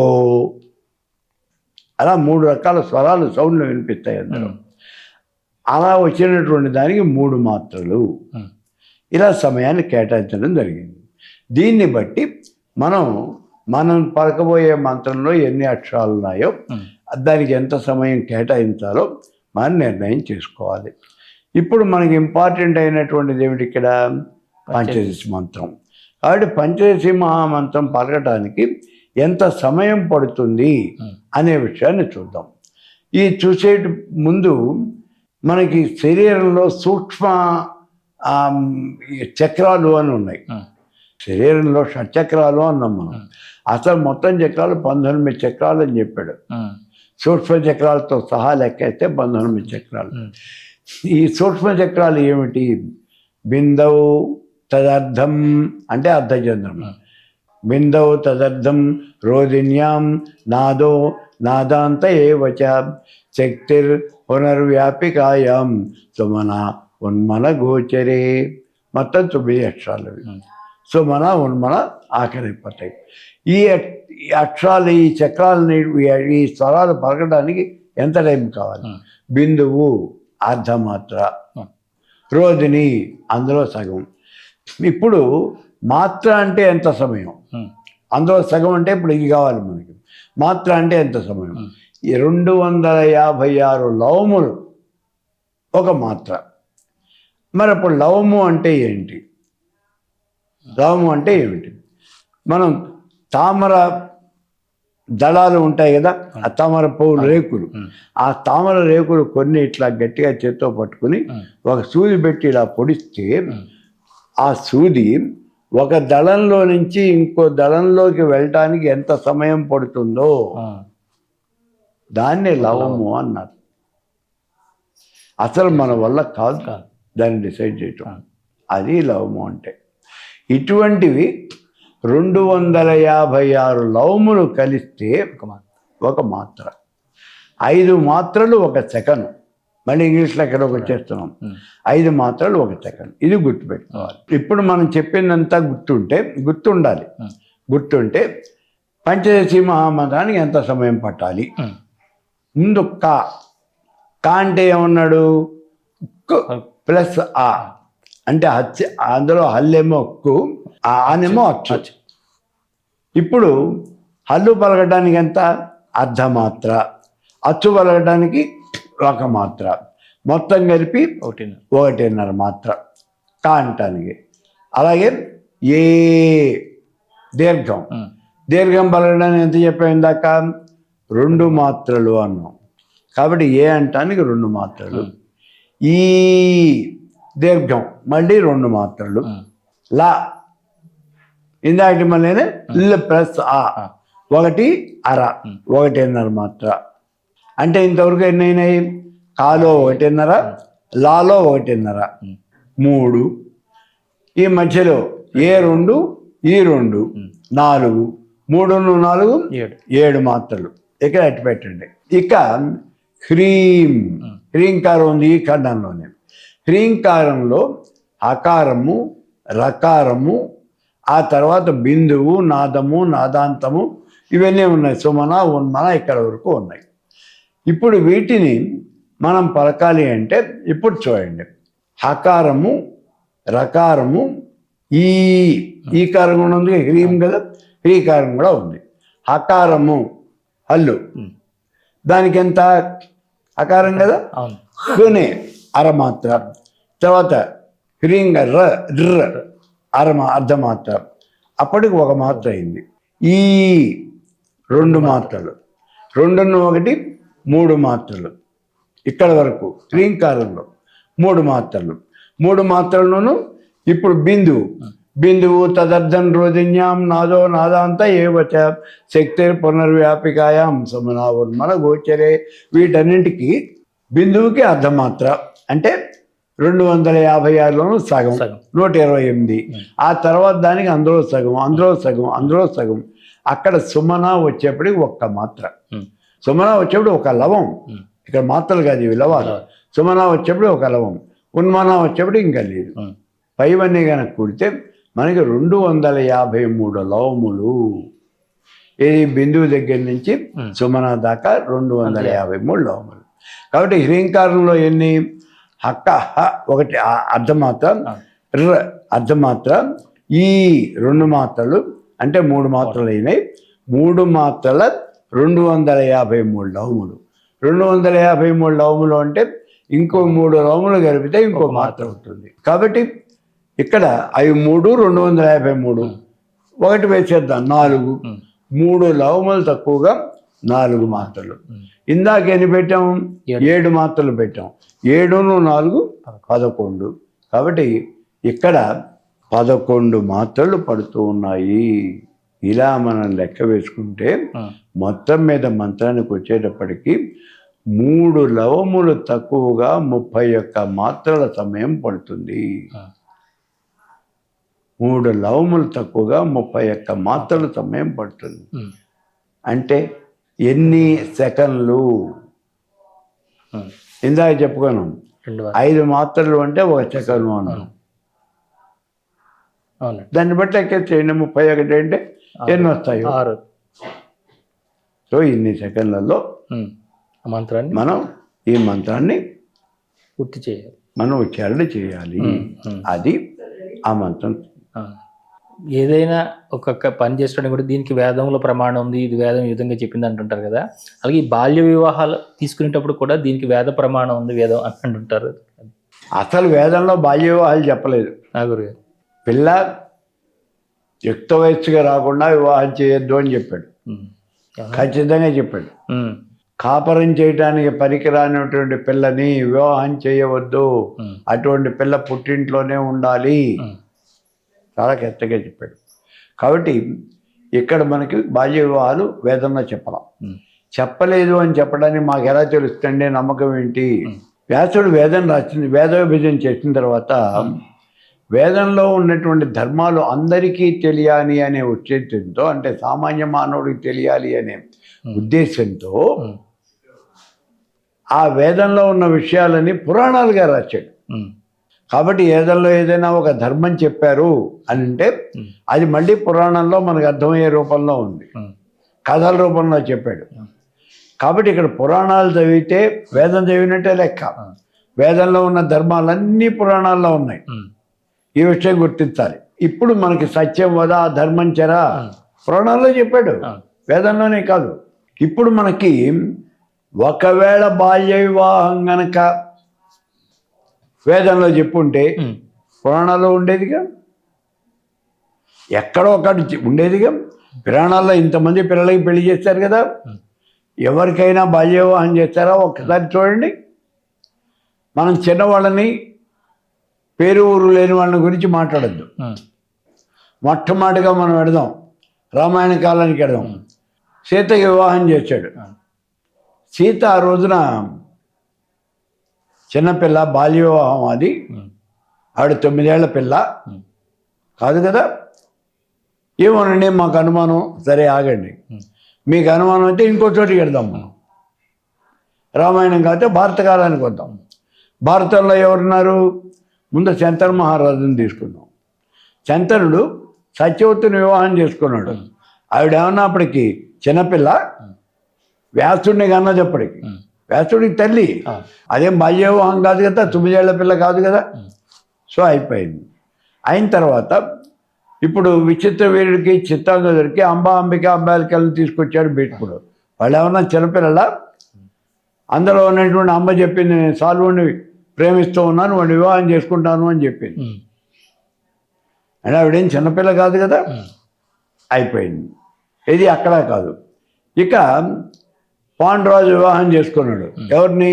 అలా 3 రకాల స్వరాలు సౌండ్లు వినిపిస్తాయి అందులో. అలా వచ్చినటువంటి దానికి 3 మాత్రలు. ఇలా సమయాన్ని కేటాయించడం జరిగింది. దీన్ని బట్టి మనం పలకబోయే మంత్రంలో ఎన్ని అక్షరాలు ఉన్నాయో దానికి ఎంత సమయం కేటాయించాలో మనం నిర్ణయం చేసుకోవాలి. ఇప్పుడు మనకి ఇంపార్టెంట్ అయినటువంటిది ఏమిటి ఇక్కడ? పంచదశి మంత్రం. కాబట్టి పంచదశి మహామంత్రం పలకటానికి ఎంత సమయం పడుతుంది అనే విషయాన్ని చూద్దాం. ఈ చూసే ముందు మనకి శరీరంలో సూక్ష్మ చక్రాలు అని ఉన్నాయి. శరీరంలో షట్చక్రాలు అన్నాం మనం. అసలు మొత్తం చక్రాలు 19 చక్రాలు అని చెప్పాడు. సూక్ష్మ చక్రాలతో సహా లెక్కేస్తే 19 చక్రాలు. ఈ సూక్ష్మ చక్రాలు ఏమిటి? బిందవు తదర్థం అంటే అర్ధచంద్రం, బిందవు తదర్థం రోదిన్యాం నాదో నాదాంత ఏవచ శక్తిర్ పునర్వ్యాపికాయం సుమన ఉన్మన గోచరే. మొత్తం 9 అక్షరాలు అవి. సుమన ఉన్మన ఆఖరైపోతాయి. ఈ అక్షరాలు, ఈ చక్రాలని, ఈ స్వరాలు పలకడానికి ఎంత టైం కావాలి? బిందువు అర్ధమాత్ర, రోధిని అందులో సగం. ఇప్పుడు మాత్ర అంటే ఎంత సమయం? అందులో సగం అంటే ఇప్పుడు ఇది కావాలి మనకి. మాత్ర అంటే ఎంత సమయం? 256 లవములు ఒక మాత్ర. మరి అప్పుడు లవము అంటే ఏంటి? లవము అంటే ఏమిటి? మనం తామర దళాలు ఉంటాయి కదా, ఆ తామర పువ్వు రేకులు, ఆ తామర రేకులు కొన్ని ఇట్లా గట్టిగా చేత్తో పట్టుకుని ఒక సూది పెట్టి ఇలా పొడిస్తే ఆ సూది ఒక దళంలో నుంచి ఇంకో దళంలోకి వెళ్ళటానికి ఎంత సమయం పడుతుందో దాన్ని లవము అన్నారు. అసలు మన వల్ల కాదు దాన్ని డిసైడ్ చేయటం. అది లవము అంటే. ఇటువంటివి 256 లవములు కలిస్తే ఒక మాత్ర. 5 మాత్రలు ఒక సెకను. మళ్ళీ ఇంగ్లీష్లో ఎక్కడ వచ్చేస్తున్నాం. 5 మాత్రలు ఒక సెకను. ఇది గుర్తుపెట్టుకోవాలి. ఇప్పుడు మనం చెప్పిందంతా గుర్తుండాలి. గుర్తుంటే పంచదశి మహామంత్రానికి ఎంత సమయం పట్టాలి? ముందు కా అంటే ఏమన్నాడు? ప్లస్ ఆ అంటే అందులో హల్లేమో కు, ఆనేమో అచ్చు. ఇప్పుడు హల్లు పలకడానికి ఎంత? అర్ధమాత్ర. అచ్చు పలకడానికి ఒక మాత్ర. మొత్తం కలిపి 1.5 మాత్ర కా అంటానికి. అలాగే ఏ దీర్ఘం. దీర్ఘం పలకడానికి ఎంత చెప్పాం ఇందాక? 2 మాత్రలు అన్నాం. కాబట్టి ఏ అంటానికి 2 మాత్రలు. ఈ దీర్ఘం మళ్ళీ 2 మాత్రలు. లా ఇందాక మళ్ళీ ల్ ప్లస్ ఆ 1.5 1.5 మాత్ర. అంటే ఇంతవరకు ఎన్ని అయినాయి? కాలో 1.5, లాలో 1.5, 3. ఈ మధ్యలో ఏ 2, ఈ 2, 4, 3, 4, 7 మాత్రలు. ఇక్కడ అట్టి పెట్టండి. ఇక హ్రీం, హ్రీంకారం ఉంది ఈ ఖండంలోనే. హ్రీంకారంలో అకారము, రకారము, ఆ తర్వాత బిందువు, నాదము, నాదాంతము ఇవన్నీ ఉన్నాయి. సుమన, ఉన్మన ఇక్కడ వరకు ఉన్నాయి. ఇప్పుడు వీటిని మనం పలకాలి అంటే ఇప్పుడు చూడండి. హకారము, రకారము, ఈకారం కూడా ఉంది. హ్రీం కదా, హ్రీకారం కూడా ఉంది. హకారము హల్లు, దానికి ఎంత? అకారం కదా, హునే అరమాత్ర. తర్వాత హ్రీంగ ర్ర అర్ధమాత్ర. అప్పటికి 1 మాత్ర అయింది. ఈ 2 మాత్రలు, 2 1 3 మాత్రలు. ఇక్కడ వరకు హ్రీంకారంలో 3 మాత్రలు. 3 మాత్రలను ఇప్పుడు బిందువు తదర్థం రోధిన్యాం నాదో నాదాంత ఏవచ శక్తి పునర్వ్యాపికాయాం సుమనా ఉన్మన గోచరే. వీటన్నింటికి బిందువుకి అర్ధమాత్ర అంటే 256లోను సగం 128. ఆ తర్వాత దానికి అందులో సగం, అందులో సగం, అందులో సగం. అక్కడ సుమన వచ్చేప్పటికి 1 మాత్ర. సుమన వచ్చేప్పుడు 1 లవం. ఇక్కడ మాత్రలు కాదు, ఇవి లవాలు. సుమన వచ్చేప్పుడు 1 లవం, ఉన్మన వచ్చేప్పుడు ఇంకా లేదు. పైవన్నీ కనుక కూడితే మనకి 253 లవములు. ఇది బిందువు దగ్గర నుంచి సుమన దాకా 253 లవములు. కాబట్టి హ్రీంకారంలో ఎన్ని? హక్క హ 1 అర్ధమాత్ర, ర అర్ధమాత్ర, ఈ 2 మాత్రలు అంటే 3 మాత్రలు అయినాయి. 3 మాత్రల 253 లవములు. 253 లవములు అంటే ఇంకో 3 లవములు కలిపితే ఇంకో మాత్ర అవుతుంది. కాబట్టి ఇక్కడ అవి 3 253 1 వేసేద్దాం 4. 3 లవములు తక్కువగా 4 మాత్రలు. ఇందాక ఎన్ని పెట్టాం? 7 మాత్రలు పెట్టాం. 7 4 11. కాబట్టి ఇక్కడ 11 మాత్రలు పడుతూ ఉన్నాయి. ఇలా మనం లెక్క వేసుకుంటే మొత్తం మీద మంత్రానికి వచ్చేటప్పటికి 3 లవములు తక్కువగా 31 మాత్రల సమయం పడుతుంది. 3 లవములు తక్కువగా 31 మాత్రల సమయం పడుతుంది. అంటే ఎన్ని సెకన్లు? ఇందాక చెప్పుకున్నాం 5 మాత్రలు అంటే 1 సెకండ్ అన్నాం. అవునండి. దాన్ని బట్టి ఎక్కేసేయండి. 31 అంటే ఎన్ని వస్తాయి? 6. సో ఇన్ని సెకండ్లలో మంత్రాన్ని మనం ఈ మంత్రాన్ని పూర్తి చేయాలి, మనం ఉచ్చారణ చేయాలి. అది ఆ మంత్రం. ఏదైనా ఒక పని చేసడానికి కూడా దీనికి వేదంలో ప్రమాణం ఉంది, ఇది వేదం ఈ విధంగా చెప్పింది అంటుంటారు కదా. అలాగే ఈ బాల్య వివాహాలు తీసుకునేటప్పుడు కూడా దీనికి వేద ప్రమాణం ఉంది, వేదం అని అంటుంటారు. అసలు వేదంలో బాల్య వివాహాలు చెప్పలేదు. గురుగారు పిల్ల యుక్త వయస్సుగా రాకుండా వివాహం చేయొద్దు అని చెప్పాడు. ఖచ్చితంగా చెప్పాడు. కాపరం చేయడానికి పనికిరానటువంటి పిల్లని వివాహం చేయవద్దు, అటువంటి పిల్ల పుట్టింట్లోనే ఉండాలి, చాలా ఖచ్చితంగా చెప్పాడు. కాబట్టి ఇక్కడ మనకి బాల్య వివాహాలు వేదంలో చెప్పాలి. చెప్పలేదు అని చెప్పడానికి మాకు ఎలా తెలుస్తుంది? నమ్మకం ఏంటి? వ్యాసుడు వేదం రాసింది, వేద విభజన చేసిన తర్వాత వేదంలో ఉన్నటువంటి ధర్మాలు అందరికీ తెలియాలి అనే ఉద్దేశంతో, అంటే సామాన్య మానవుడికి తెలియాలి అనే ఉద్దేశంతో ఆ వేదంలో ఉన్న విషయాలని పురాణాలుగా రాశాడు. కాబట్టి వేదంలో ఏదైనా ఒక ధర్మం చెప్పారు అని అంటే అది మళ్ళీ పురాణంలో మనకు అర్థమయ్యే రూపంలో ఉంది, కథల రూపంలో చెప్పాడు. కాబట్టి ఇక్కడ పురాణాలు చదివితే వేదం చదివినట్టే లెక్క. వేదంలో ఉన్న ధర్మాలన్నీ పురాణాల్లో ఉన్నాయి, ఈ విషయం గుర్తించాలి. ఇప్పుడు మనకి సత్యం వద ధర్మం చెర పురాణాల్లో చెప్పాడు, వేదంలోనే కాదు. ఇప్పుడు మనకి ఒకవేళ బాల్య వివాహం గనక వేదంలో చెప్పుంటే పురాణాల్లో ఉండేదిగా, ఎక్కడో ఒకటి ఉండేదిగా. పురాణాల్లో ఇంతమంది పిల్లలకి పెళ్లి చేస్తారు కదా, ఎవరికైనా బాల్య వివాహం చేస్తారా? ఒక్కసారి చూడండి. మనం చిన్నవాళ్ళని, పేరు ఊరు లేని వాళ్ళని గురించి మాట్లాడద్దు. మొట్టమొదటిగా మనం వెడదాం, రామాయణ కాలానికి వెడదాం. సీతకి వివాహం చేశాడు. సీత ఆ రోజున చిన్నపిల్ల, బాల్య వివాహం అది. ఆవిడ 9 ఏళ్ల పిల్ల కాదు కదా. ఏమోనండి మాకు అనుమానం. సరే ఆగండి, మీకు అనుమానం అయితే ఇంకో చోటికి వెడదాం. మనం రామాయణం కాకపోతే భారత కాలానికి వద్దాం. భారతంలో ఎవరున్నారు? ముందు శంతను మహారాజుని తీసుకున్నాం. శంతనుడు సత్యవతిని వివాహం చేసుకున్నాడు. ఆవిడ ఏమన్నా అప్పటికి చిన్నపిల్ల, వ్యాసుడిని కన్నది అప్పటికి. వ్యాసుడికి తల్లి. అదేం బాల్య వివాహం కాదు కదా, 9 ఏళ్ల పిల్ల కాదు కదా. సో అయిపోయింది. అయిన తర్వాత ఇప్పుడు విచిత్ర వీరుడికి, చిత్తాంగదుడికి అంబిక అంబాలికలను తీసుకొచ్చాడు భీష్ముడు. వాళ్ళు ఏమన్నా చిన్నపిల్లల? అందులో ఉన్నటువంటి అమ్మ చెప్పింది, నేను సాల్వుని ప్రేమిస్తూ ఉన్నాను, వాడిని వివాహం చేసుకుంటాను అని చెప్పింది. అంటే ఆవిడేం చిన్నపిల్ల కాదు కదా. అయిపోయింది. ఇది అక్కడ కాదు. ఇక పాండురాజు వివాహం చేసుకున్నాడు. ఎవరిని?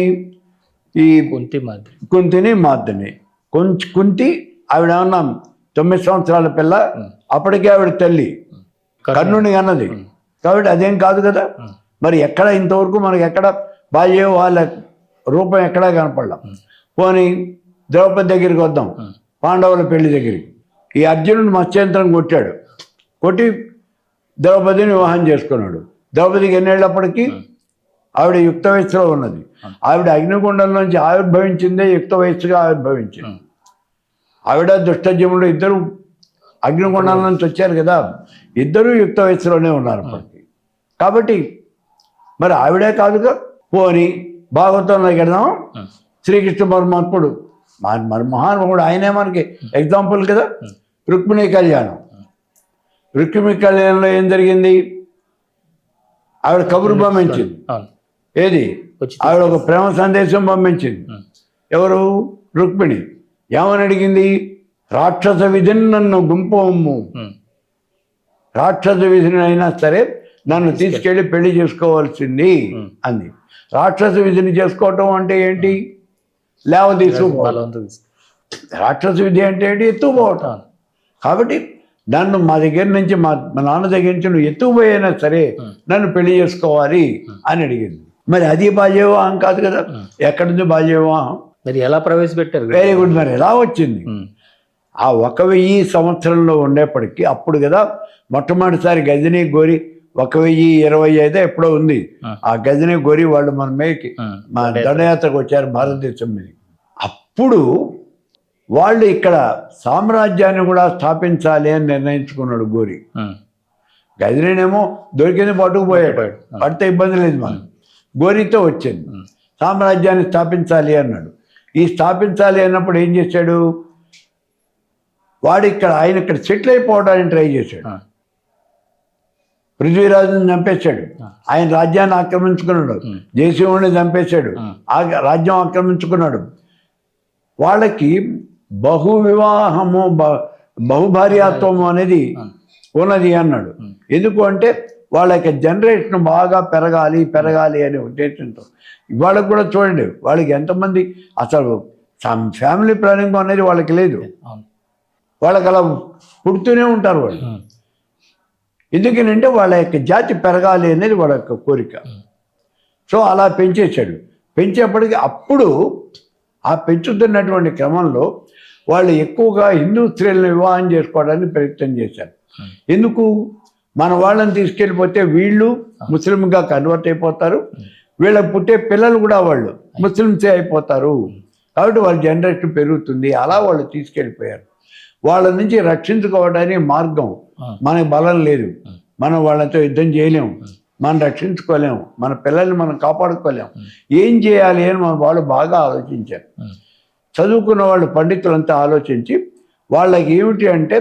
ఈ కుంతిని మాద్దని. కుంతి ఆవిడ ఏమన్నా 9 సంవత్సరాల పిల్ల, అప్పటికే ఆవిడ తల్లి, కర్ణుని అన్నది. కాబట్టి అదేం కాదు కదా. మరి ఎక్కడ ఇంతవరకు మనకి ఎక్కడ బాల్య వాళ్ళ రూపం ఎక్కడా కనపడలా. పోనీ ద్రౌపది దగ్గరికి వద్దాం, పాండవుల పెళ్లి దగ్గరికి. ఈ అర్జునుడు మత్స్యంత్రం కొట్టాడు, కొట్టి ద్రౌపదిని వివాహం చేసుకున్నాడు. ద్రౌపదికి ఎన్నేళ్ళప్పటికీ? ఆవిడ యుక్త వయస్సులో ఉన్నది. ఆవిడ అగ్నిగుండంలోంచి ఆవిర్భవించిందే యుక్త వయస్సుగా ఆవిర్భవించింది. ఆవిడ దుష్టజముడు ఇద్దరు అగ్నిగుండం నుంచి వచ్చారు కదా, ఇద్దరూ యుక్త వయస్సులోనే ఉన్నారు అప్పటికి. కాబట్టి మరి ఆవిడే కాదుగా. పోని భాగవతంలోకి వెళ్దాం. శ్రీకృష్ణ పరమాత్ముడు మరి మహానుభావుడు, ఆయనే మనకి ఎగ్జాంపుల్ కదా. రుక్మిణి కళ్యాణం. రుక్మిణి కళ్యాణంలో ఏం జరిగింది? ఆవిడ కబురు పంపించింది. ఏది? ఆవిడ ఒక ప్రేమ సందేశం పంపించింది. ఎవరు? రుక్మిణి. ఏమని అడిగింది? రాక్షస విధిని నన్ను గుంపమ్ము, రాక్షస విధిని అయినా సరే నన్ను తీసుకెళ్ళి పెళ్లి చేసుకోవాల్సింది అంది. రాక్షస విధిని చేసుకోవటం అంటే ఏంటి? లేవ తీసుకుపోవడం. రాక్షస విధి అంటే ఏంటి? ఎత్తుకుపోవటం. కాబట్టి నన్ను మా దగ్గర నుంచి మా నాన్న దగ్గర నుంచి నువ్వు ఎత్తుకుపోయినా సరే నన్ను పెళ్లి చేసుకోవాలి అని అడిగింది. మరి అది బాల్య వివాహం కాదు కదా. ఎక్కడుంది బాల్య వివాహం? మరి ఎలా ప్రవేశపెట్టారు? Very good. మరి ఎలా వచ్చింది? ఆ 1000 సంవత్సరంలో ఉండేప్పటికీ అప్పుడు కదా మొట్టమొదటిసారి గజని గోరి 1125 ఎప్పుడో ఉంది. ఆ గజని గోరి వాళ్ళు మన మేకి మా దండయాత్రకు వచ్చారు భారతదేశం మీద. అప్పుడు వాళ్ళు ఇక్కడ సామ్రాజ్యాన్ని కూడా స్థాపించాలి అని నిర్ణయించుకున్నాడు గోరి. గజనేమో దొరికింది పట్టుకుపోయాడు, పడితే ఇబ్బంది లేదు మనం. గోరితో వచ్చింది సామ్రాజ్యాన్ని స్థాపించాలి అన్నాడు. ఈ స్థాపించాలి అన్నప్పుడు ఏం చేశాడు, ఆయన ఇక్కడ సెటిల్ అయిపోవడానికి ట్రై చేశాడు. పృథ్వీరాజుని చంపేశాడు, ఆయన రాజ్యాన్ని ఆక్రమించుకున్నాడు. జయసింహుడిని చంపేశాడు, రాజ్యం ఆక్రమించుకున్నాడు. వాళ్ళకి బహువివాహము బహుభార్యాత్వము అనేది ఉన్నది అన్నాడు. ఎందుకు అంటే వాళ్ళ యొక్క జనరేషన్ బాగా పెరగాలి అనే ఉద్దేశంతో. వాళ్ళకి కూడా చూడండి, వాళ్ళకి ఎంతమంది అసలు ఫ్యామిలీ ప్లానింగ్ అనేది వాళ్ళకి లేదు. వాళ్ళకి అలా పుడుతూనే ఉంటారు వాళ్ళు. ఎందుకనంటే వాళ్ళ యొక్క జాతి పెరగాలి అనేది వాళ్ళ యొక్క కోరిక. సో అలా పెంచేశాడు. పెంచేప్పటికీ అప్పుడు ఆ పెంచుతున్నటువంటి క్రమంలో వాళ్ళు ఎక్కువగా హిందూ స్త్రీలను వివాహం చేసుకోవడానికి ప్రయత్నం చేశారు. ఎందుకు, మన వాళ్ళని తీసుకెళ్ళిపోతే వీళ్ళు ముస్లింగా కన్వర్ట్ అయిపోతారు, వీళ్ళకి పుట్టే పిల్లలు కూడా వాళ్ళు ముస్లింసే అయిపోతారు, కాబట్టి వాళ్ళ జనరేషన్ పెరుగుతుంది. అలా వాళ్ళు తీసుకెళ్ళిపోయారు. వాళ్ళ నుంచి రక్షించుకోవడానికి మార్గం, మనకి బలం లేదు, మనం వాళ్ళతో యుద్ధం చేయలేము, మనం రక్షించుకోలేము, మన పిల్లల్ని మనం కాపాడుకోలేము, ఏం చేయాలి అని మన వాళ్ళు బాగా ఆలోచించారు. చదువుకున్న వాళ్ళు పండితులంతా ఆలోచించి వాళ్ళకి ఏమిటి అంటే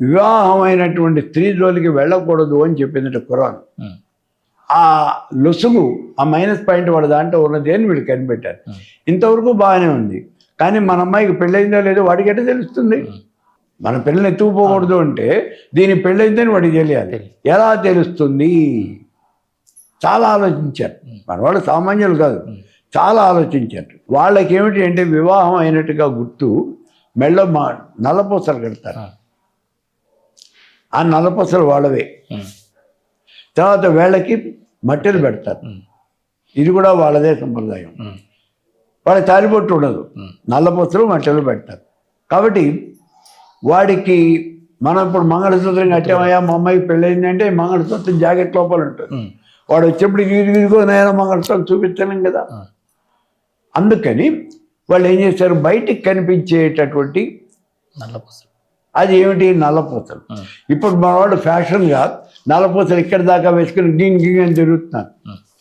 వివాహమైనటువంటి స్త్రీ జోలికి వెళ్ళకూడదు అని చెప్పిందట ఖురాన్. ఆ లొసుగు, ఆ మైనస్ పాయింట్ వాడు దాంట్లో ఉన్నది అని వీళ్ళు కనిపెట్టారు. ఇంతవరకు బాగానే ఉంది, కానీ మన అమ్మాయికి పెళ్ళయిందో లేదో వాడికి ఎట్లా తెలుస్తుంది? మన పిల్లల్ని ఎత్తుకుపోకూడదు అంటే దీని పెళ్ళయిందని వాడికి తెలియాలి, ఎలా తెలుస్తుంది? చాలా ఆలోచించారు మన వాళ్ళు, సామాన్యులు కాదు, చాలా ఆలోచించారు. వాళ్ళకి ఏమిటి అంటే వివాహం అయినట్టుగా గుర్తు మెళ్ళ నల్లపూసలు కడతారు. ఆ నల్లపూసలు వాళ్ళవే. తర్వాత వేళ్ళకి మట్టెలు పెడతారు, ఇది కూడా వాళ్ళదే సంప్రదాయం. వాళ్ళ తాలిబొట్టు ఉండదు, నల్లపూసలు మట్టెలు పెడతారు. కాబట్టి వాడికి మనం ఇప్పుడు మంగళసూత్రం కట్టామయ్యా, మా అమ్మాయికి పెళ్ళయింది అంటే మంగళసూత్రం జాకెట్ లోపల ఉంటుంది. వాడు వచ్చేప్పుడు ఇదిగో నేను మంగళసూత్రం చూపించలేం కదా. అందుకని వాళ్ళు ఏం చేశారు, బయటికి కనిపించేటటువంటి నల్లపూసలు, అది ఏమిటి, నల్లపూసలు. ఇప్పుడు మన వాళ్ళు ఫ్యాషన్గా నల్లపూసలు ఇక్కడి దాకా వేసుకుని గింగ్ అని తిరుగుతున్నారు.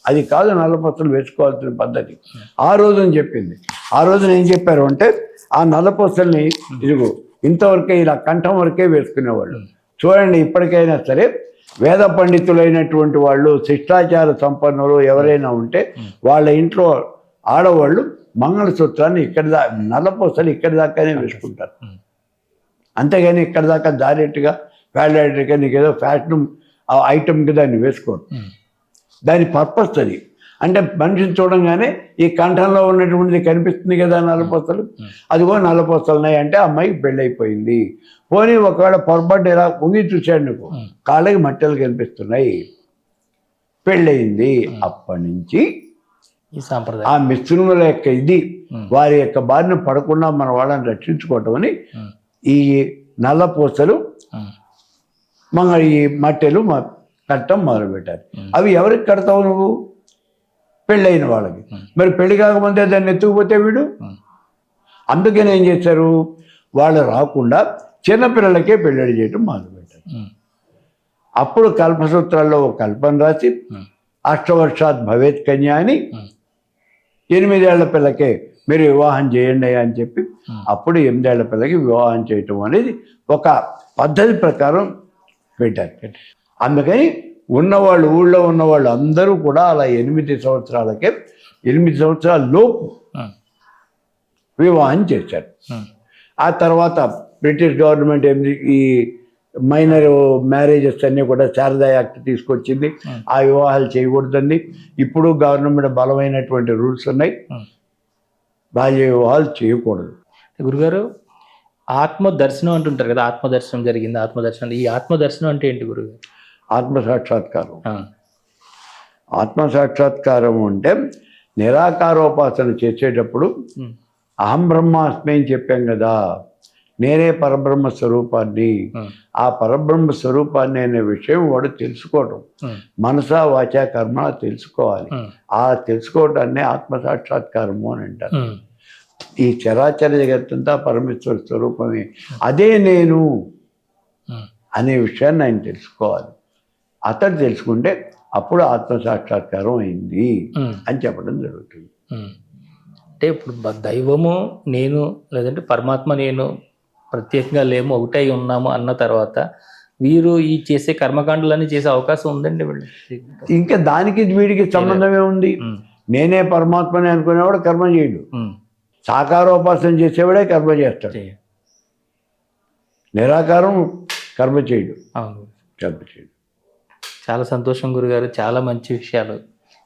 అది కాదు నల్లపూసలు వేసుకోవాల్సిన పద్ధతి. ఆ రోజున చెప్పింది. ఆ రోజున ఏం చెప్పారు అంటే ఆ నల్లపూసల్ని ఇదిగో ఇంతవరకే, ఇలా కంఠం వరకే వేసుకునేవాళ్ళు. చూడండి, ఇప్పటికైనా సరే వేద పండితులైనటువంటి వాళ్ళు, శిష్టాచార సంపన్నులు ఎవరైనా ఉంటే వాళ్ళ ఇంట్లో ఆడవాళ్ళు మంగళసూత్రాన్ని నల్లపూసలు ఇక్కడి దాకానే వేసుకుంటారు. అంతేగాని ఇక్కడ దాకా దారేట్టుగా వ్యాలిడేటర్గా నీకు ఏదో ఫ్యాషన్ ఐటమ్కి దాన్ని వేసుకోరు. దాని పర్పస్ అది. అంటే మనిషిని చూడంగానే ఈ కంఠంలో ఉన్నటువంటిది కనిపిస్తుంది కదా నల్లపూసలు, అదిగో నల్లపూసలు ఉన్నాయి అంటే అమ్మాయికి పెళ్ళైపోయింది. పోనీ ఒకవేళ పొరపాటు ఇలా పొంగి చూశాడు నువ్వు, కాళ్ళకి మట్టెలు కనిపిస్తున్నాయి, పెళ్ళయింది. అప్పటి నుంచి ఈ సాంప్రదాయం, ఆ మిశ్రముల యొక్క ఇది, వారి యొక్క బారిన పడకుండా మన వాళ్ళని రక్షించుకోవటం అని ఈ నల్లపూసలు ఈ మట్టెలు కట్టడం మొదలుపెట్టారు. అవి ఎవరికి కడతావు నువ్వు? పెళ్ళైన వాళ్ళకి. మరి పెళ్లి కాకముందే దాన్ని ఎత్తుకుపోతే వీడు. అందుకని ఏం చేశారు, వాళ్ళు రాకుండా చిన్నపిల్లలకే పెళ్ళి చేయటం మొదలుపెట్టారు. అప్పుడు కల్పసూత్రాల్లో ఒక కల్పన రాసి అష్టవర్షాత్ భవేత్ కన్యా అని 8 ఏళ్ల పిల్లకే మీరు వివాహం చేయండి అని చెప్పి అప్పుడు 8 ఏళ్ల పిల్లకి వివాహం చేయటం అనేది ఒక పద్ధతి ప్రకారం పెట్టారు. అందుకని ఉన్నవాళ్ళు, ఊళ్ళో ఉన్నవాళ్ళు అందరూ కూడా అలా 8 సంవత్సరాలకే, 8 సంవత్సరాల లోపు వివాహం చేశారు. ఆ తర్వాత బ్రిటిష్ గవర్నమెంట్ ఈ మైనర్ మ్యారేజెస్ అన్నీ కూడా శారదా యాక్ట్ తీసుకొచ్చింది. ఆ వివాహాలు చేయకూడదండి. ఇప్పుడు గవర్నమెంట్ బలమైనటువంటి రూల్స్ ఉన్నాయి, బాల్య వివాహాలు చేయకూడదు. గురుగారు, ఆత్మదర్శనం అంటుంటారు కదా, ఆత్మదర్శనం జరిగింది, ఆత్మదర్శనం. ఈ ఆత్మదర్శనం అంటే ఏంటి గురుగారు? ఆత్మసాక్షాత్కారం. ఆత్మసాక్షాత్కారం అంటే నిరాకారోపాసన చేసేటప్పుడు అహం బ్రహ్మాస్మి అని చెప్పాం కదా, నేనే పరబ్రహ్మ స్వరూపాన్ని, ఆ పరబ్రహ్మ స్వరూపాన్ని అనే విషయం వాడు తెలుసుకోవడం, మనసా వాచా కర్మ తెలుసుకోవాలి. ఆ తెలుసుకోవడాన్ని ఆత్మసాక్షాత్కారము అని అంటారు. ఈ చరాచర జగత్తంతా పరమేశ్వర స్వరూపమే, అదే నేను అనే విషయాన్ని ఆయన తెలుసుకోవాలి. అతడు తెలుసుకుంటే అప్పుడు ఆత్మసాక్షాత్కారం అయింది అని చెప్పడం జరుగుతుంది. అంటే ఇప్పుడు దైవము నేను, లేదంటే పరమాత్మ నేను ప్రత్యేకంగా లేము, ఒకటై ఉన్నాము అన్న తర్వాత వీరు ఈ చేసే కర్మకాండలన్నీ చేసే అవకాశం ఉందండి వీళ్ళు. ఇంకా దానికి వీడికి సంబంధమే ఉంది. నేనే పరమాత్మని అనుకునేవాడు కర్మ చేయడు, సాకారోపాసన చేసేవాడే కర్మ చేస్తాడు, నిరాకారం కర్మ చేయడు. అవును, కర్మ చేయడు. చాలా సంతోషం గురుగారు, చాలా మంచి విషయాలు.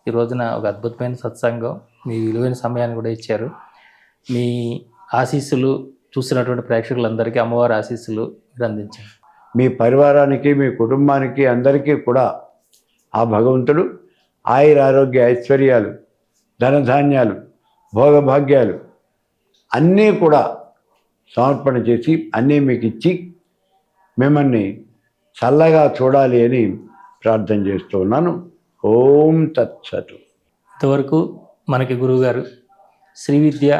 ఈ రోజున ఒక అద్భుతమైన సత్సంగం, మీ విలువైన సమయాన్ని కూడా ఇచ్చారు. మీ ఆశీస్సులు చూస్తున్నటువంటి ప్రేక్షకులందరికీ అమ్మవారి ఆశీస్సులు మీరు అందించారు. మీ పరివారానికి, మీ కుటుంబానికి, అందరికీ కూడా ఆ భగవంతుడు ఆయుర ఆరోగ్య ఐశ్వర్యాలు, ధనధాన్యాలు, భోగభాగ్యాలు అన్నీ కూడా సమర్పణ చేసి అన్నీ మీకు ఇచ్చి మిమ్మల్ని చల్లగా చూడాలి అని ప్రార్థన చేస్తూ ఉన్నాను. ఓం తత్సతు. ఇంతవరకు మనకి గురువుగారు శ్రీ విద్య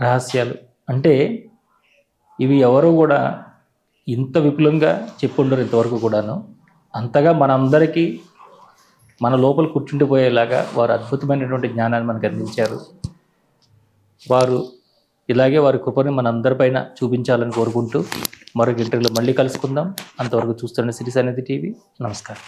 రహస్యాలు అంటే ఇవి ఎవరు కూడా ఇంత విపులంగా చెప్పుండరు ఇంతవరకు కూడాను. అంతగా మనందరికీ మన లోపల కూర్చుండిపోయేలాగా వారు అద్భుతమైనటువంటి జ్ఞానాన్ని మనకు అందించారు. వారు ఇలాగే వారి కృపని మనందరిపైన చూపించాలని కోరుకుంటూ మరొక ఇంటర్వ్యూలో మళ్ళీ కలుసుకుందాం. అంతవరకు చూస్తున్న శ్రీ సన్నిధి టీవీ. నమస్కారం.